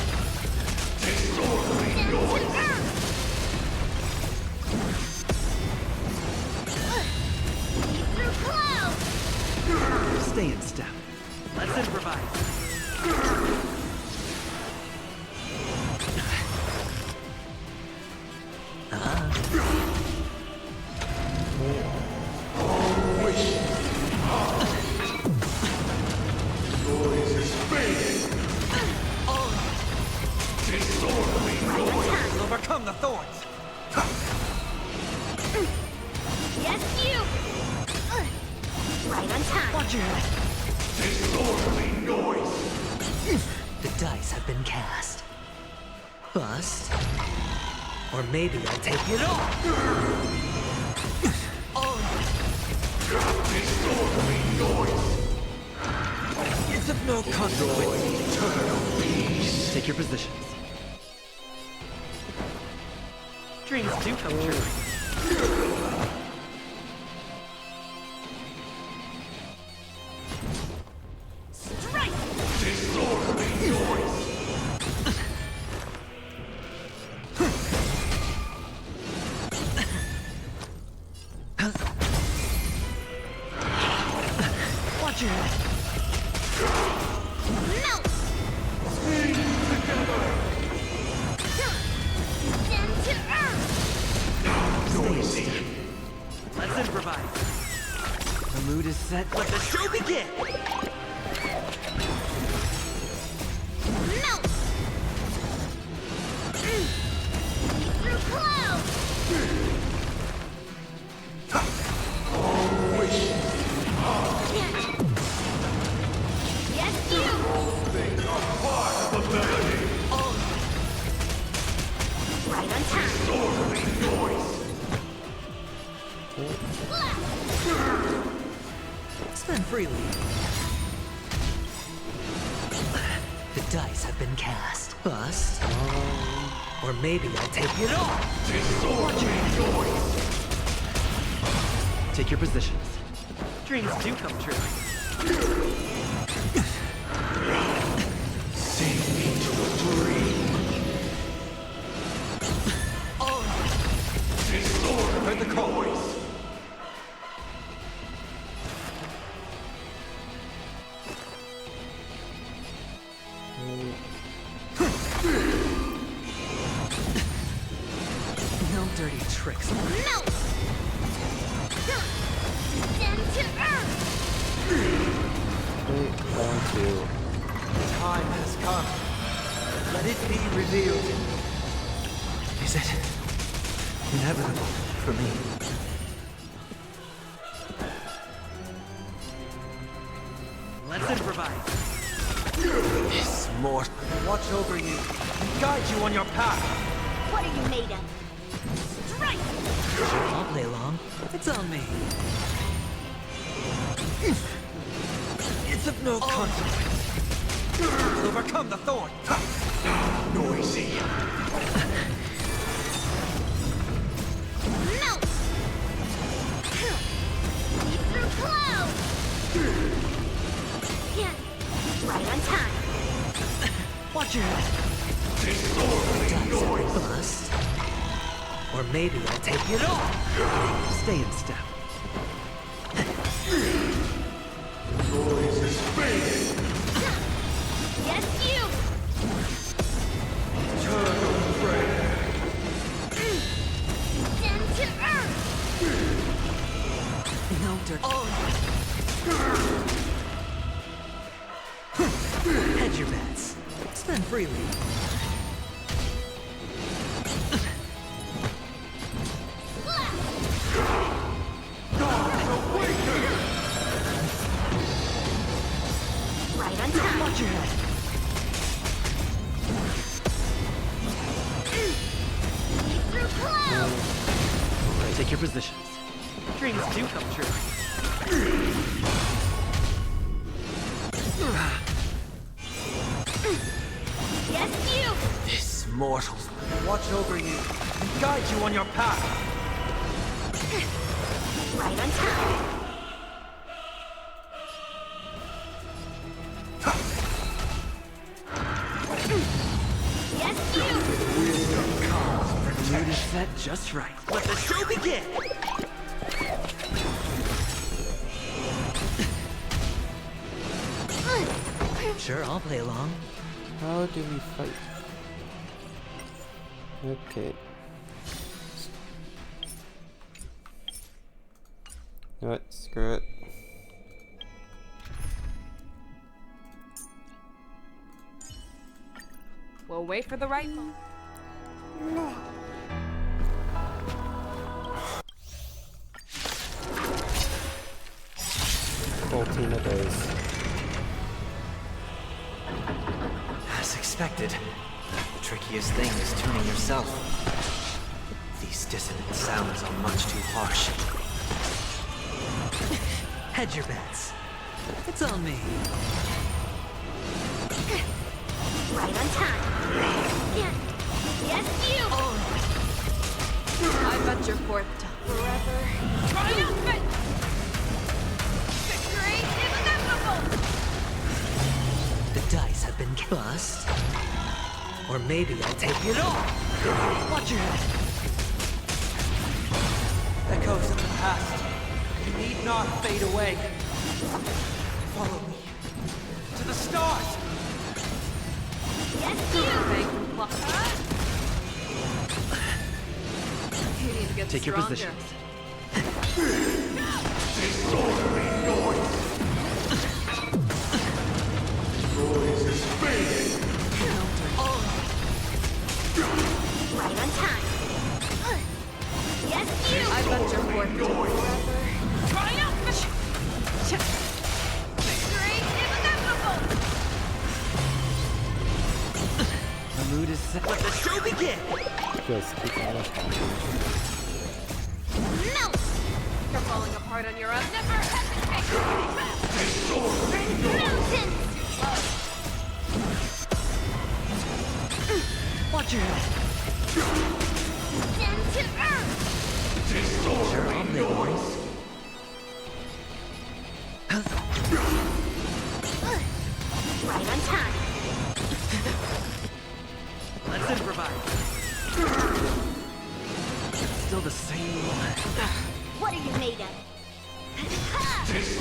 Disorderly noise! Through clouds! Stay in step. Let's improvise. Noise is fading! Disorderly noise! We'll overcome the thorns. Yes, you! Right on time. Watch your head. Disorderly noise! The dice have been cast. Bust. Or maybe I'll take it all. Disorderly noise! It's of no consequence. Eternal peace! Take your positions. Dreams do come true. Strike! Disorderly noise! Watch your head. Melt! Descend to earth! Noisy! Let's improvise. The mood is set. Let the show begin. Melt! Through clouds! Yes, you! Things are part of the melody! Right on time. Disorderly noise! Spend freely. The dice have been cast. Bust. Or maybe I'll take it all. Disorderly noise! Take your positions. Dreams do come true. Sink into a dream! Disorderly Heard the call. noise! tricks. Melt! Descend to earth! Wait, down to... The time has come. Let it be revealed. Is it inevitable for me? Let's improvise. This mortal will watch over you and guide you on your path. What are you made of? Strike! Sure, I'll play along. It's on me. It's of no consequence. I'll overcome the thorn. Noisy. Melt! See through clouds! Yeah, right on time. Watch your head. Bust. Or maybe I'll take it all. Stay in step. Noise is fading. Yes, you! Eternal prayer. Descend to earth! No dirt. Hedge your bets. Spend freely. Right on time. Watch your head. See through clouds! Take your positions. Dreams do come true. Yes, you! This mortal will watch over you and guide you on your path. Right on time. Yes, you! The mood is set just right. Let the show begin! Sure, I'll play along. How do we fight? Okay. You know what? Screw it. We'll wait for the right moment. Full team of those. As expected, the trickiest thing is tuning yourself. These dissonant sounds are much too harsh. Hedge your bets. It's on me. Right on time. Yeah. Yes, you! I bet your fourth time forever. Triumphant! Victory is inevitable! The dice have been bust. Or maybe I'll take it all. Watch your head. Echoes of the past need not fade away. Follow me to the stars. Yes, you! You need to get Take your stronger. positions. Disorderly noise. Noise is fading. Right on time. Yes, you! I bet your fourth time forever. Triumphant! Victory is inevitable! The mood is set. Let the show begin! Just keep on it. Melt! You're falling apart on your own. Never hesitate! Mountains! Watch your head. Descend to earth! Sure, I'll play voice. Right on time. Let's improvise. Still the same one. What are you made of?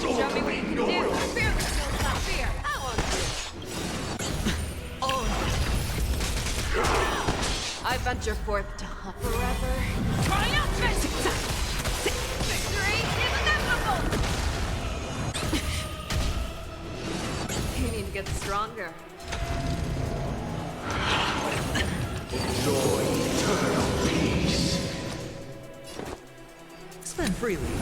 Show me what you can do. Fear the skills, not fear. I want to. I bet venture forth to hunt forever. Triumphant! Victory is inevitable! You need to get stronger. Enjoy eternal peace. Spend freely.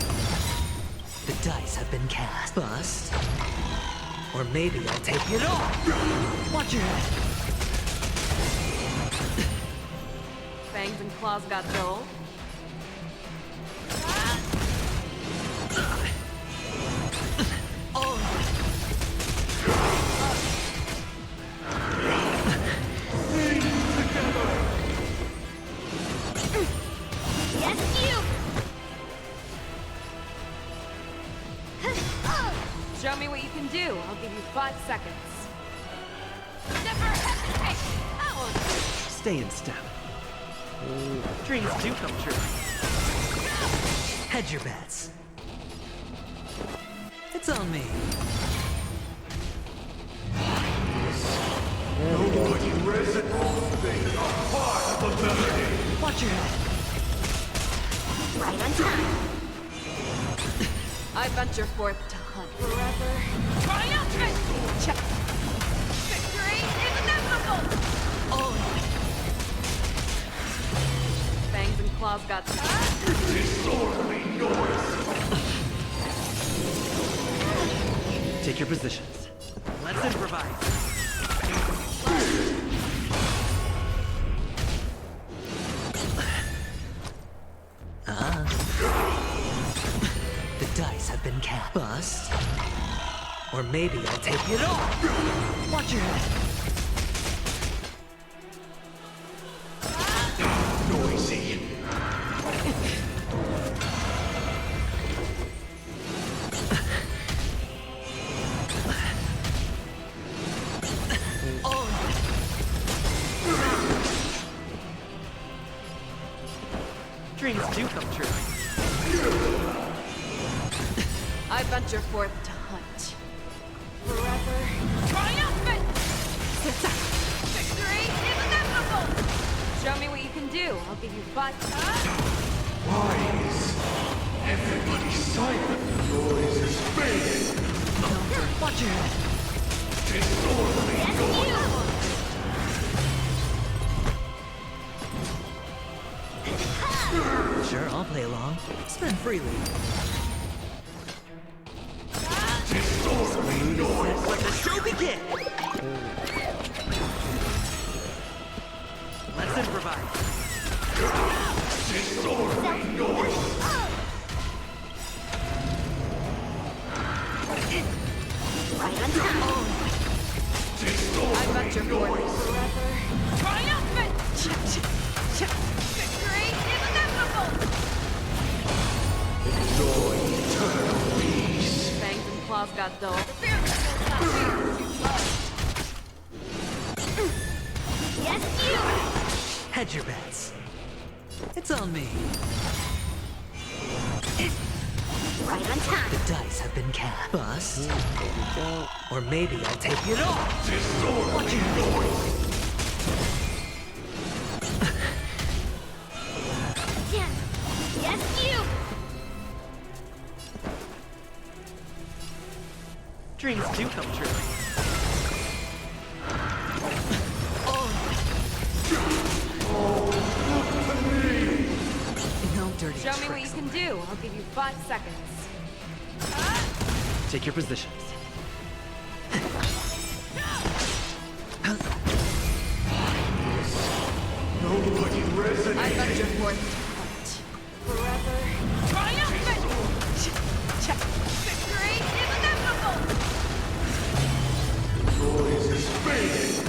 The dice have been cast. Bust. Or maybe I'll take it all. Watch your head. Fangs and claws got dull. Yes, you! Show me what you can do. I'll give you 5 seconds. Never hesitate! Ow! Stay in step. Dreams do come true. Hedge your bets. It's on me. Nobody resin all things are part of the melody. Watch your head. Right on time. I venture forth to hunt forever. Triumphant! Victory is inevitable! Oh. Fangs and claws got Disorderly noise. Take your positions. Let's improvise. The dice have been cast. Bust. Or maybe I'll take it all. Watch your head. Noisy. Dreams do come true. I venture forth to hunt forever. Triumphant! Victory is inevitable! Show me what you can do. I'll give you 5 Wise. Everybody silent. Noise is fading. Watch your head. Disorderly noise. Sure, I'll play along. Spend freely. Disorderly noise. Let the show begin! Let's improvise. Disorderly noise. Right on time. I venture forth forever. Triumphant! Victory is inevitable! Enjoy eternal peace. Fangs and claws got dull. Yes, you! Hedge your bets. It's on me. Right on time. The dice have been cast. Bust. Or maybe I'll take it all. Disorderly noise. Yes, you! Dreams do come true. No dirty Show me what you tricks. can do. I'll give you 5 seconds. Take your positions. Nobody resin. I venture forth to hunt forever. Triumphant! Victory is inevitable! Noise is fading.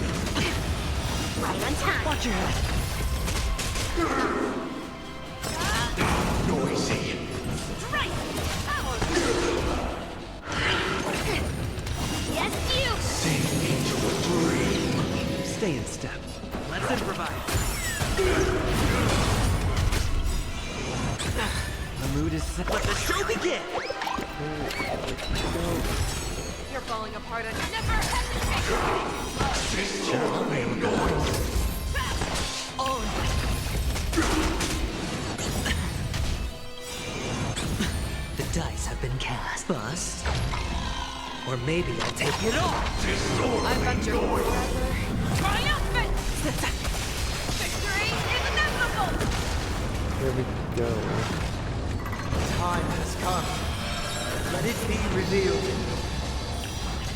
Right on time. Watch your head. Noisy. Right! Yes, you! Sink into a dream. Stay in step. Let's improvise. The mood is set. Let the show begin! You're falling apart and never hesitate! Sure, I'll play along. The dice have been cast. Bust. Or maybe I'll take it off. I venture forever. Triumphant! Victory is inevitable! Here we go. Time has come. Let it be revealed.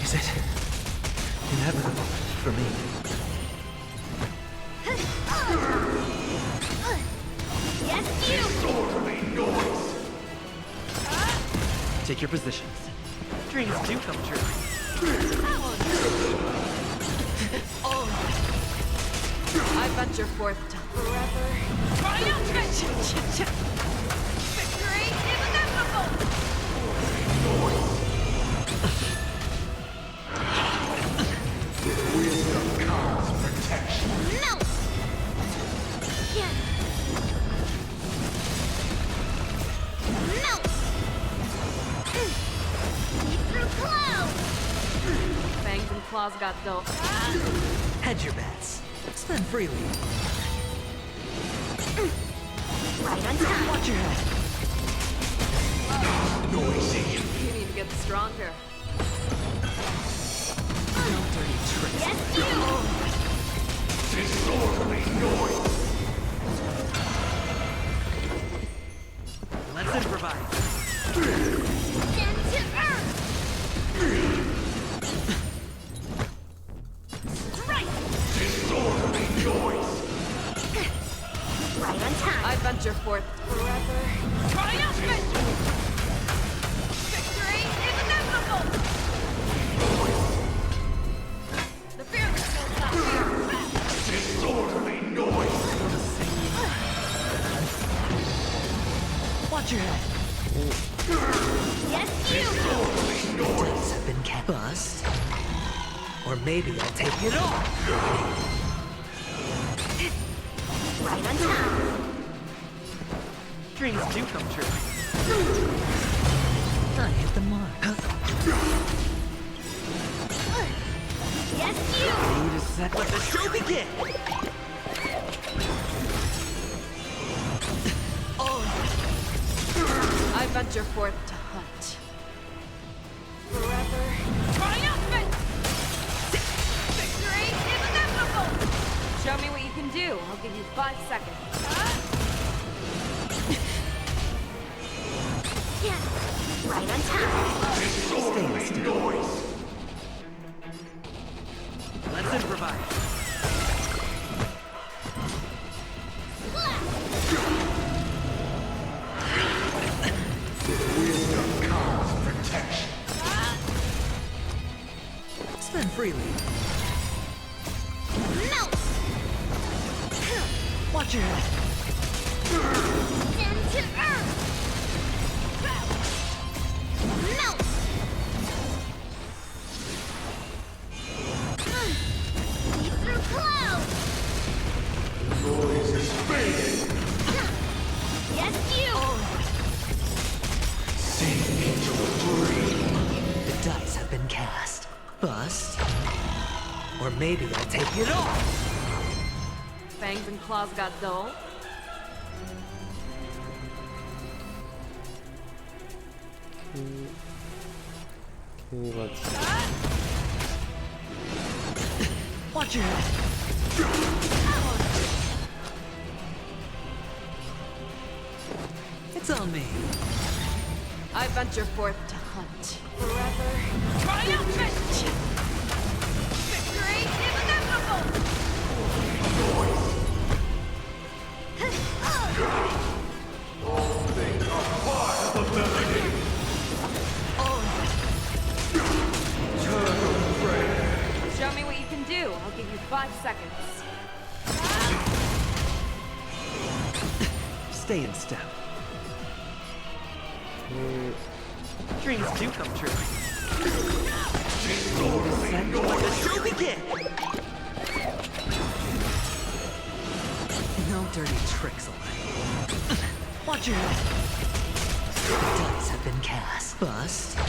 Is it inevitable for me? Yes, you! Disorderly noise! Take your positions. Dreams do come true. I venture forth to forever. Triumphant! Victory is inevitable! Wisdom comes protection. No! Yeah. No! See through clouds! Fangs and claws got dull. Hedge your bets. Spend freely. Right on time. Watch your head. Noisy. You need to get stronger. No dirty tricks. Yes, you! Disorderly noise. Let's improvise. Stand to earth! Strike! Disorderly noise. Right on time. I venture forth forever. Triumphant! Victory is inevitable! The fearless will not fear. Disorderly noise. Watch your head. Yes, you! Disorderly noise. Dice have been cast. Bust. Or maybe I'll take it off. Right on time. Dreams do come true. I hit the mark. Yes, you! Ready to set. Let the show begin. I venture forth to hunt. Forever. Triumphant! Victory is inevitable! Show me what you can do. I'll give you 5 seconds. Yeah. Right on time. Disorderly noise. Let's improvise. Wisdom comes protection. Spend freely. No! Watch your head. Stand to earth! No! See through clouds! Noise is fading. Yes, you! Sink into the dream. The dice have been cast. Bust. Or maybe I'll take it off. Fangs and claws got dull. Okay, let's... Watch your head. It's on me. I venture forth to hunt. Forever. Triumphant! Victory is inevitable! All things are part of the melody. Eternal prayer. Show me what you can do. I'll give you 5 seconds. Stay in step. Dreams do come true. Let the show begin. No dirty tricks allowed. Watch your head. The dice have been cast. Bust. A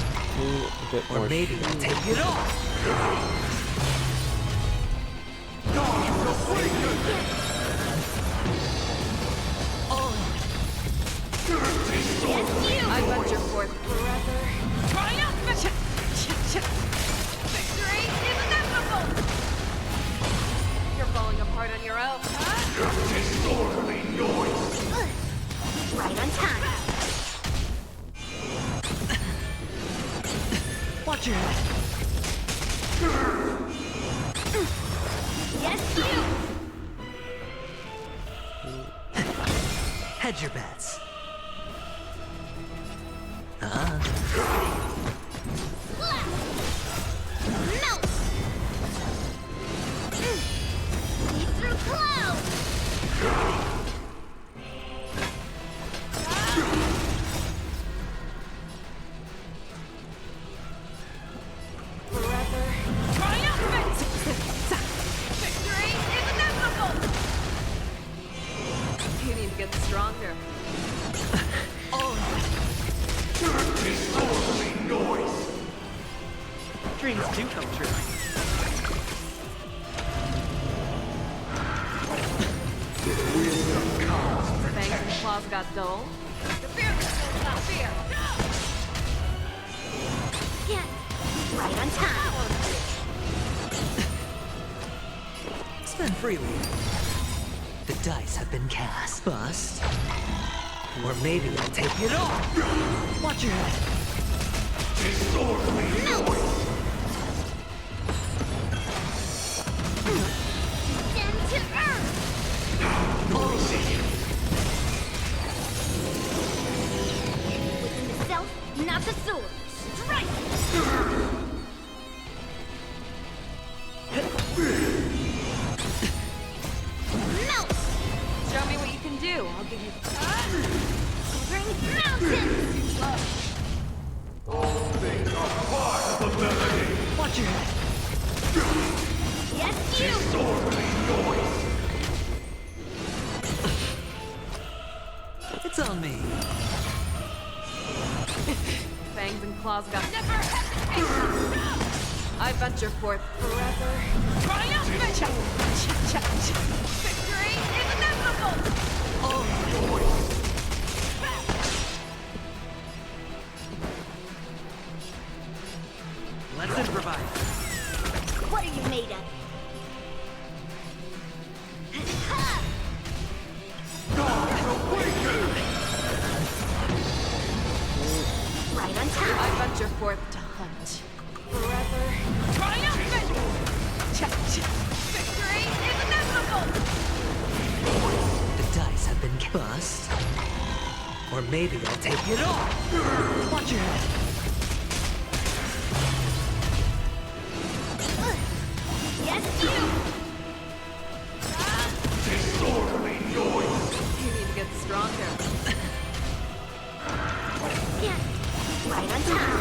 bit Or more maybe I'll take it off. I venture forth forever. Triumphant! Victory is inevitable! You're falling apart on your own, huh? Disorderly noise! Right on time. Watch your head. Yes, you! Hedge your bets. Melt! See through clouds! Forever. Triumphant! Victory is inevitable! You need to get stronger. Disorderly noise! Dreams do come true. Fangs and claws got dull. The fear will not fear! Yeah. Right on time. Spend freely. The dice have been cast. Bust. Or maybe I'll take it all. Watch your head. Disorderly noise! Descend to earth! Noisy! Within the self, not the sword. Strike! Melt! Show me what you can do. I'll give you Bring mountains! All things are part of the melody! Watch your head. Yes, you! Disorderly noise! It's on me. fangs and claws got never hesitate! I venture forth forever. Triumphant! Victory is inevitable! Let's improvise. What are you made of? Right on time. I venture forth to hunt. Forever. Triumphant! Victory is inevitable! The dice have been bust. Or maybe I'll take it all. Watch your head. Yes, you! Disorderly noise! You need to get stronger. Yeah. Right on time.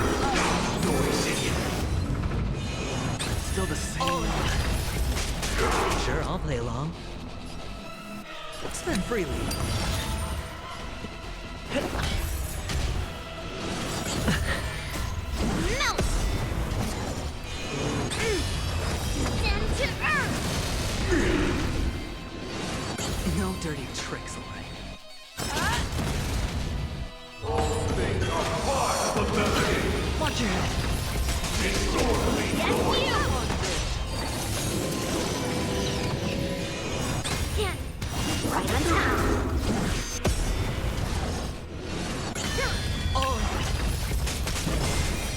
Still the same. Sure, I'll play along. Spend freely. Melt! Descend to earth! No dirty tricks, alright? All things are part of the melody! Watch your head. Disorderly noise! Yeah. Right on time.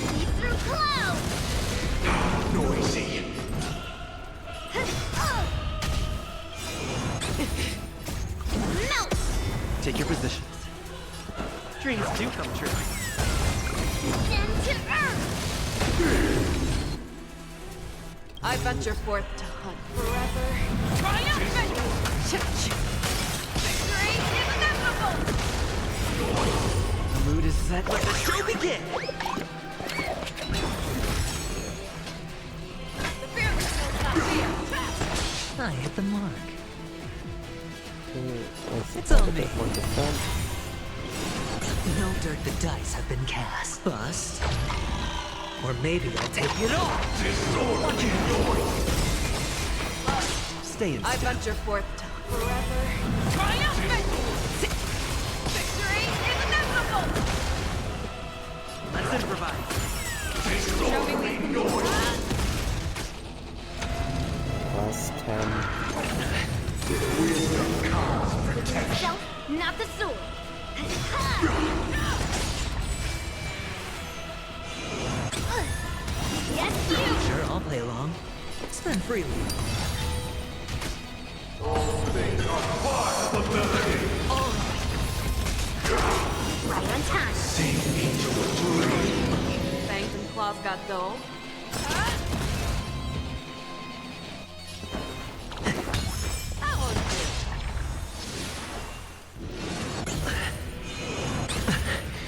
See through clouds! Noisy! Melt! Take your positions. Dreams do come true. Descend to earth! I venture forth to hunt forever. Triumphant! Victory is inevitable! The mood is set. Let the show begin! The fearless will not fear. I hit the mark. It's It's on me. One defense. No dirt, the dice have been cast. Bust. Or maybe I'll take it all. Disorderly noise! Stay in I step. venture forth to forever. Triumphant! Victory is inevitable! Let's improvise. Show me what you can do. Last 10. Self, not the sword. Yes, you! Sure, I'll play along. Spend freely. Things are part of the melody. Right on time. Sink into a dream. Fangs and claws got dull. That was good.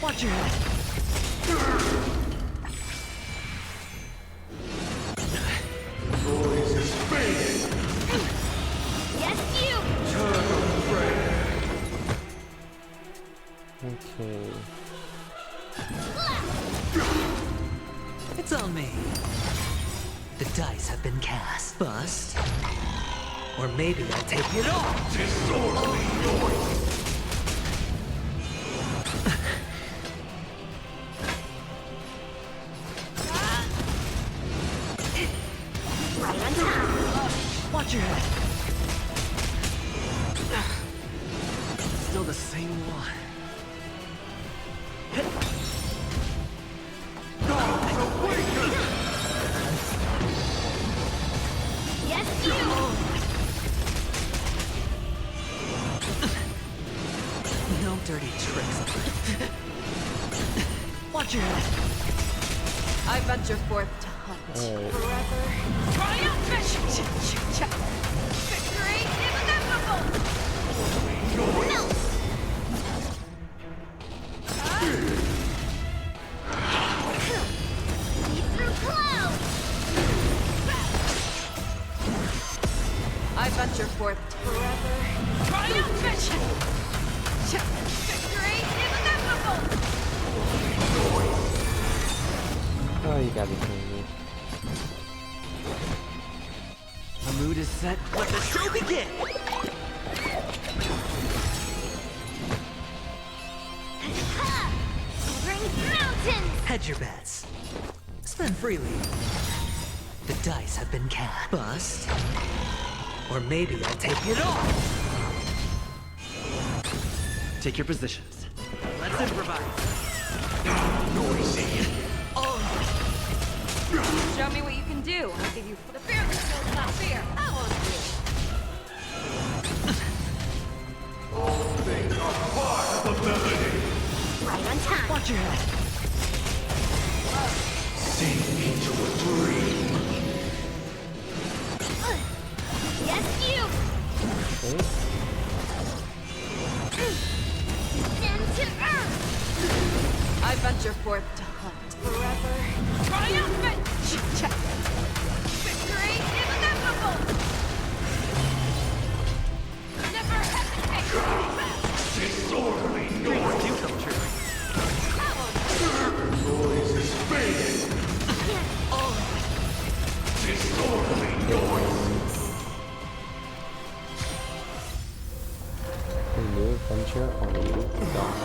Watch your head. Noise is fading. Yes, you! Turn of prayer. Okay. It's on me. The dice have been cast. Bust. Or maybe I'll take it all. Disorderly noise. Right on time. Watch your head. Still the same one. Yes, you! No dirty tricks. Watch your head. I venture forth to hunt Alright. forever. Triumphant! Victory inevitable! No! See through clouds! I venture forth to forever. Triumphant! Victory inevitable! Oh, you gotta kill me. The mood is set. Let the show begin! Brings mountains! Hedge your bets. Spend freely. The dice have been cast. Bust. Or maybe I'll take it all. Take your positions. Let's improvise. Noisy. Show me what you can do. I'll give you the fear that kills not fear. I won't do. All things are part of the melody. Right on time. Watch your head. Sink into a dream. Yes, you! Stand to earth! I venture forth to hunt forever. Triumphant! Victory inevitable! Never hesitate! Disorderly noise. Do come true. Noise is fading. Disorderly noise. A new adventure on Youth Dawn.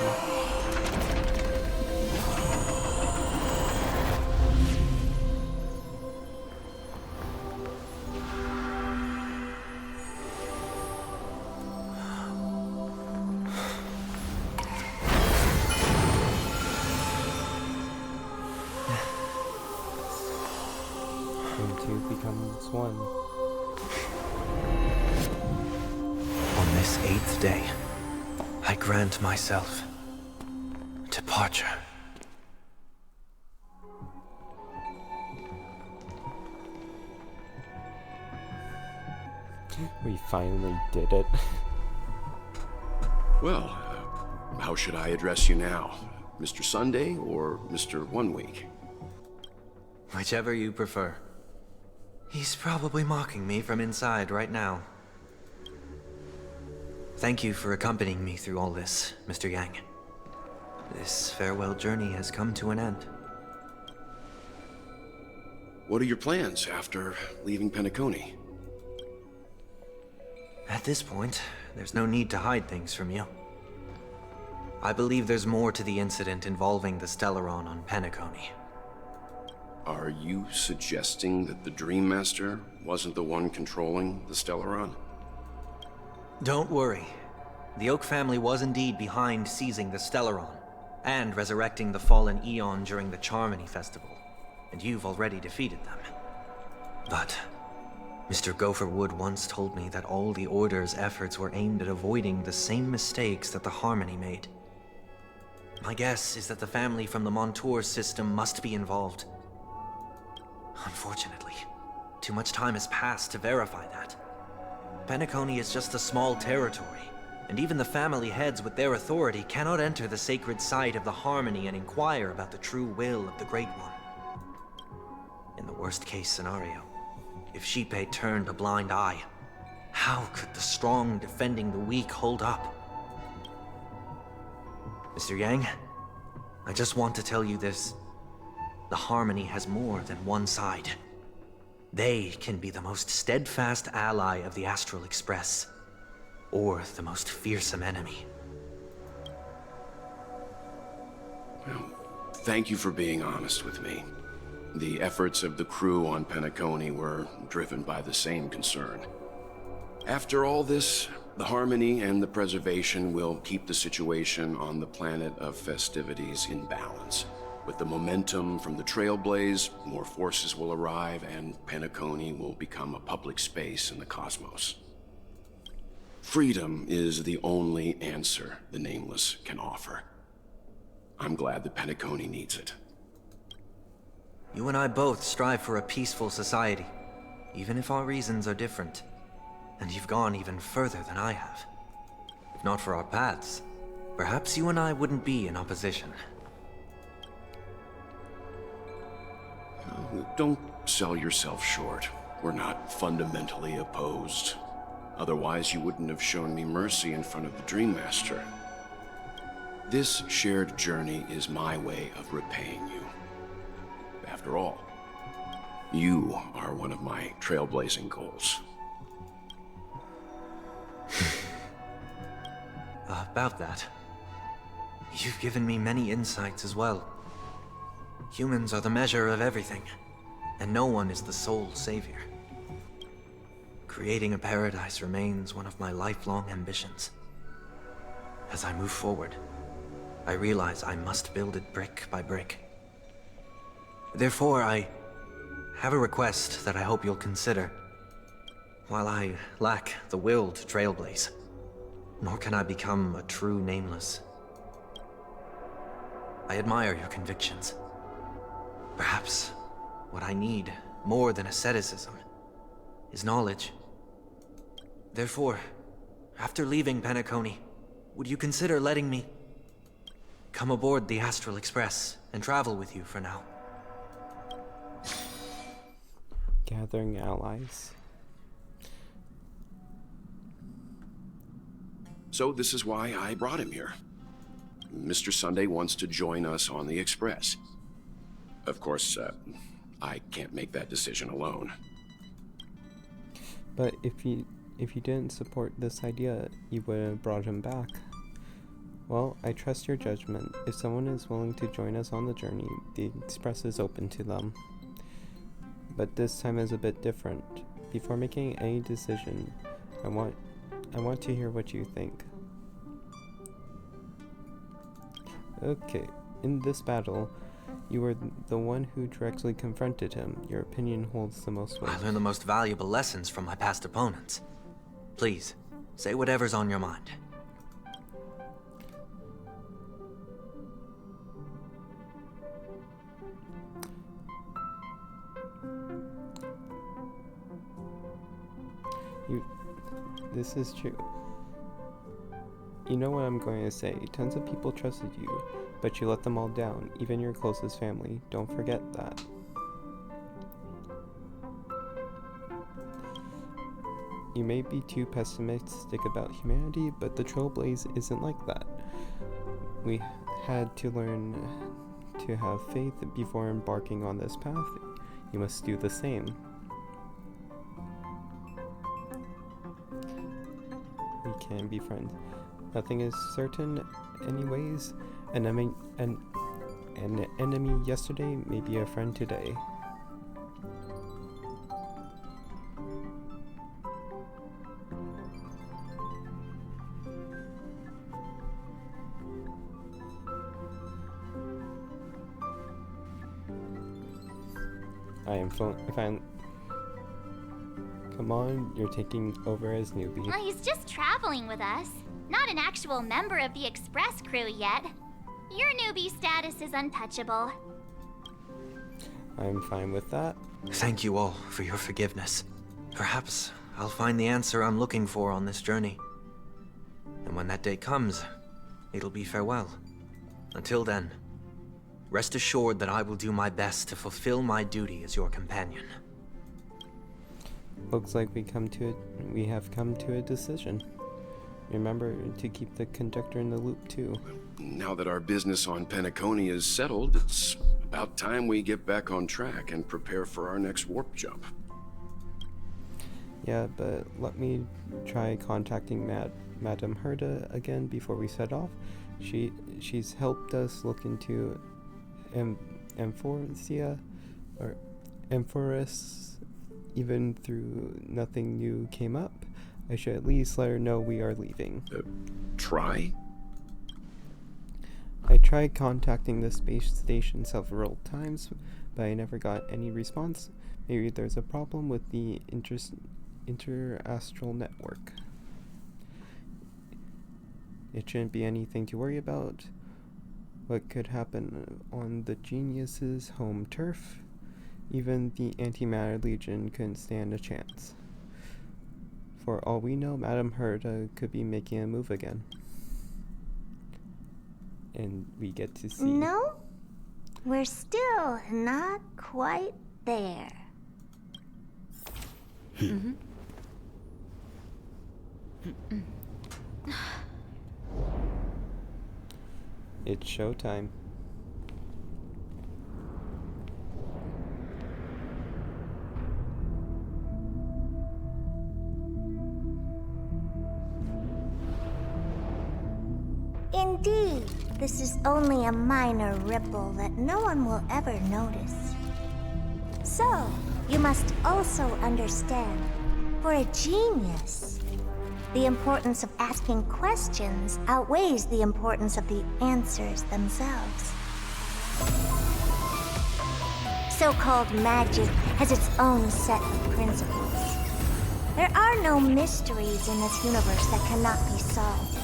And two becomes one. On this 8th day, I grant myself departure. We finally did it. Well, how should I address you now? Mr. Sunday or Mr. 1 Week? Whichever you prefer. He's probably mocking me from inside right now. Thank you for accompanying me through all this, Mr. Yang. This farewell journey has come to an end. What are your plans after leaving Penacony? At this point, there's no need to hide things from you. I believe there's more to the incident involving the Stellaron on Penacony. Are you suggesting that the Dream Master wasn't the one controlling the Stellaron? Don't worry. The Oak family was indeed behind seizing the Stellaron, and resurrecting the fallen Eon during the Charmony Festival, and you've already defeated them. But Mr. Gopher Wood once told me that all the Order's efforts were aimed at avoiding the same mistakes that the Harmony made. My guess is that the family from the Montour system must be involved. Unfortunately, too much time has passed to verify that. Penacony is just a small territory, and even the family heads with their authority cannot enter the sacred site of the Harmony and inquire about the true will of the Great One. In the worst-case scenario, if Xipe turned a blind eye, how could the strong defending the weak hold up? Mr. Yang, I just want to tell you this. The Harmony has more than one side. They can be the most steadfast ally of the Astral Express, or the most fearsome enemy. Well, thank you for being honest with me. The efforts of the crew on Penacony were driven by the same concern. After all this, the Harmony and the Preservation will keep the situation on the planet of festivities in balance. With the momentum from the Trailblaze, more forces will arrive, and Penacony will become a public space in the cosmos. Freedom is the only answer the Nameless can offer. I'm glad that Penacony needs it. You and I both strive for a peaceful society, even if our reasons are different. And you've gone even further than I have. If not for our paths, perhaps you and I wouldn't be in opposition. Don't sell yourself short. We're not fundamentally opposed. Otherwise, you wouldn't have shown me mercy in front of the Dream Master. This shared journey is my way of repaying you. After all, you are one of my trailblazing goals. About that, you've given me many insights as well. Humans are the measure of everything, and no one is the sole savior. Creating a paradise remains one of my lifelong ambitions. As I move forward, I realize I must build it brick by brick. Therefore, I have a request that I hope you'll consider. While I lack the will to trailblaze, nor can I become a true Nameless, I admire your convictions. Perhaps what I need, more than asceticism, is knowledge. Therefore, after leaving Penacony, would you consider letting me come aboard the Astral Express and travel with you for now? Gathering allies. So this is why I brought him here. Mr. Sunday wants to join us on the Express. Of course, I can't make that decision alone. But if you didn't support this idea, you would have brought him back. Well, I trust your judgment. If someone is willing to join us on the journey, the Express is open to them. But this time is a bit different. Before making any decision, I want to hear what you think. Okay, in this battle, you were the one who directly confronted him. Your opinion holds the most weight. I learned the most valuable lessons from my past opponents. Please, say whatever's on your mind. This is true. You know what I'm going to say. Tons of people trusted you, but you let them all down, even your closest family. Don't forget that. You may be too pessimistic about humanity, but the Trailblaze isn't like that. We had to learn to have faith before embarking on this path. You must do the same. We can be friends. Nothing is certain anyways. An enemy yesterday may be a friend today. Come on, you're taking over as newbie. Well, he's just traveling with us. Not an actual member of the Express crew yet. Your newbie status is untouchable. I'm fine with that. Thank you all for your forgiveness. Perhaps I'll find the answer I'm looking for on this journey. And when that day comes, it'll be farewell. Until then, rest assured that I will do my best to fulfill my duty as your companion. Looks like we have come to a decision. Remember to keep the conductor in the loop too. Now that our business on Penacony is settled, it's about time we get back on track and prepare for our next warp jump. Yeah, but let me try contacting Madame Herda again before we set off. She's helped us look into Amphoria or Amphoris, even through nothing new came up. I should at least let her know we are leaving. Try? I tried contacting the space station several times, but I never got any response. Maybe there's a problem with the interastral network. It shouldn't be anything to worry about. What could happen on the Genius's home turf? Even the Antimatter Legion couldn't stand a chance. For all we know, Madame Herda could be making a move again. And we get to see... No, we're still not quite there. It's showtime. Indeed, this is only a minor ripple that no one will ever notice. So, you must also understand, for a genius, the importance of asking questions outweighs the importance of the answers themselves. So-called magic has its own set of principles. There are no mysteries in this universe that cannot be solved.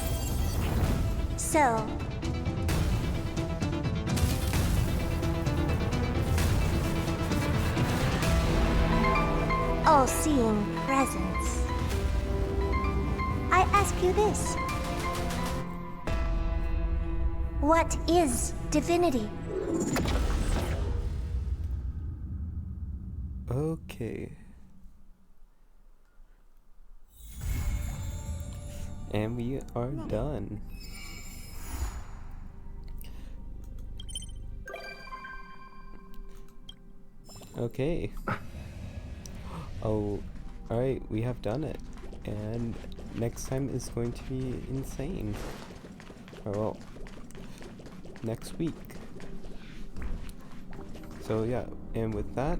So, all-seeing presence, I ask you this. What is divinity? Okay. And we are done. Okay. Oh, alright, we have done it. And next time is going to be insane. Or well, next week. So yeah, and with that,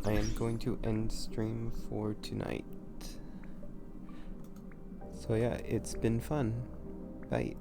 I am going to end stream for tonight. So yeah, it's been fun. Bye.